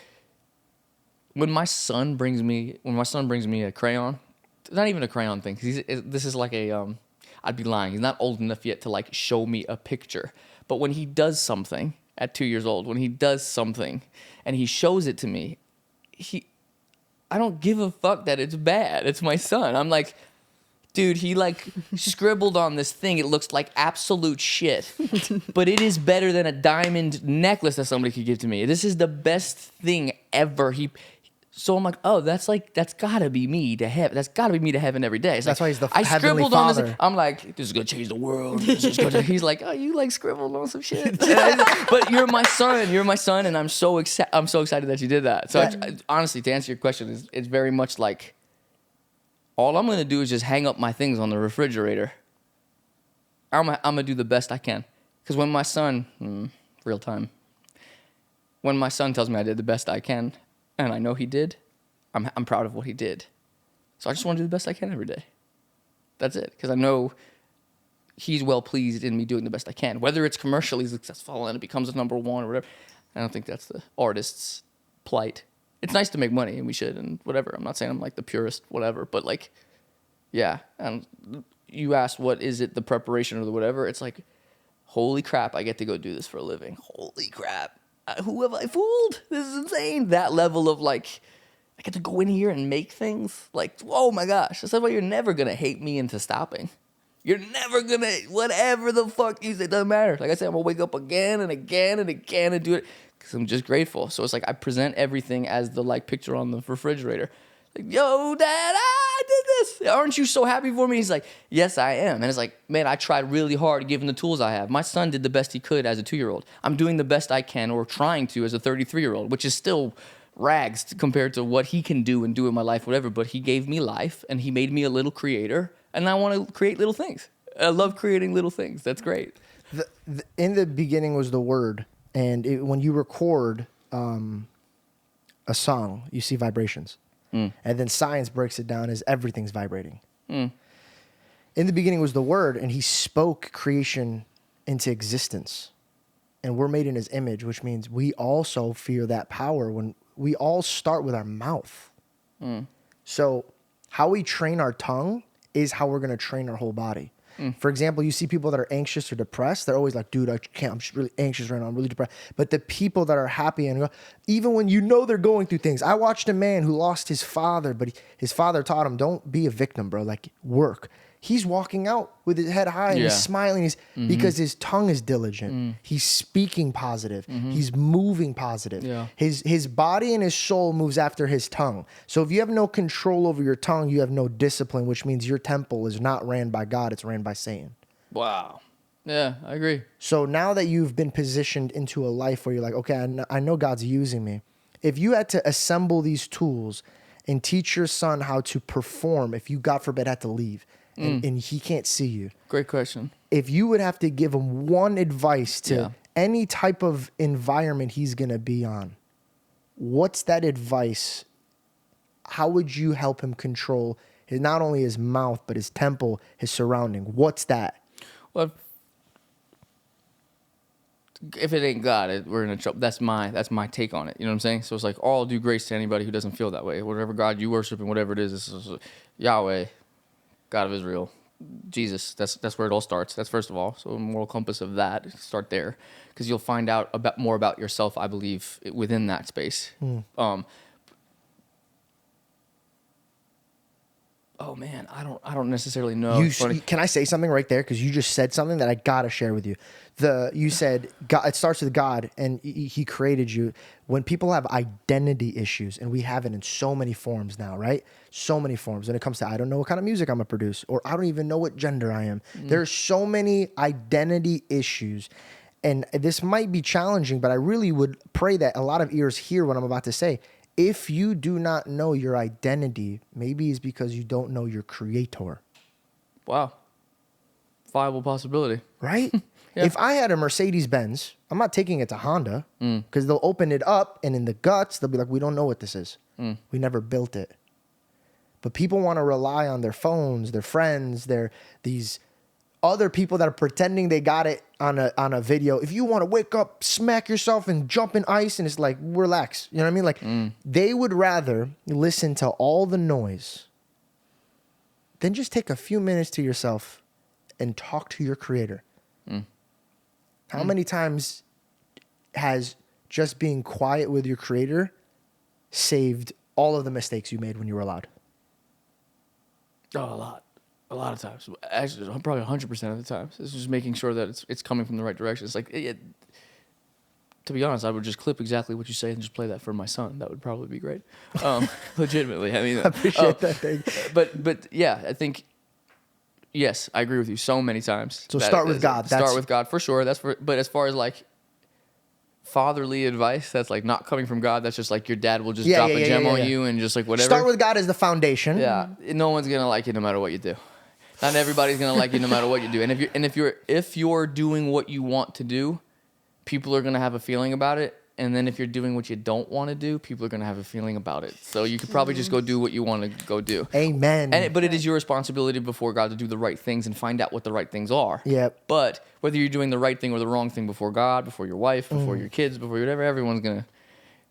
when my son brings me a crayon. It's not even a crayon thing. This is like I'd be lying. He's not old enough yet to like show me a picture. But when he does something at 2 years old, when he does something and he shows it to me, I don't give a fuck that it's bad. It's my son. I'm like, dude, he like scribbled on this thing. It looks like absolute shit, but it is better than a diamond necklace that somebody could give to me. This is the best thing ever. So I'm like, oh, that's gotta be me to heaven. That's gotta be me to heaven every day. It's That's like, why he's the I heavenly scribbled on this. father. I'm like, this is gonna change the world. He's like, oh, you like scribbled on some shit. But you're my son. You're my son, and I'm so excited that you did that. So honestly, to answer your question, it's very much like all I'm gonna do is just hang up my things on the refrigerator. I'm gonna do the best I can, because when my son, real time, when my son tells me I did the best I can, and I know he did, I'm proud of what he did. So I just want to do the best I can every day. That's it, because I know he's well pleased in me doing the best I can. Whether it's commercially successful and it becomes a number one or whatever, I don't think that's the artist's plight. It's nice to make money, and we should, and whatever. I'm not saying I'm like the purest, whatever, but like, yeah. And you asked what is it, the preparation or the whatever. It's like, holy crap, I get to go do this for a living. Holy crap. Who have I fooled? This is insane. That level of like, I get to go in here and make things. Like, oh my gosh. That's why you're never going to hate me into stopping. You're never going to, whatever the fuck you say, it doesn't matter. Like I said, I'm going to wake up again and again and again and do it because I'm just grateful. So it's like I present everything as the like picture on the refrigerator. Like, yo, Dad, I did this. Aren't you so happy for me? He's like, yes, I am. And it's like, man, I tried really hard given the tools I have. My son did the best he could as a 2-year-old. I'm doing the best I can, or trying to, as a 33-year-old, which is still rags compared to what he can do and do in my life, whatever. But he gave me life, and he made me a little creator, and I want to create little things. I love creating little things. That's great. In the beginning was the Word, and when you record a song, you see vibrations. And then science breaks it down as everything's vibrating. In the beginning was the Word, and he spoke creation into existence. And we're made in his image, which means we also feel that power when we all start with our mouth. So how we train our tongue is how we're going to train our whole body. For example, you see people that are anxious or depressed. They're always like, dude, I can't. I'm just really anxious right now. I'm really depressed. But the people that are happy, and even when you know they're going through things. I watched a man who lost his father, but his father taught him, don't be a victim, bro. Like, work. He's walking out with his head high and he's smiling because his tongue is diligent. He's speaking positive. He's moving positive. His body and his soul moves after his tongue. So if you have no control over your tongue, you have no discipline, which means your temple is not ran by God, it's ran by Satan. Wow. Yeah, I agree. So now that you've been positioned into a life where you're like, okay, I know God's using me. If you had to assemble these tools and teach your son how to perform, if you, God forbid, had to leave, and he can't see you. Great question. If you would have to give him one advice to any type of environment he's going to be on, what's that advice? How would you help him control not only his mouth, but his temple, his surrounding? What's that? Well, if it ain't God, we're in a trouble. That's my take on it. You know what I'm saying? So it's like, all do grace to anybody who doesn't feel that way. Whatever God you worship and whatever it is Yahweh, God of Israel, Jesus. That's where it all starts. That's first of all. So a moral compass of that, start there, because you'll find out more about yourself, I believe, within that space. Oh man, I don't necessarily know. Can I say something right there? Because you just said something that I gotta share with you. You said God. It starts with God, and He created you. When people have identity issues, and we have it in so many forms now, right? So many forms. When it comes to, I don't know what kind of music I'm gonna produce, or I don't even know what gender I am. There's so many identity issues, and this might be challenging, but I really would pray that a lot of ears hear what I'm about to say. If you do not know your identity, maybe it's because you don't know your creator. Wow. Viable possibility. Right? If I had a Mercedes-Benz, I'm not taking it to Honda because they'll open it up and in the guts, they'll be like, we don't know what this is. We never built it. But people want to rely on their phones, their friends, these other people that are pretending they got it on a video. If you want to wake up, smack yourself and jump in ice, and it's like, relax. You know what I mean? Like they would rather listen to all the noise than just take a few minutes to yourself and talk to your creator. How many times has just being quiet with your creator saved all of the mistakes you made when you were allowed? Oh, a lot. A lot of times, actually, probably 100% of the times. It's just making sure that it's coming from the right direction. It's like, to be honest, I would just clip exactly what you say and just play that for my son. That would probably be great. Legitimately, I mean, I appreciate that thing. But yeah, I think yes, I agree with you so many times. So start with God. Start with God for sure. But as far as like fatherly advice, that's like not coming from God. That's just like your dad will just drop a gem on you and just like whatever. Start with God as the foundation. Yeah, no one's gonna like you no matter what you do. Not everybody's gonna like you no matter what you do. And if you're doing what you want to do, people are gonna have a feeling about it. And then if you're doing what you don't want to do, people are gonna have a feeling about it. So you could probably just go do what you want to go do. Amen. But it is your responsibility before God to do the right things and find out what the right things are. Yep. But whether you're doing the right thing or the wrong thing before God, before your wife, before your kids, before whatever, everyone's gonna.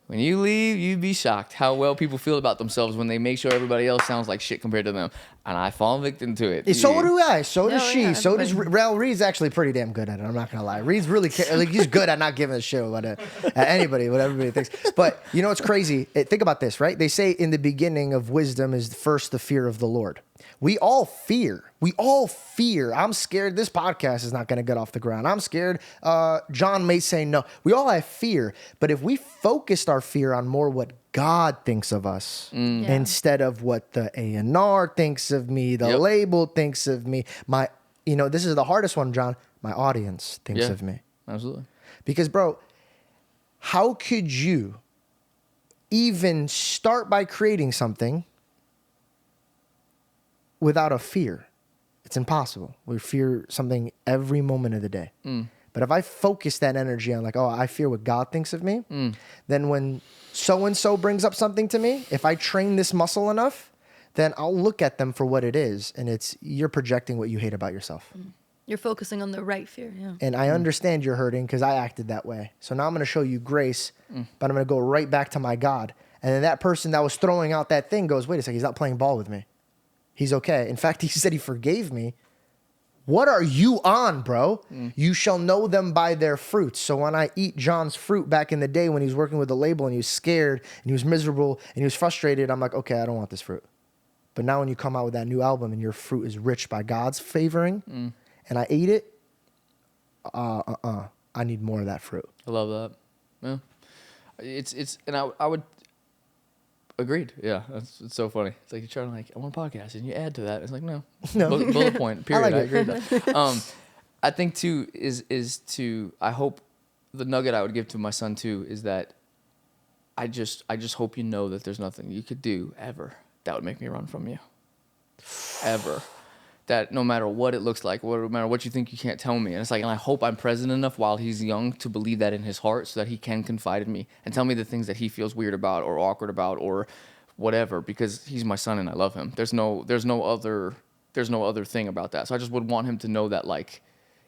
When you leave, you'd be shocked how well people feel about themselves when they make sure everybody else sounds like shit compared to them. And I fall victim to it. So do I. So does she. Yeah, So does Reed's actually pretty damn good at it. I'm not going to lie. Reed's really, he's good at not giving a shit about anybody, what everybody thinks. But you know what's crazy? Think about this, right? They say in the beginning of wisdom is first the fear of the Lord. We all fear. I'm scared this podcast is not going to get off the ground. I'm scared John may say no. We all have fear. But if we focused our fear on more what God thinks of us instead of what the A&R thinks of me, the label thinks of me, this is the hardest one, John, my audience thinks of me. Absolutely. Because, bro, how could you even start by creating something without a fear. It's impossible. We fear something every moment of the day. But if I focus that energy on like, oh, I fear what God thinks of me, then when so-and-so brings up something to me, if I train this muscle enough, then I'll look at them for what it is. And it's, you're projecting what you hate about yourself. You're focusing on the right fear. Yeah. And I understand you're hurting because I acted that way. So now I'm going to show you grace, but I'm going to go right back to my God. And then that person that was throwing out that thing goes, wait a second, he's not playing ball with me. He's okay. In fact, he said he forgave me. What are you on, bro? You shall know them by their fruits. So when I eat John's fruit back in the day when he was working with the label and he was scared and he was miserable and he was frustrated, I'm like, okay, I don't want this fruit. But now when you come out with that new album and your fruit is rich by God's favoring and I ate it, I need more of that fruit. I love that. Yeah. And I would agreed. Yeah. It's so funny. It's like you're trying to like, I want a podcast and you add to that. It's like, no. Bullet point, period. I agree with that. I think too I hope the nugget I would give to my son too is that I just hope you know that there's nothing you could do ever that would make me run from you. Ever. That no matter what it looks like, no matter what you think, you can't tell me. And it's like, and I hope I'm present enough while he's young to believe that in his heart so that he can confide in me and tell me the things that he feels weird about or awkward about or whatever, because he's my son and I love him. There's no other thing about that. So I just would want him to know that, like,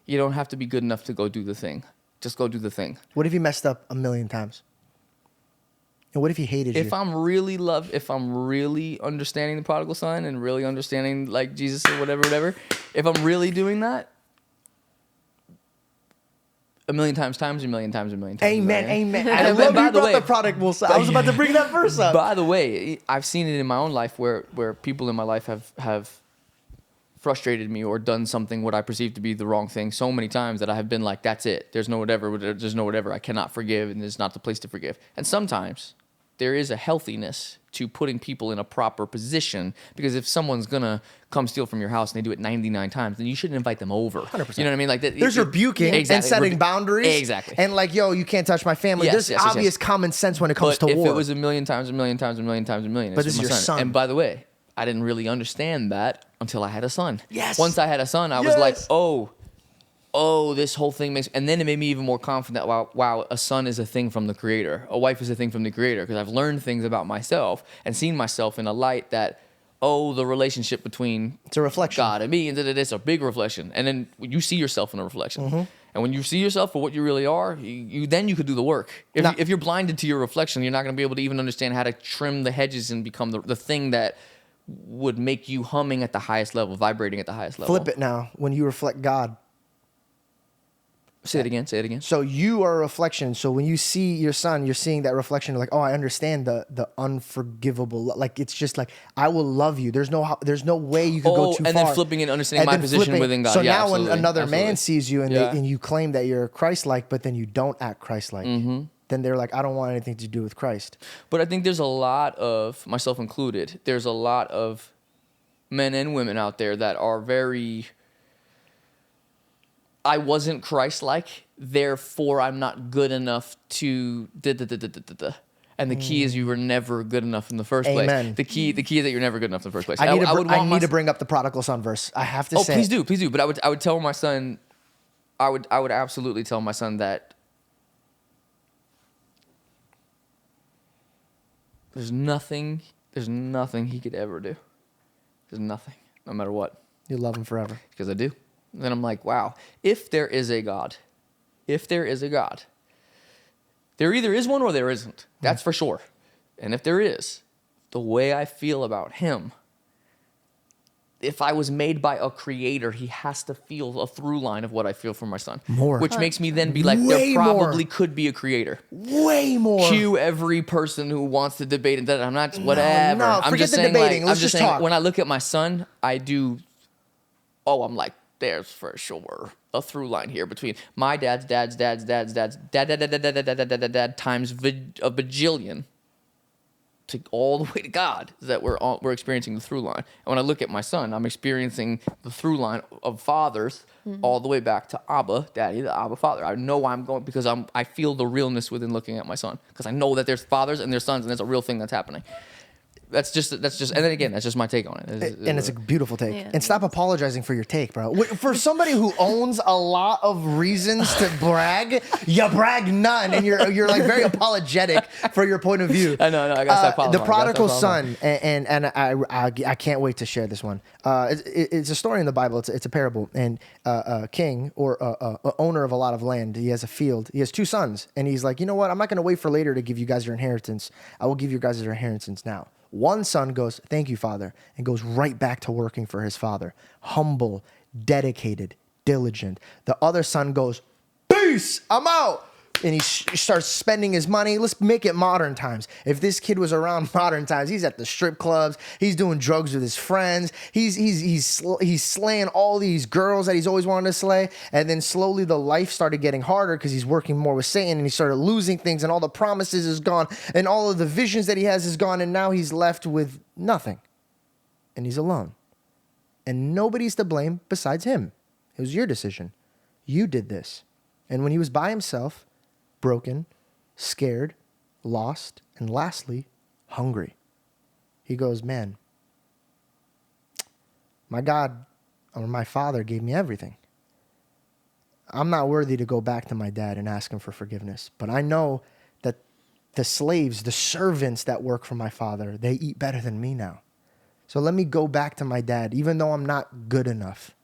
you don't have to be good enough to go do the thing. Just go do the thing. What if you messed up 1,000,000 times? And what if he hated you? If I'm really understanding the prodigal son and really understanding like Jesus or whatever, if I'm really doing that, 1,000,000 times, a million times. Amen. And I love by you the brought way, the prodigal son. I was about to bring that verse up. By the way, I've seen it in my own life where people in my life have frustrated me or done something what I perceive to be the wrong thing so many times that I have been like, that's it. There's no whatever. I cannot forgive, and it's not the place to forgive. And sometimes there is a healthiness to putting people in a proper position, because if someone's gonna come steal from your house and they do it 99 times, then you shouldn't invite them over. 100%. You know what I mean? Like there's rebuking and setting boundaries. Exactly. And like, yo, you can't touch my family. There's obvious common sense when it comes to war. But if it was 1,000,000 times, but this is your son. And by the way, I didn't really understand that until I had a son. Yes. Once I had a son, I was like, oh, this whole thing makes... And then it made me even more confident that, wow, a son is a thing from the Creator. A wife is a thing from the Creator. Because I've learned things about myself and seen myself in a light that, the relationship between... It's a reflection. God and me, and it's a big reflection. And then you see yourself in a reflection. And when you see yourself for what you really are, you could do the work. If you're blinded to your reflection, you're not going to be able to even understand how to trim the hedges and become the thing that would make you humming at the highest level, vibrating at the highest level. Flip it now. When you reflect God... Say it again. So you are a reflection. So when you see your son, you're seeing that reflection. Like, oh, I understand the unforgivable. Like, it's just like, I will love you. There's no way you could go too far. And then flipping and understanding my position within God. So yeah, now absolutely. when another man sees you and you claim that you're Christ-like, but then you don't act Christ-like, then they're like, I don't want anything to do with Christ. But I think there's a lot of, myself included, there's a lot of men and women out there that are very... I wasn't Christ-like, therefore I'm not good enough to And the key is you were never good enough in the first place. The key is that you're never good enough in the first place. I need to bring up the prodigal son verse. I have to say. Oh, please do. But I would tell my son, I would absolutely tell my son that there's nothing he could ever do. There's nothing, no matter what. You love him forever. Because I do. And then I'm like, wow, if there is a God, there either is one or there isn't. That's for sure. And if there is, the way I feel about him, if I was made by a creator, he has to feel a through line of what I feel for my son. More. Which makes me then be like, there probably could be a creator. Way more. Cue every person who wants to debate and that. I'm not, whatever. No, I'm forget just the saying, debating. like, Let's just talk. When I look at my son, I'm like, there's for sure a through line here between my dad's dad times a bajillion. to all the way to God that we're experiencing the through line. And when I look at my son, I'm experiencing the through line of fathers all the way back to Abba, Daddy, the Abba Father. I know I'm going because I feel the realness within looking at my son because I know that there's fathers and there's sons and there's a real thing that's happening. That's just, and then again, that's just my take on it. And it's a beautiful take. Yeah. And stop apologizing for your take, bro. For somebody who owns a lot of reasons to brag, you brag none, and you're like very apologetic for your point of view. I know, I gotta stop apologizing. The prodigal son, and I can't wait to share this one. It's a story in the Bible. It's a parable, and a king or a owner of a lot of land. He has a field. He has 2 sons, and he's like, you know what? I'm not gonna wait for later to give you guys your inheritance. I will give you guys your inheritance now. One son goes, thank you, Father, and goes right back to working for his father. Humble, dedicated, diligent. The other son goes, peace, I'm out. And he starts spending his money. Let's make it modern times. If this kid was around modern times, he's at the strip clubs. He's doing drugs with his friends. He's slaying all these girls that he's always wanted to slay. And then slowly the life started getting harder because he's working more with Satan and he started losing things and all the promises is gone and all of the visions that he has is gone. And now he's left with nothing. And he's alone. And nobody's to blame besides him. It was your decision. You did this. And when he was by himself, broken, scared, lost, and lastly, hungry. He goes, man, my God or my father gave me everything. I'm not worthy to go back to my dad and ask him for forgiveness, but I know that the slaves, the servants that work for my father, they eat better than me now. So let me go back to my dad, even though I'm not good enough,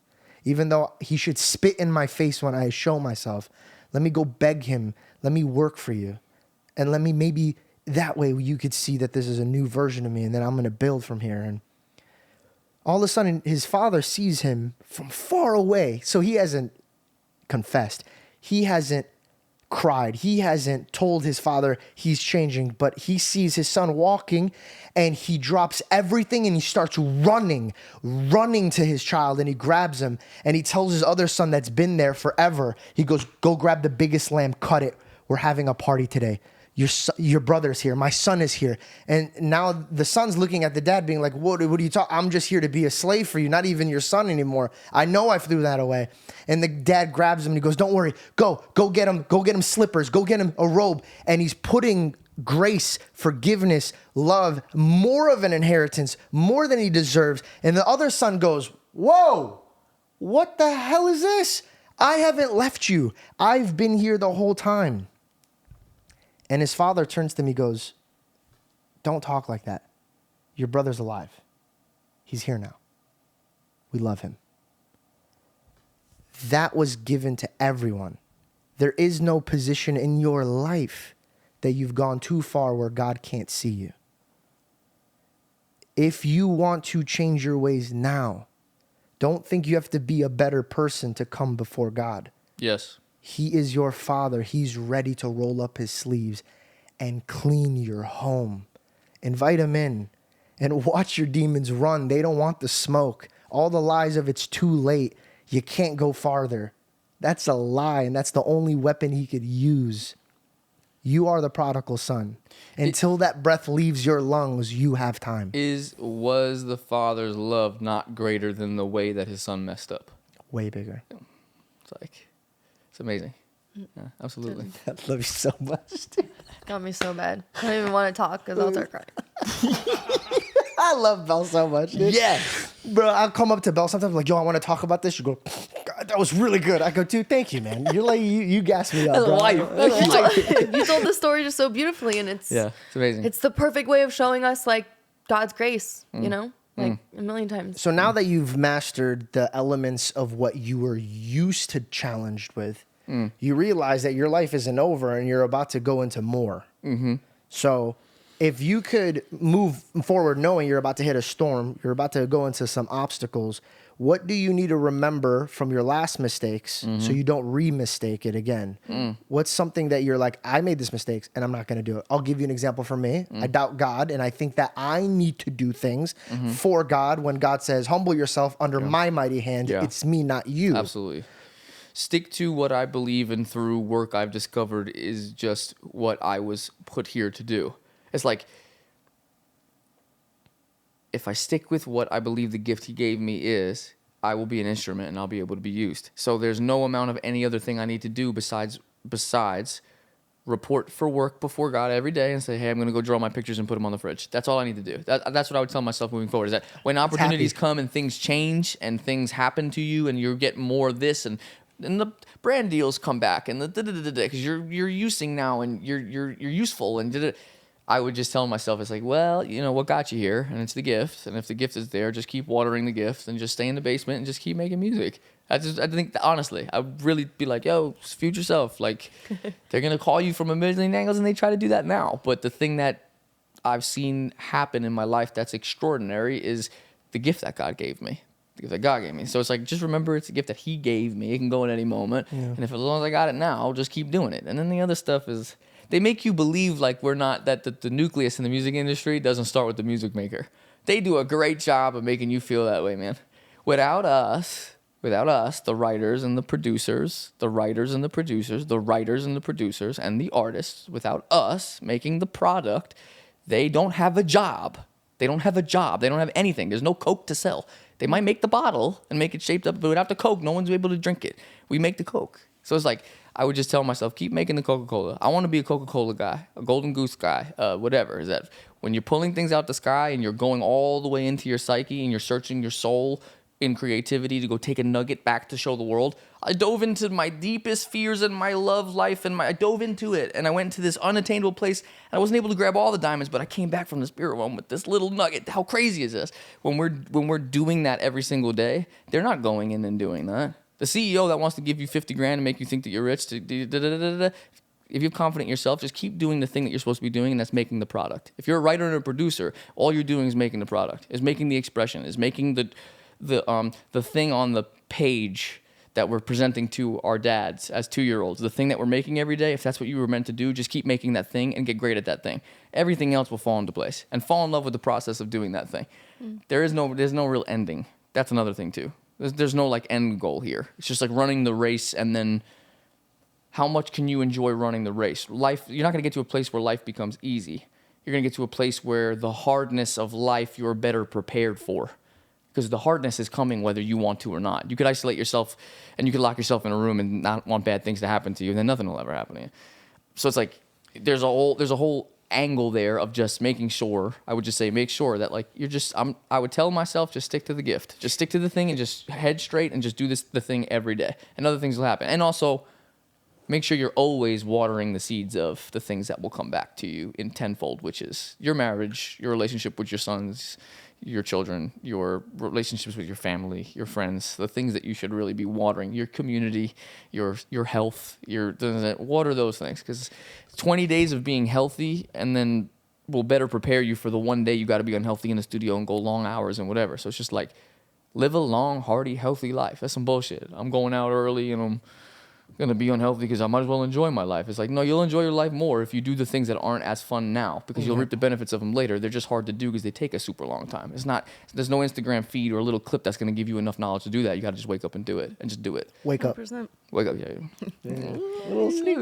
even though he should spit in my face when I show myself. Let me go beg him. Let me work for you. And let me maybe that way you could see that this is a new version of me and then I'm going to build from here. And all of a sudden, his father sees him from far away. So he hasn't confessed. He hasn't cried. He hasn't told his father he's changing, but he sees his son walking and he drops everything and he starts running to his child and he grabs him and he tells his other son that's been there forever, he goes, go grab the biggest lamb, cut it. We're having a party today. Your brother's here. My son is here. And now the son's looking at the dad being like, what are you talking? I'm just here to be a slave for you, not even your son anymore. I know I threw that away. And the dad grabs him and he goes, don't worry. Go get him slippers. Go get him a robe. And he's putting grace, forgiveness, love, more of an inheritance, more than he deserves. And the other son goes, whoa, what the hell is this? I haven't left you. I've been here the whole time. And his father turns to me and goes, don't talk like that. Your brother's alive. He's here now. We love him. That was given to everyone. There is no position in your life that you've gone too far where God can't see you. If you want to change your ways now, don't think you have to be a better person to come before God. Yes. He is your father. He's ready to roll up his sleeves and clean your home. Invite him in and watch your demons run. They don't want the smoke. All the lies of it's too late. You can't go farther. That's a lie, and that's the only weapon he could use. You are the prodigal son. Until that breath leaves your lungs, you have time. Was the father's love not greater than the way that his son messed up? Way bigger. It's amazing. Yeah, absolutely. I love you so much, dude. Got me so bad. I don't even want to talk because I'll start crying. I love Belle so much, dude. Yeah. Bro, I'll come up to Belle sometimes like, yo, I want to talk about this. You go, God, that was really good. I go, dude, thank you, man. You're like, you gassed me up, bro. You told the story just so beautifully, and it's amazing. It's the perfect way of showing us like God's grace, you know, like a million times. So now that you've mastered the elements of what you were used to challenged with, you realize that your life isn't over and you're about to go into more. Mm-hmm. So if you could move forward knowing you're about to hit a storm, you're about to go into some obstacles, what do you need to remember from your last mistakes so you don't re-mistake it again? What's something that you're like, I made this mistake and I'm not going to do it? I'll give you an example for me. I doubt God, and I think that I need to do things for God when God says, humble yourself under my mighty hand. It's me, not you. Absolutely. Stick to what I believe in through work I've discovered is just what I was put here to do. It's like if I stick with what I believe the gift he gave me is, I will be an instrument and I'll be able to be used. So there's no amount of any other thing I need to do besides report for work before God every day and say, hey, I'm going to go draw my pictures and put them on the fridge. That's all I need to do. That's what I would tell myself moving forward, is that when opportunities come and things change and things happen to you and you get more of this and the brand deals come back and the because you're using now and you're useful and I would just tell myself, it's like, well, you know, what got you here? And it's the gift. And if the gift is there, just keep watering the gift and just stay in the basement and just keep making music. I think that, honestly, I would really be like, yo, future self. Like, they're going to call you from a million angles and they try to do that now. But the thing that I've seen happen in my life that's extraordinary is the gift that God gave me. The gift that God gave me. So it's like, just remember it's a gift that he gave me. It can go at any moment. Yeah. And if as long as I got it now, I'll just keep doing it. And then the other stuff is... They make you believe like we're not, that the nucleus in the music industry doesn't start with the music maker. They do a great job of making you feel that way, man. Without us, the writers and the producers, the writers and the producers, the writers and the producers and the artists, without us making the product, they don't have a job. They don't have a job. They don't have anything. There's no Coke to sell. They might make the bottle and make it shaped up, but without the Coke, no one's able to drink it. We make the Coke. So it's like, I would just tell myself, keep making the Coca-Cola. I want to be a Coca-Cola guy, a Golden Goose guy, whatever. Is that when you're pulling things out the sky and you're going all the way into your psyche and you're searching your soul in creativity to go take a nugget back to show the world. I dove into my deepest fears and my love life and I dove into it and I went to this unattainable place and I wasn't able to grab all the diamonds, but I came back from the spirit realm with this little nugget. How crazy is this? When we're doing that every single day, they're not going in and doing that. The CEO that wants to give you 50 grand and make you think that you're rich, if you're confident in yourself, just keep doing the thing that you're supposed to be doing, and that's making the product. If you're a writer and a producer, all you're doing is making the product, is making the expression, is making the thing on the page that we're presenting to our dads as 2-year-olds. The thing that we're making every day, if that's what you were meant to do, just keep making that thing and get great at that thing. Everything else will fall into place, and fall in love with the process of doing that thing. There's no real ending. That's another thing too. There's no like end goal here. It's just like running the race, and then how much can you enjoy running the race? Life, you're not going to get to a place where life becomes easy. You're going to get to a place where the hardness of life you're better prepared for, because the hardness is coming whether you want to or not. You could isolate yourself and you could lock yourself in a room and not want bad things to happen to you, and then nothing will ever happen to you. So it's like there's a whole angle there of just making sure. I would just say make sure that like I would tell myself, just stick to the gift, just stick to the thing and just head straight and just do the thing every day, and other things will happen. And also make sure you're always watering the seeds of the things that will come back to you in tenfold, which is your marriage, your relationship with your sons, your children, your relationships with your family, your friends, the things that you should really be watering, your community, your health, water those things, because 20 days of being healthy and then will better prepare you for the one day you got to be unhealthy in the studio and go long hours and whatever. So it's just like, live a long, hearty, healthy life. That's some bullshit. I'm going out early and I'm going to be unhealthy because I might as well enjoy my life. It's like, no, you'll enjoy your life more if you do the things that aren't as fun now, because you'll reap the benefits of them later. They're just hard to do because they take a super long time. There's no Instagram feed or a little clip that's going to give you enough knowledge to do that. You got to just wake up and do it, and just do it. Wake up. 100%. Wake up, yeah. A little sneak.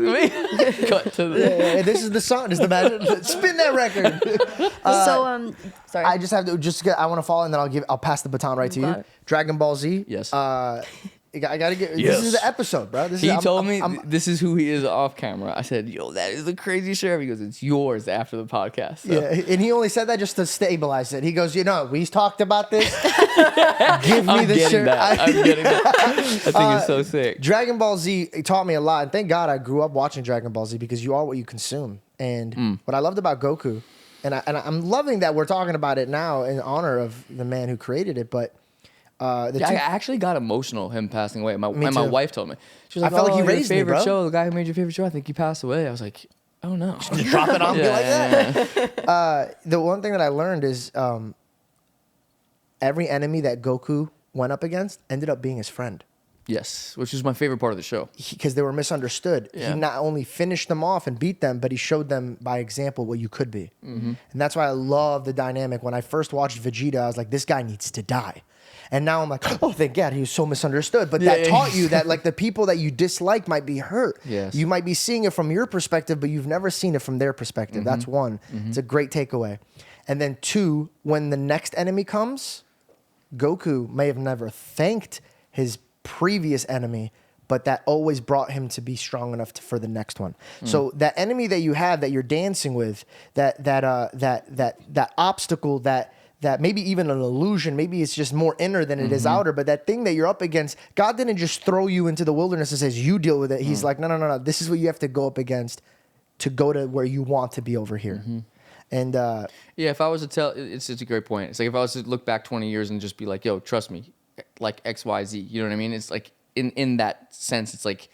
Cut to the... Yeah, this is the song. This is the magic. Spin that record. Sorry. I just have to I want to follow, and then I'll pass the baton right to you. it. Dragon Ball Z. Yes. I gotta get. Yes. This is the episode, bro. He told me this is who he is off camera. I said, yo, that is the craziest shit ever. He goes, it's yours after the podcast. So. Yeah, and he only said that just to stabilize it. He goes, we talked about this. Give me the shirt. I'm getting that. I think it's so sick. Dragon Ball Z taught me a lot, and thank God I grew up watching Dragon Ball Z, because you are what you consume. And what I loved about Goku, and I'm loving that we're talking about it now in honor of the man who created it, but. I actually got emotional him passing away. My wife told me. She was like, I felt like he your raised me, favorite bro. show, the guy who made your favorite show, I think he passed away. I was like, oh no. Drop it on me like that. Yeah. The one thing that I learned is every enemy that Goku went up against ended up being his friend. Yes, which is my favorite part of the show. Because they were misunderstood. Yeah. He not only finished them off and beat them, but he showed them by example what you could be. Mm-hmm. And that's why I love the dynamic. When I first watched Vegeta, I was like, this guy needs to die. And now I'm like, oh, thank God, he was so misunderstood. But that taught you that like the people that you dislike might be hurt. Yes. You might be seeing it from your perspective, but you've never seen it from their perspective. Mm-hmm. That's one. Mm-hmm. It's a great takeaway. And then 2, when the next enemy comes, Goku may have never thanked his previous enemy, but that always brought him to be strong enough for the next one. So that enemy that you have that you're dancing with, that obstacle, that maybe even an illusion, maybe it's just more inner than it is outer, but that thing that you're up against, God didn't just throw you into the wilderness and says, you deal with it. He's like, no. This is what you have to go up against to go to where you want to be over here. And Yeah, if I was to tell, it's a great point. It's like if I was to look back 20 years and just be like, yo, trust me, like X, Y, Z, you know what I mean? It's like, in that sense, it's like,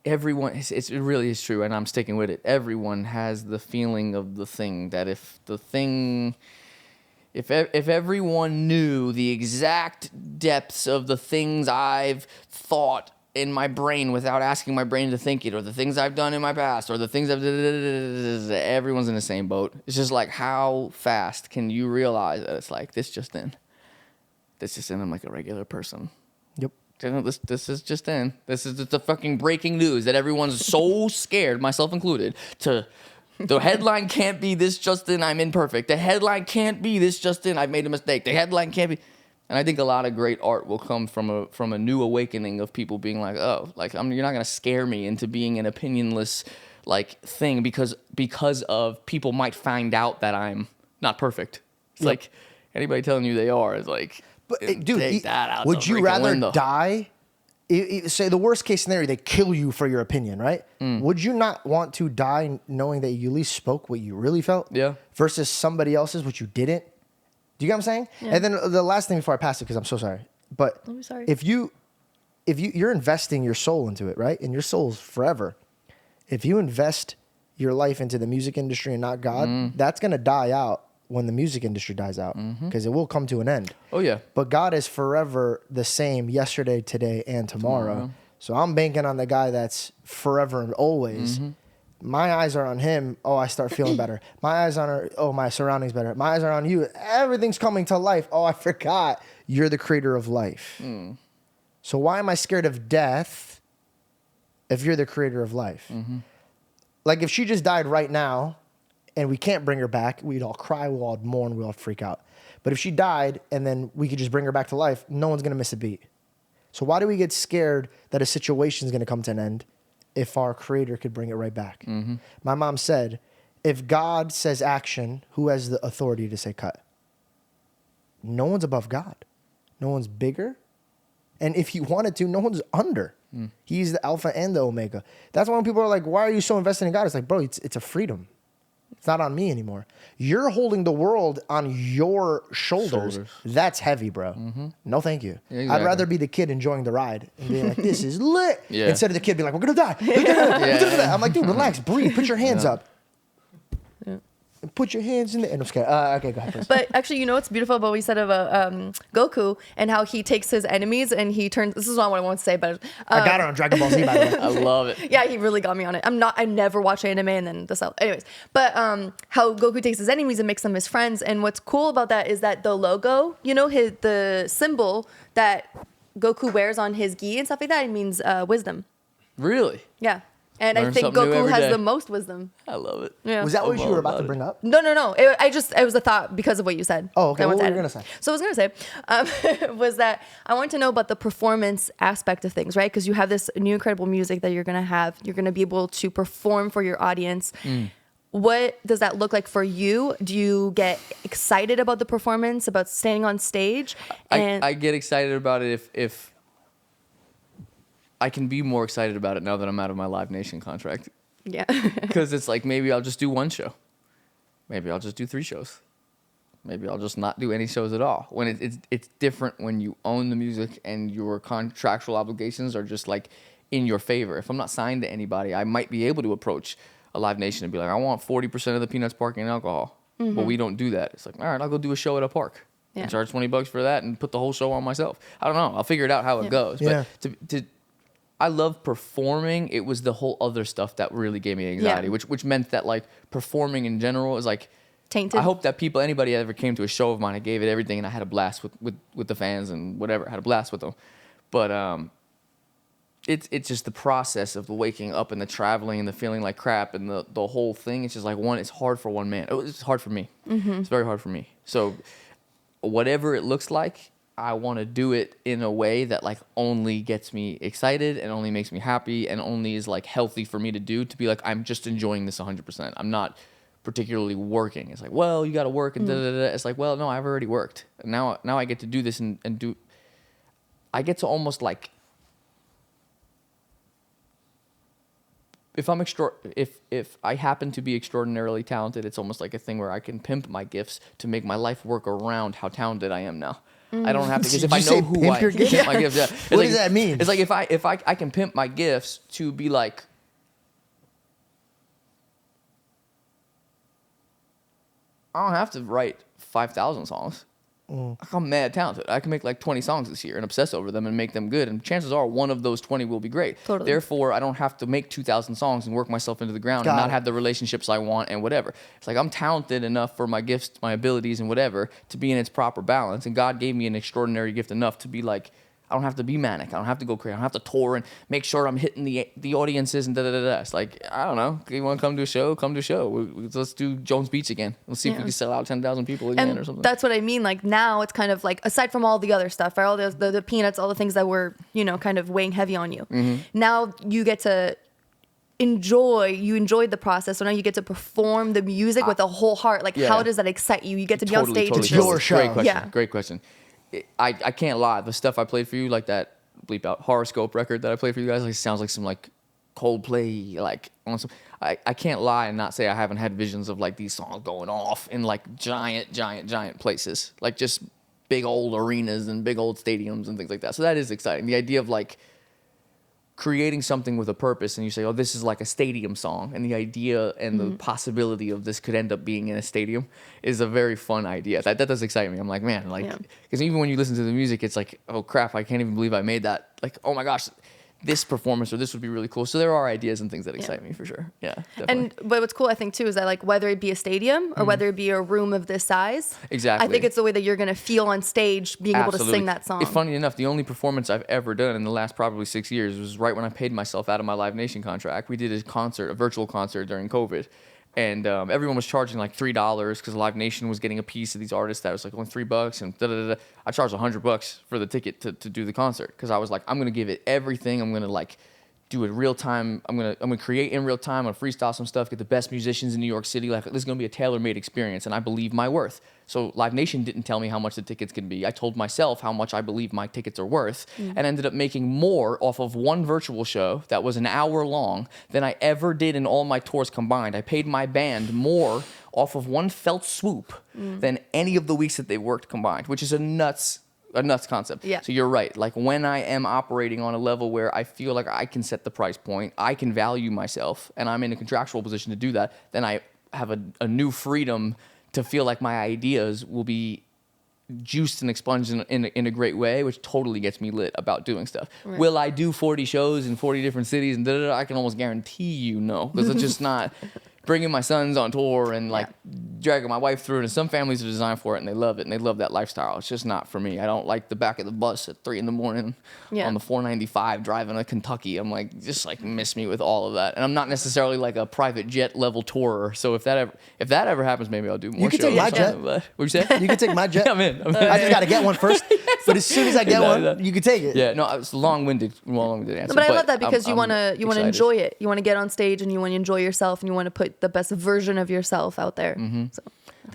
everyone, it really is true, and I'm sticking with it. Everyone has the feeling of the thing, that if everyone knew the exact depths of the things I've thought in my brain without asking my brain to think it, or the things I've done in my past, or the things everyone's in the same boat. It's just like, how fast can you realize that it's like, this just in, I'm like a regular person. yep. This is just in. This is just the fucking breaking news that everyone's so scared, myself included, to. The headline can't be this just in, I'm imperfect. The headline can't be this just in, I've made a mistake. The headline can't be. And I think a lot of great art will come from a new awakening of people being like, oh, like you're not gonna scare me into being an opinionless like thing because of people might find out that I'm not perfect. It's like anybody telling you they are is like. But take dude, that out would the you freaking rather window. die? Say the worst case scenario, they kill you for your opinion, right? Would you not want to die knowing that you at least spoke what you really felt? Yeah. Versus somebody else's, which you didn't. Do you get what I'm saying? Yeah. And then the last thing before I pass it, because I'm so sorry, but I'm sorry. if you're investing your soul into it, right? And your soul's forever. If you invest your life into the music industry and not God, that's gonna die out when the music industry dies out, because it will come to an end. Oh yeah. But God is forever the same yesterday, today, and tomorrow. So I'm banking on the guy that's forever and always. My eyes are on him. Oh, I start feeling better. My eyes on her. Oh, my surroundings better. My eyes are on you. Everything's coming to life. Oh, I forgot. You're the creator of life. So why am I scared of death if you're the creator of life? Like if she just died right now, and we can't bring her back, we'd all cry, we'd all mourn, we'd all freak out. But if she died and then we could just bring her back to life, no one's gonna miss a beat. So why do we get scared that a situation's gonna come to an end if our creator could bring it right back? My mom said, if God says action, who has the authority to say cut? No one's above God. No one's bigger. And if he wanted to, no one's under. He's the Alpha and the Omega. That's why when people are like, why are you so invested in God? It's like, bro, it's a freedom. It's not on me anymore. You're holding the world on your shoulders. That's heavy, bro. No, thank you. Yeah, exactly. I'd rather be the kid enjoying the ride and being like, this is lit. Yeah. Instead of the kid being like, we're going to die. I'm like, dude, relax, breathe, put your hands up. And put your hands in the... And I'm scared. Okay, go ahead, please. But actually, you know what's beautiful about what you said about Goku and how he takes his enemies and he turns. This is not what I want to say, but I got her on Dragon Ball Z, by the way. I love it. yeah, he really got me on it. I never watched anime and then this out. Anyways, but how Goku takes his enemies and makes them his friends. And what's cool about that is that the logo, you know, the symbol that Goku wears on his gi and stuff like that, it means wisdom. Really? Yeah. And I Learn think something new Goku every has day. the most wisdom. I love it. Yeah. Was that what I'm you all were about about to it. bring up? No. It was a thought because of what you said. Oh, okay. That What one's were you added. gonna say? So what I was going to say was that I want to know about the performance aspect of things, right? Because you have this new incredible music that you're going to have. You're going to be able to perform for your audience. What does that look like for you? Do you get excited about the performance, about standing on stage? And I get excited about it if I can be more excited about it now that I'm out of my Live Nation contract. yeah. Because it's like, maybe I'll just do one show. Maybe I'll just do 3 shows. Maybe I'll just not do any shows at all. When it's different when you own the music and your contractual obligations are just like in your favor. If I'm not signed to anybody, I might be able to approach a Live Nation and be like, I want 40% of the Peanuts parking and alcohol. But we don't do that. It's like, all right, I'll go do a show at a park. Yeah. And charge $20 for that and put the whole show on myself. I don't know. I'll figure it out how it goes. Yeah. But I love performing. It was the whole other stuff that really gave me anxiety, Yeah. which meant that like performing in general is like Tainted. I hope that anybody that ever came to a show of mine, I gave it everything and I had a blast with the fans and whatever. I had a blast with them. But it's just the process of the waking up and the traveling and the feeling like crap and the whole thing. It's just like it's hard for one man. It's hard for me. It's very hard for me. So whatever it looks like, I want to do it in a way that like only gets me excited and only makes me happy and only is like healthy for me to do, to be like, I'm just enjoying this 100%. I'm not particularly working. It's like, well, you got to work and da da da. It's like, well, no, I've already worked. And now I get to do this and do. I get to almost like, if I happen to be extraordinarily talented, it's almost like a thing where I can pimp my gifts to make my life work around how talented I am now. I don't have to, because if I know who I pimp my gifts, What does that mean? It's like if I can pimp my gifts to be like, I don't have to write 5,000 songs. I'm mad talented. I can make like 20 songs this year and obsess over them and make them good. And chances are one of those 20 will be great. Totally. Therefore, I don't have to make 2,000 songs and work myself into the ground and not have the relationships I want and whatever. It's like I'm talented enough for my gifts, my abilities and whatever to be in its proper balance. And God gave me an extraordinary gift enough to be like, I don't have to be manic. I don't have to go crazy. I don't have to tour and make sure I'm hitting the audiences and da-da-da-da. It's like, I don't know. You want to come to a show? Come to a show. Let's do Jones Beach again. Let's see if we can sell out 10,000 people again or something. That's what I mean. Like now it's kind of like, aside from all the other stuff, right? All the peanuts, all the things that were, kind of weighing heavy on you. Now you get to enjoyed the process. So now you get to perform the music with a whole heart. Like how does that excite you? You get to be on stage. It's your show. Great question. Yeah. Great question. I can't lie. The stuff I played for you, like that bleep out horoscope record that I played for you guys, like sounds like some like Coldplay, like on some. I can't lie and not say I haven't had visions of like these songs going off in like giant places, like just big old arenas and big old stadiums and things like that. So that is exciting. The idea of like creating something with a purpose, and you say, oh, this is like a stadium song, and the idea and the possibility of this could end up being in a stadium is a very fun idea. That does excite me. I'm like, man, like, because even when you listen to the music, it's like, oh crap, I can't even believe I made that. Like, oh my gosh, this performance or this would be really cool. So there are ideas and things that excite me for sure. Yeah, definitely. But what's cool, I think, too, is that like whether it be a stadium or whether it be a room of this size, exactly, I think it's the way that you're going to feel on stage being able to sing that song. It's funny enough, the only performance I've ever done in the last probably 6 years was right when I paid myself out of my Live Nation contract. We did a virtual concert during COVID. And everyone was charging like $3 because Live Nation was getting a piece of these artists that was like only $3 and da-da-da-da. I charged $100 for the ticket to do the concert because I was like, I'm gonna give it everything. I'm gonna like do it real time. I'm gonna create in real time. I'm gonna freestyle some stuff. Get the best musicians in New York City. Like this is gonna be a tailor-made experience, and I believe my worth. So Live Nation didn't tell me how much the tickets can be. I told myself how much I believe my tickets are worth, and ended up making more off of one virtual show that was an hour long than I ever did in all my tours combined. I paid my band more off of one felt swoop than any of the weeks that they worked combined, which is a nuts concept. Yeah. So you're right. Like when I am operating on a level where I feel like I can set the price point, I can value myself, and I'm in a contractual position to do that, then I have a new freedom to feel like my ideas will be juiced and expunged in a great way, which totally gets me lit about doing stuff. Right. Will I do 40 shows in 40 different cities and da-da-da? I can almost guarantee you no, because it's just not bringing my sons on tour and like dragging my wife through it. And some families are designed for it and they love it and they love that lifestyle. It's just not for me. I don't like the back of the bus at 3 a.m. on the 495 driving to Kentucky. I'm like, just like miss me with all of that. And I'm not necessarily like a private jet level tourer. So if that ever happens, maybe I'll do more. You can shows. take my jet. What'd you say? You can take my jet. Yeah, I'm in. I just got to get one first. But as soon as I get one, you can take it. Yeah, no, it's a long-winded answer. But I love that because you want to excited. enjoy it. You want to get on stage and you want to enjoy yourself and you want to put the best version of yourself out there. So,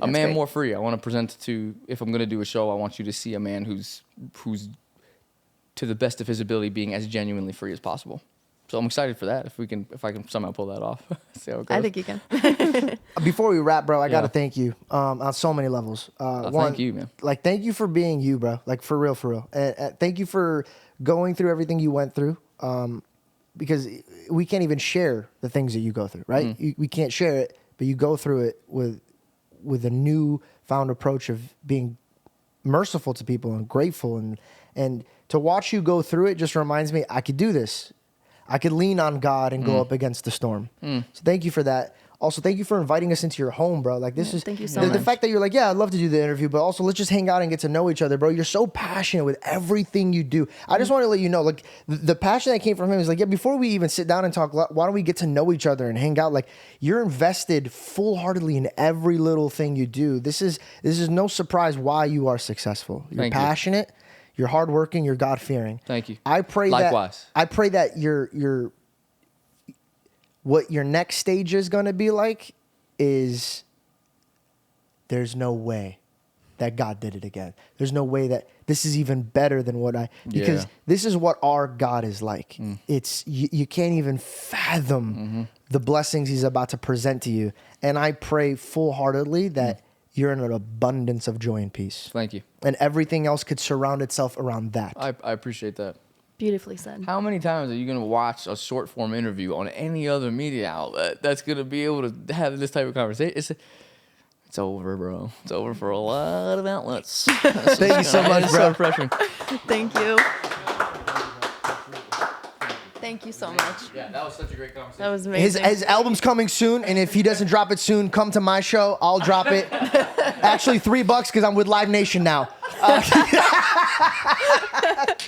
a man great. More free. I want to present to, if I'm going to do a show, I want you to see a man who's to the best of his ability being as genuinely free as possible. So I'm excited for that. If I can somehow pull that off. See how it goes. I think you can. Before we wrap, bro, I got to thank you on so many levels. Thank you, man. Like, thank you for being you, bro. Like, for real. And thank you for going through everything you went through. Because we can't even share the things that you go through, right? We can't share it, but you go through it with a new found approach of being merciful to people and grateful. And to watch you go through it just reminds me I could do this. I could lean on God and go up against the storm. So thank you for that. also thank you for inviting us into your home, bro. Like this is thank you so the much. fact that you're like, yeah, I'd love to do the interview, but also let's just hang out and get to know each other, bro. You're so passionate with everything you do. I just want to let you know, like the passion that came from him is like, yeah, before we even sit down and talk, why don't we get to know each other and hang out? Like you're invested full-heartedly in every little thing you do. This is no surprise why you are successful. You're passionate. You're hardworking. You're God-fearing. Thank you. I pray Likewise. I pray that what your next stage is going to be like is there's no way that God did it again. There's no way that this is even better than because this is what our God is like. It's you can't even fathom the blessings he's about to present to you. And I pray full-heartedly that you're in an abundance of joy and peace. Thank you. And everything else could surround itself around that. I appreciate that. Beautifully said. How many times are you going to watch a short form interview on any other media outlet that's going to be able to have this type of conversation? It's over, bro. It's over for a lot of outlets. Thank you so much, bro. So refreshing. Thank you. Thank you so much. Yeah, that was such a great conversation. That was amazing. His album's coming soon, and if he doesn't drop it soon, come to my show. I'll drop it. Actually, $3 because I'm with Live Nation now.